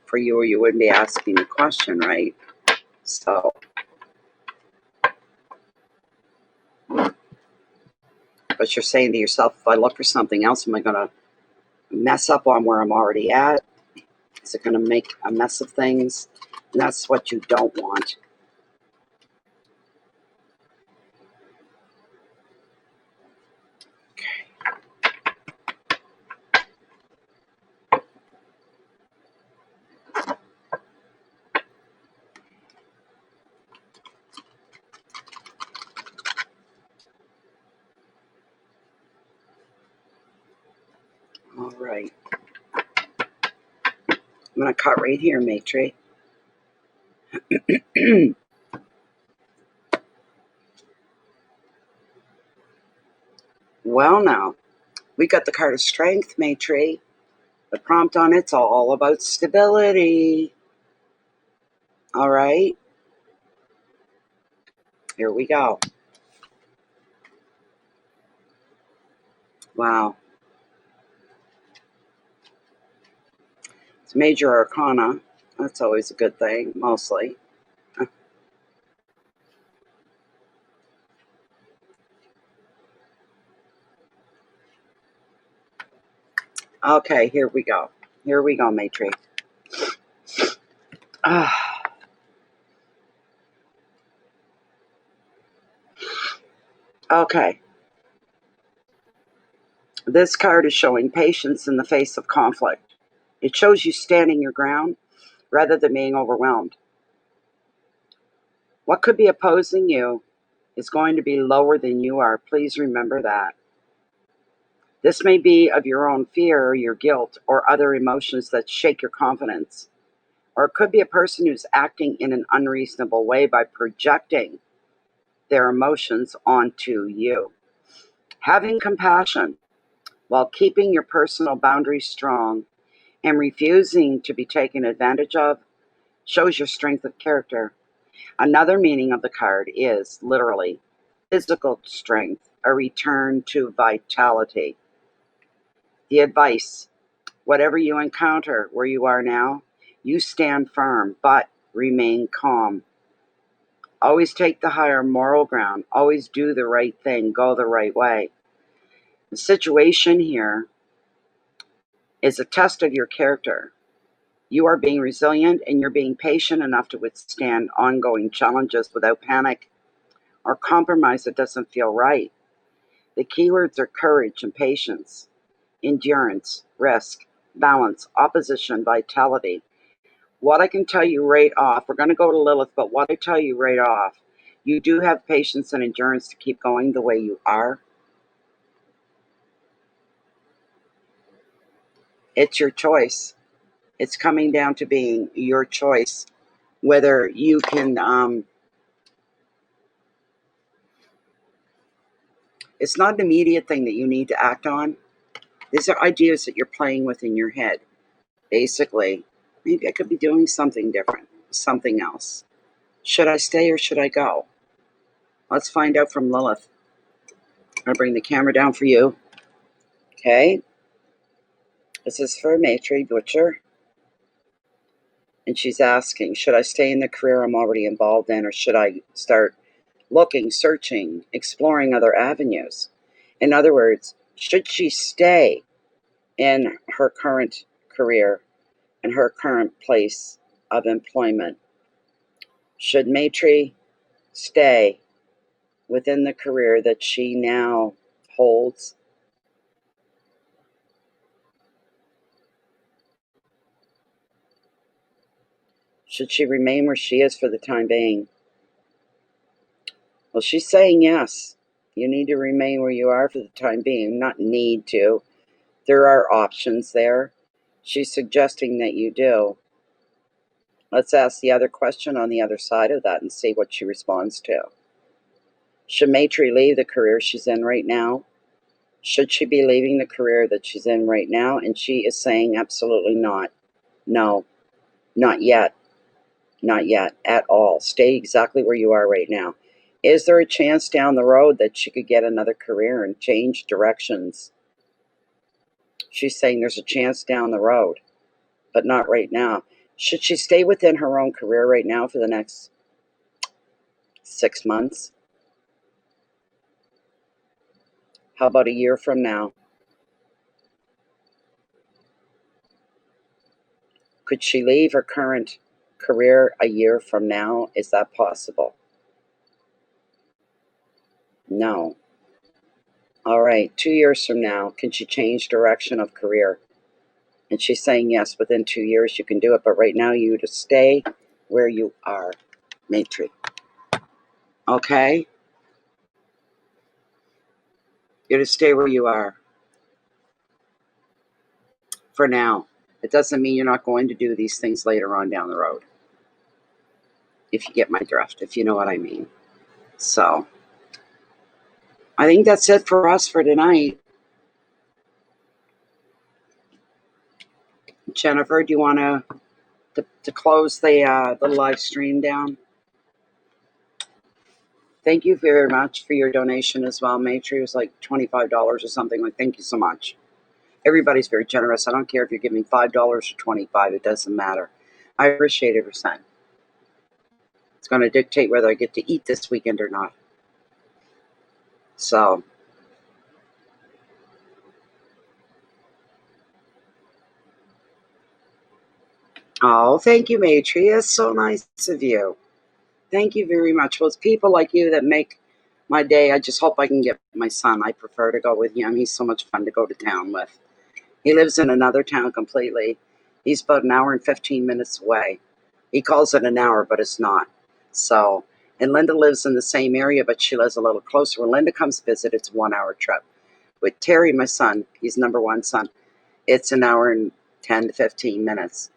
for you, or you wouldn't be asking the question, right? So, but you're saying to yourself, if I look for something else, am I going to mess up on where I'm already at? Is it going to make a mess of things? And that's what you don't want. All right. I'm going to cut right here, Matri. Well, now, we got the card of strength, Matri. The prompt on it's all about stability. All right. Here we go. Wow. It's major arcana. That's always a good thing, mostly. Okay, here we go. Here we go, Matri. Okay. This card is showing patience in the face of conflict. It shows you standing your ground rather than being overwhelmed. What could be opposing you is going to be lower than you are. Please remember that. This may be of your own fear or your guilt or other emotions that shake your confidence. Or it could be a person who's acting in an unreasonable way by projecting their emotions onto you. Having compassion while keeping your personal boundaries strong and refusing to be taken advantage of shows your strength of character. Another meaning of the card is literally physical strength, a return to vitality. The advice: whatever you encounter where you are now, you stand firm, but remain calm. Always take the higher moral ground. Always do the right thing. Go the right way. The situation here is a test of your character. You are being resilient and you're being patient enough to withstand ongoing challenges without panic or compromise that doesn't feel right. The keywords are courage and patience, endurance, risk, balance, opposition, vitality. What I can tell you right off, we're going to go to Lilith, but what I tell you right off, you do have patience and endurance to keep going the way you are. It's your choice. It's coming down to being your choice. Whether you can, it's not an immediate thing that you need to act on. These are ideas that you're playing with in your head. Basically, maybe I could be doing something different, something else. Should I stay or should I go? Let's find out from Lilith. I'll bring the camera down for you. Okay. This is for Matria Butcher. And she's asking, should I stay in the career I'm already involved in, or should I start looking, searching, exploring other avenues? In other words, should she stay in her current career and her current place of employment? Should Matria stay within the career that she now holds? Should she remain where she is for the time being? Well, she's saying yes. You need to remain where you are for the time being. Not need to. There are options there. She's suggesting that you do. Let's ask the other question on the other side of that and see what she responds to. Should Matria leave the career she's in right now? Should she be leaving the career that she's in right now? And she is saying absolutely not. No, not yet. Not yet at all. Stay exactly where you are right now. Is there a chance down the road that she could get another career and change directions? She's saying there's a chance down the road, but not right now. Should she stay within her own career right now for the next 6 months? How about a year from now? Could she leave her current career a year from now? Is that possible? No. All right, 2 years from now, can she change direction of career? And she's saying yes, within 2 years you can do it, but right now you to stay where you are, Matria. Okay? You're to stay where you are for now. It doesn't mean you're not going to do these things later on down the road. If you get my drift, if you know what I mean. So, I think that's it for us for tonight. Jennifer, do you want to close the live stream down? Thank you very much for your donation as well, Matria. It was like $25 or something. Like, thank you so much. Everybody's very generous. I don't care if you're giving $5 or $25. It doesn't matter. I appreciate every cent. It's going to dictate whether I get to eat this weekend or not. So, oh, thank you, Matria. It's so nice of you. Thank you very much. Well, it's people like you that make My day, I just hope I can get my son. I prefer to go with him. He's so much fun to go to town with. He lives in another town completely. He's about an hour and 15 minutes away. He calls it an hour, but it's not. So, and Linda lives in the same area, but she lives a little closer. When Linda comes visit, it's a 1 hour trip. With Terry, my son, he's number one son, it's an hour and 10 to 15 minutes.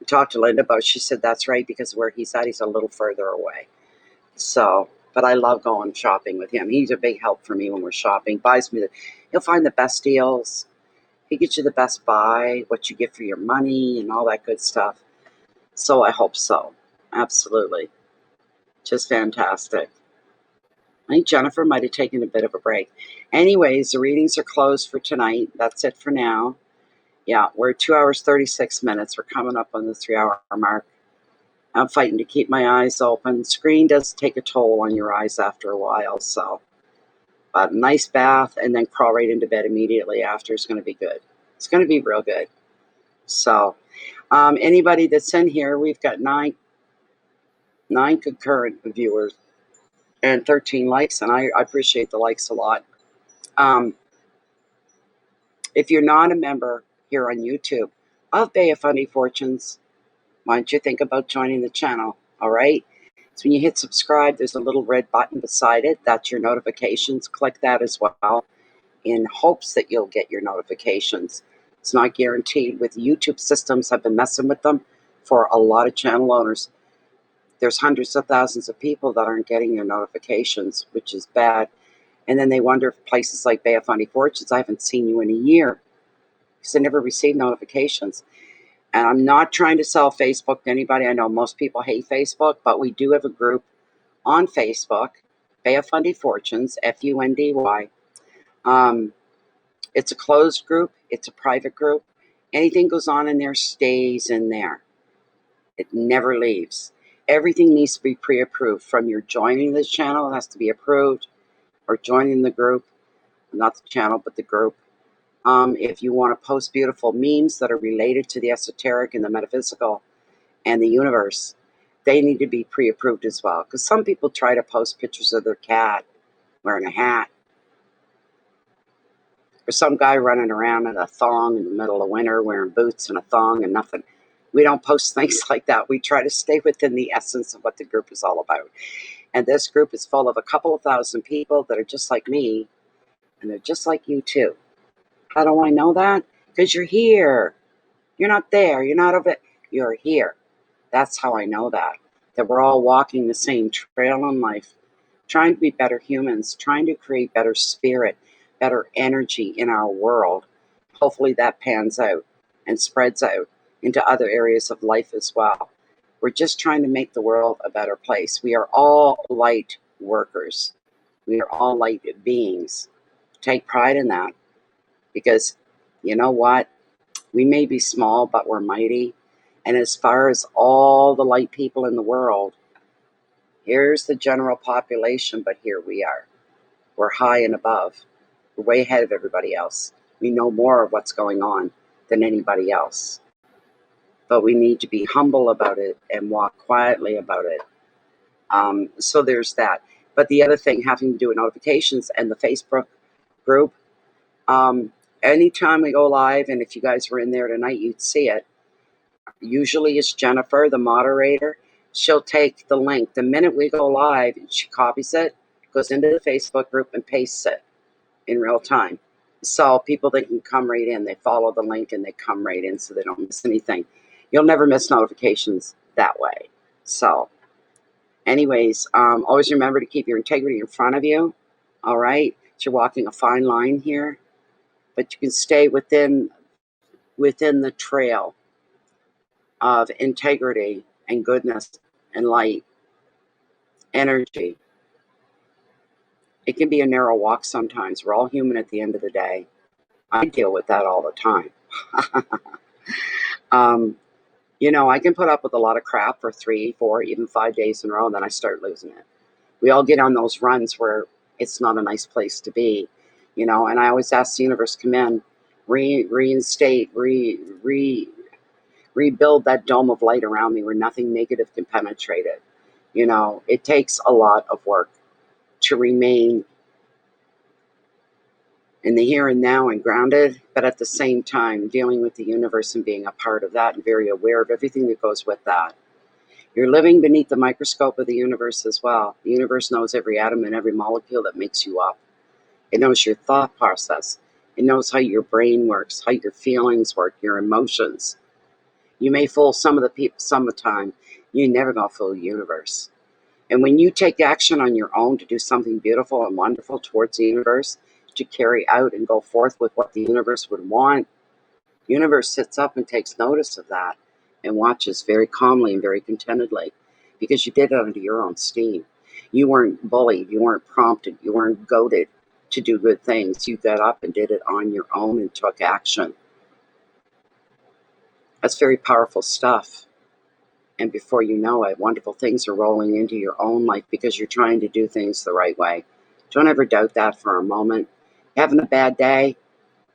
We talked to Linda about it. She said that's right because where he's at, he's a little further away. So, but I love going shopping with him. He's a big help for me when we're shopping. Buys me he'll find the best deals. He gets you the best buy, what you get for your money, and all that good stuff. So I hope so. Absolutely. Just fantastic. I think Jennifer might have taken a bit of a break. Anyways, the readings are closed for tonight. That's it for now. Yeah, we're 2 hours, 36 minutes. We're coming up on the 3 hour mark. I'm fighting to keep my eyes open. Screen does take a toll on your eyes after a while, so. But a nice bath and then crawl right into bed immediately after is going to be good. It's going to be real good. So, anybody that's in here, we've got nine concurrent viewers and 13 likes, and I appreciate the likes a lot. If you're not a member here on YouTube of Bay of Funny Fortunes, why don't you think about joining the channel, all right? So when you hit subscribe, there's a little red button beside it. That's your notifications. Click that as well in hopes that you'll get your notifications. It's not guaranteed. With YouTube systems, I've been messing with them for a lot of channel owners. There's hundreds of thousands of people that aren't getting their notifications, which is bad. And then they wonder if places like Bay of Funny Fortunes, I haven't seen you in a year because I never received notifications. And I'm not trying to sell Facebook to anybody. I know most people hate Facebook, but we do have a group on Facebook, Bay of Fundy Fortunes, FUNDY. It's a closed group. It's a private group. Anything goes on in there stays in there. It never leaves. Everything needs to be pre-approved. From your joining this channel, it has to be approved, or joining the group, not the channel, but the group. If you want to post beautiful memes that are related to the esoteric and the metaphysical and the universe, they need to be pre-approved as well. Because some people try to post pictures of their cat wearing a hat, or some guy running around in a thong in the middle of winter wearing boots and a thong and nothing. We don't post things like that. We try to stay within the essence of what the group is all about. And this group is full of a couple of thousand people that are just like me, and they're just like you too. How do I know that? Because you're here. You're not there. You're not over it. You're here. That's how I know that we're all walking the same trail in life, trying to be better humans, trying to create better spirit, better energy in our world. Hopefully that pans out and spreads out into other areas of life as well. We're just trying to make the world a better place. We are all light workers. We are all light beings. Take pride in that, because you know what? We may be small, but we're mighty. And as far as all the light people in the world, here's the general population, but here we are. We're high and above. We're way ahead of everybody else. We know more of what's going on than anybody else. But we need to be humble about it and walk quietly about it. So there's that. But the other thing having to do with notifications and the Facebook group, anytime we go live, and if you guys were in there tonight, you'd see it. Usually it's Jennifer, the moderator. She'll take the link. The minute we go live, she copies it, goes into the Facebook group, and pastes it in real time. So people that can come right in, they follow the link and they come right in so they don't miss anything. You'll never miss notifications that way. So anyways, always remember to keep your integrity in front of you. All right? You're walking a fine line here, but you can stay within the trail of integrity and goodness and light, energy. It can be a narrow walk sometimes. We're all human at the end of the day. I deal with that all the time. I can put up with a lot of crap for 3, 4, even 5 days in a row, and then I start losing it. We all get on those runs where it's not a nice place to be, and I always ask the universe, come in, reinstate, rebuild that dome of light around me where nothing negative can penetrate it. It takes a lot of work. to remain in the here and now and grounded, but at the same time dealing with the universe and being a part of that and very aware of everything that goes with that. You're living beneath the microscope of the universe as well. The universe knows every atom and every molecule that makes you up. It knows your thought process. It knows how your brain works, how your feelings work, your emotions. You may fool some of the people some of the time. You're never going to fool the universe. And when you take action on your own to do something beautiful and wonderful towards the universe, to carry out and go forth with what the universe would want, the universe sits up and takes notice of that and watches very calmly and very contentedly because you did it under your own steam. You weren't bullied. You weren't prompted. You weren't goaded to do good things. You got up and did it on your own and took action. That's very powerful stuff. And before you know it, wonderful things are rolling into your own life because you're trying to do things the right way. Don't ever doubt that for a moment. Having a bad day,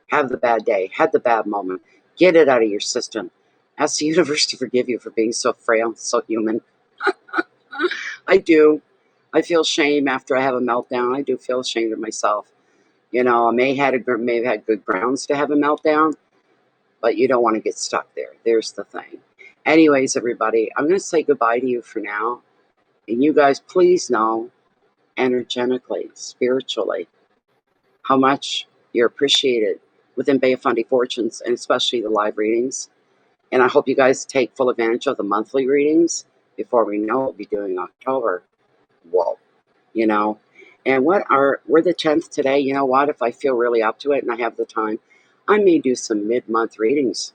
have the bad day, had the bad moment. Get it out of your system. Ask the universe to forgive you for being so frail, so human. I do. I feel shame after I have a meltdown. I do feel ashamed of myself. You know, I may have had good grounds to have a meltdown, but you don't want to get stuck there. There's the thing. Anyways, everybody, I'm going to say goodbye to you for now. And you guys, please know energetically, spiritually, how much you're appreciated within Bay of Fundy Fortunes and especially the live readings. And I hope you guys take full advantage of the monthly readings. Before we know it, we'll be doing October. Whoa, you know. And we're the 10th today. You know what? If I feel really up to it and I have the time, I may do some mid-month readings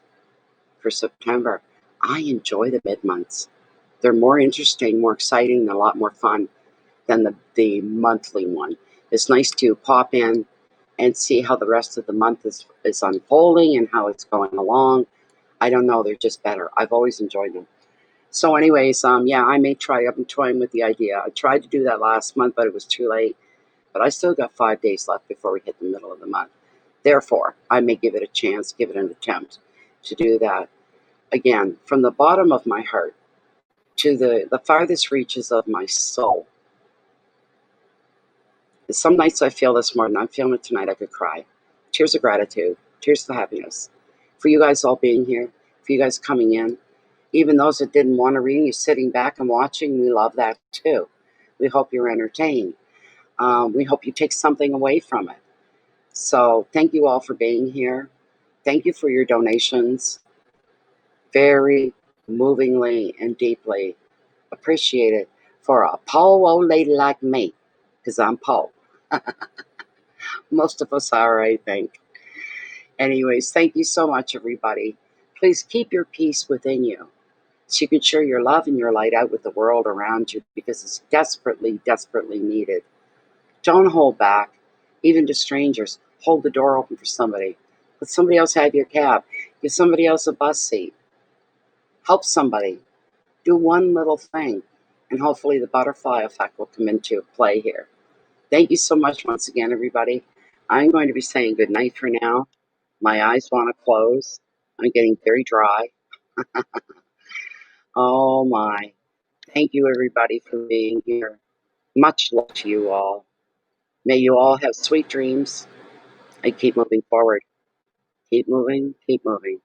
for September. I enjoy the mid-months. They're more interesting, more exciting, and a lot more fun than the monthly one. It's nice to pop in and see how the rest of the month is unfolding and how it's going along. I don't know, they're just better. I've always enjoyed them. So anyways, yeah, I may try. I'm toying with the idea. I tried to do that last month, but it was too late. But I still got 5 days left before we hit the middle of the month. Therefore, I may give it a chance, give it an attempt to do that. Again, from the bottom of my heart to the farthest reaches of my soul. Some nights I feel this more than I'm feeling it tonight. I could cry. Tears of gratitude, tears of happiness. For you guys all being here, for you guys coming in. Even those that didn't want to read, you sitting back and watching, we love that too. We hope you're entertained. We hope you take something away from it. So thank you all for being here. Thank you for your donations. Very movingly and deeply appreciated for a Paul old lady like me, because I'm Paul. Most of us are, I think. Anyways, thank you so much, everybody. Please keep your peace within you so you can share your love and your light out with the world around you because it's desperately, desperately needed. Don't hold back. Even to strangers, hold the door open for somebody. Let somebody else have your cab. Give somebody else a bus seat. Help somebody. Do one little thing, and hopefully the butterfly effect will come into play here. Thank you so much once again, everybody. I'm going to be saying good night for now. My eyes want to close. I'm getting very dry. Oh my. Thank you, everybody, for being here. Much love to you all. May you all have sweet dreams and keep moving forward. Keep moving, keep moving.